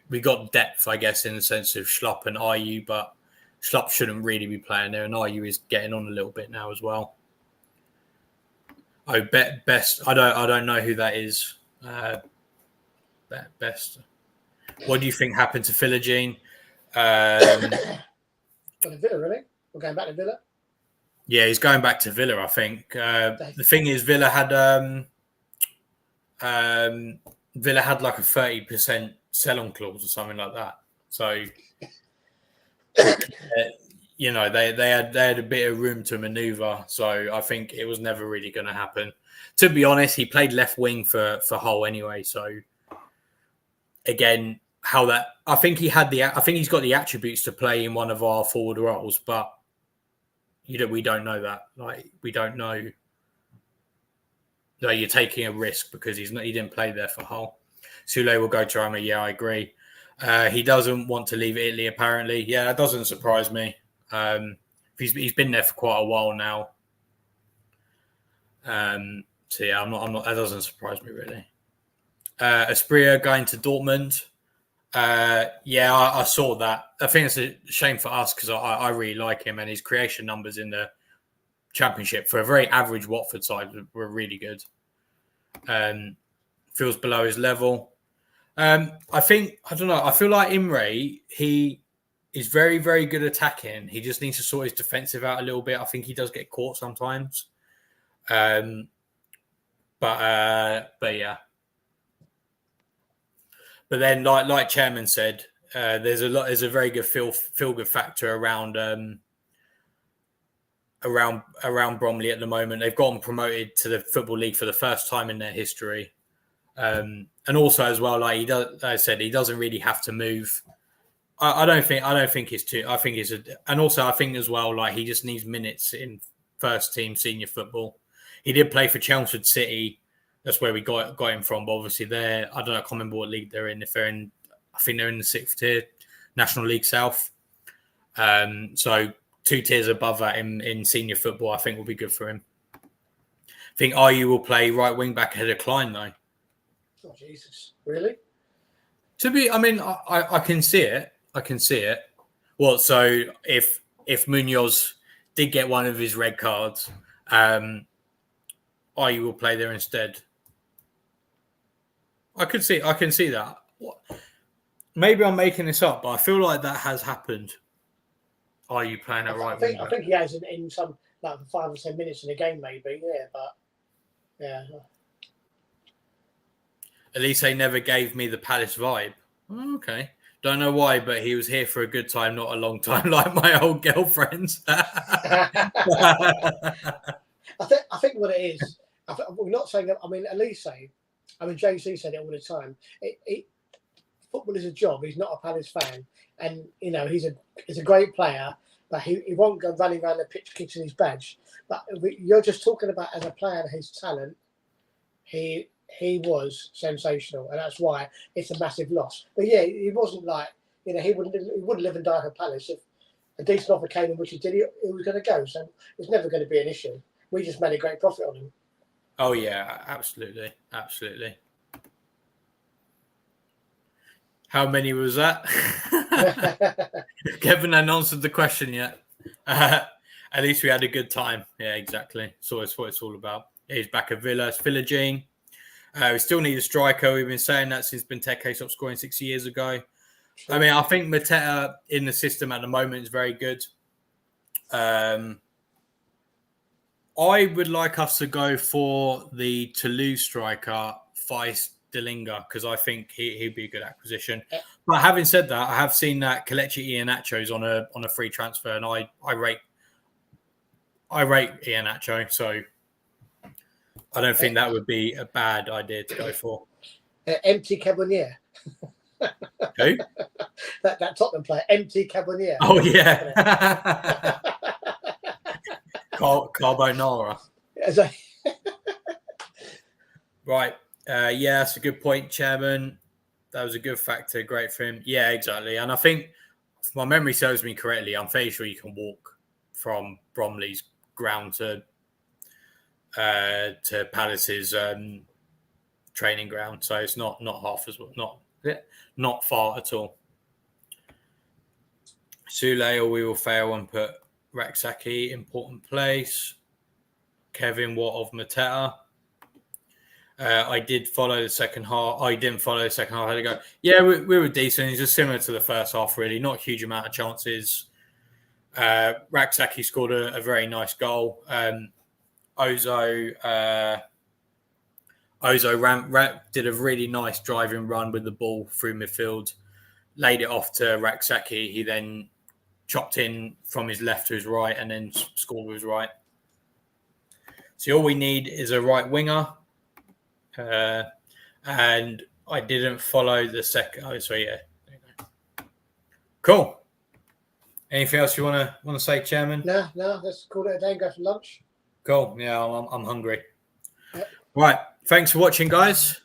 we got depth, I guess, in the sense of Schlupp and Ayew, but Schlupp shouldn't really be playing there, and Ayew is getting on a little bit now as well. Oh, best. I don't know who that is. Best. What do you think happened to Philogene? Villa, really? We're going back to Villa. Yeah, he's going back to Villa, I think. The thing is, Villa had like a 30% sell-on clause or something like that. So, you know, they had a bit of room to manoeuvre. So I think it was never really going to happen. To be honest, he played left wing for Hull anyway. So again, I think he's got the attributes to play in one of our forward roles, but we don't know that. Like, we don't know. No, you're taking a risk because he didn't play there for Hull. Sule will go to Roma. Yeah, I agree. He doesn't want to leave Italy, apparently. Yeah, that doesn't surprise me. He's been there for quite a while now. So yeah, I'm not. That doesn't surprise me really. Asprilla going to Dortmund. Yeah, I saw that. I think it's a shame for us because I really like him, and his creation numbers in the Championship for a very average Watford side were really good. Feels below his level. I don't know. I feel like Imre, he is very, very good attacking. He just needs to sort his defensive out a little bit. I think he does get caught sometimes. But yeah. But then, like Chairman said, there's a very good feel good factor around Bromley at the moment. They've gotten promoted to the Football League for the first time in their history, and also as well, like like I said, he doesn't really have to move. I don't think it's too. I think it's and also I think as well, like he just needs minutes in first team senior football. He did play for Chelmsford City. That's where we got him from. But obviously, I can't remember what league they're in. I think they're in the 6th tier, National League South. So 2 tiers above that in senior football, I think will be good for him. I think Ayew will play right wing back ahead of Klein though. Oh Jesus, really? I can see it. I can see it. Well, so if Munoz did get one of his red cards, Ayew will play there instead. I can see that. Maybe I'm making this up, but I feel like that has happened. Are you playing it right? I think he has in some like 5 or 10 minutes in a game, maybe. Yeah, but yeah. Olise never gave me the Palace vibe. Oh, okay, don't know why, but he was here for a good time, not a long time, like my old girlfriends. I think what it is. We're not saying that. I mean, Olise. I mean, JC said it all the time. Football is a job. He's not a Palace fan, and you know he's a great player, but he won't go running around the pitch kicking his badge. But you're just talking about as a player and his talent. He was sensational, and that's why it's a massive loss. But yeah, he wasn't like he wouldn't live and die for Palace if a decent offer came in, which he did. He was going to go, so it's never going to be an issue. We just made a great profit on him. Oh yeah, absolutely. How many was that? Kevin hadn't answered the question yet. At least we had a good time. Yeah, exactly. So it's what it's all about. He's back at Villa. It's Philogene. We still need a striker. We've been saying that since Benteke stopped scoring 6 years ago. I mean, I think Mateta in the system at the moment is very good. I would like us to go for the Toulouse striker, Feist Delinga, because I think he'd be a good acquisition. But having said that, I have seen that Kelechi Iheanacho's on a free transfer, and I rate Iheanacho, so I don't think that would be a bad idea to go for. Empty Cabonier. Who? that Tottenham player, Empty Cabonier. Oh, yeah. Carbonara. Right. Yeah, that's a good point, Chairman. That was a good factor. Great for him. Yeah, exactly. And I think, if my memory serves me correctly, I'm fairly sure you can walk from Bromley's ground to Palace's training ground. So it's not half as well. Not far at all. Sule, or we will fail and put Raksaki, important place. Kevin, what of Mateta? I did follow the second half. I didn't follow the second half. I had to go. Yeah, we were decent. It's just similar to the first half, really. Not a huge amount of chances. Raksaki scored a very nice goal. Ozo did a really nice driving run with the ball through midfield, laid it off to Raksaki. He then chopped in from his left to his right and then scored with his right. So all we need is a right winger. And I didn't follow the second. Oh, so yeah. There you go. Cool. Anything else you want to say, Chairman? No. Let's call it a day and go for lunch. Cool. Yeah, I'm hungry. Yep. Right. Thanks for watching, guys.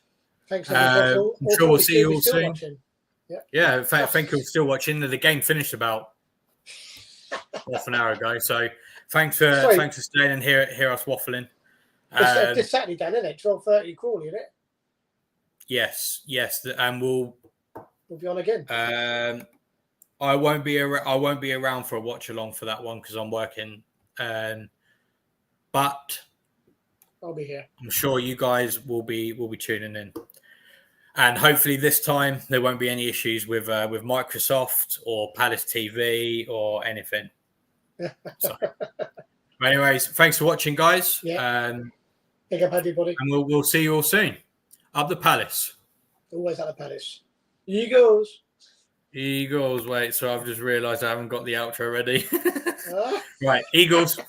Thanks. I'm sure we'll see you all soon. Watching. Yep. Yeah. Thank you for still watching. The game finished about half an hour ago. So thanks for staying and hear us waffling. This Saturday, Dan, isn't it? 12:30 Crawley, isn't it? Yes, and we'll be on again. I won't be around for a watch along for that one because I'm working. But I'll be here. I'm sure you guys will be tuning in, and hopefully this time there won't be any issues with Microsoft or Palace TV or anything. So, anyways, thanks for watching, guys. Yeah. Pick up everybody. And we'll see you all soon. Up the Palace. Always at the Palace. Eagles. Wait, so I've just realised I haven't got the outro ready. Right, Eagles.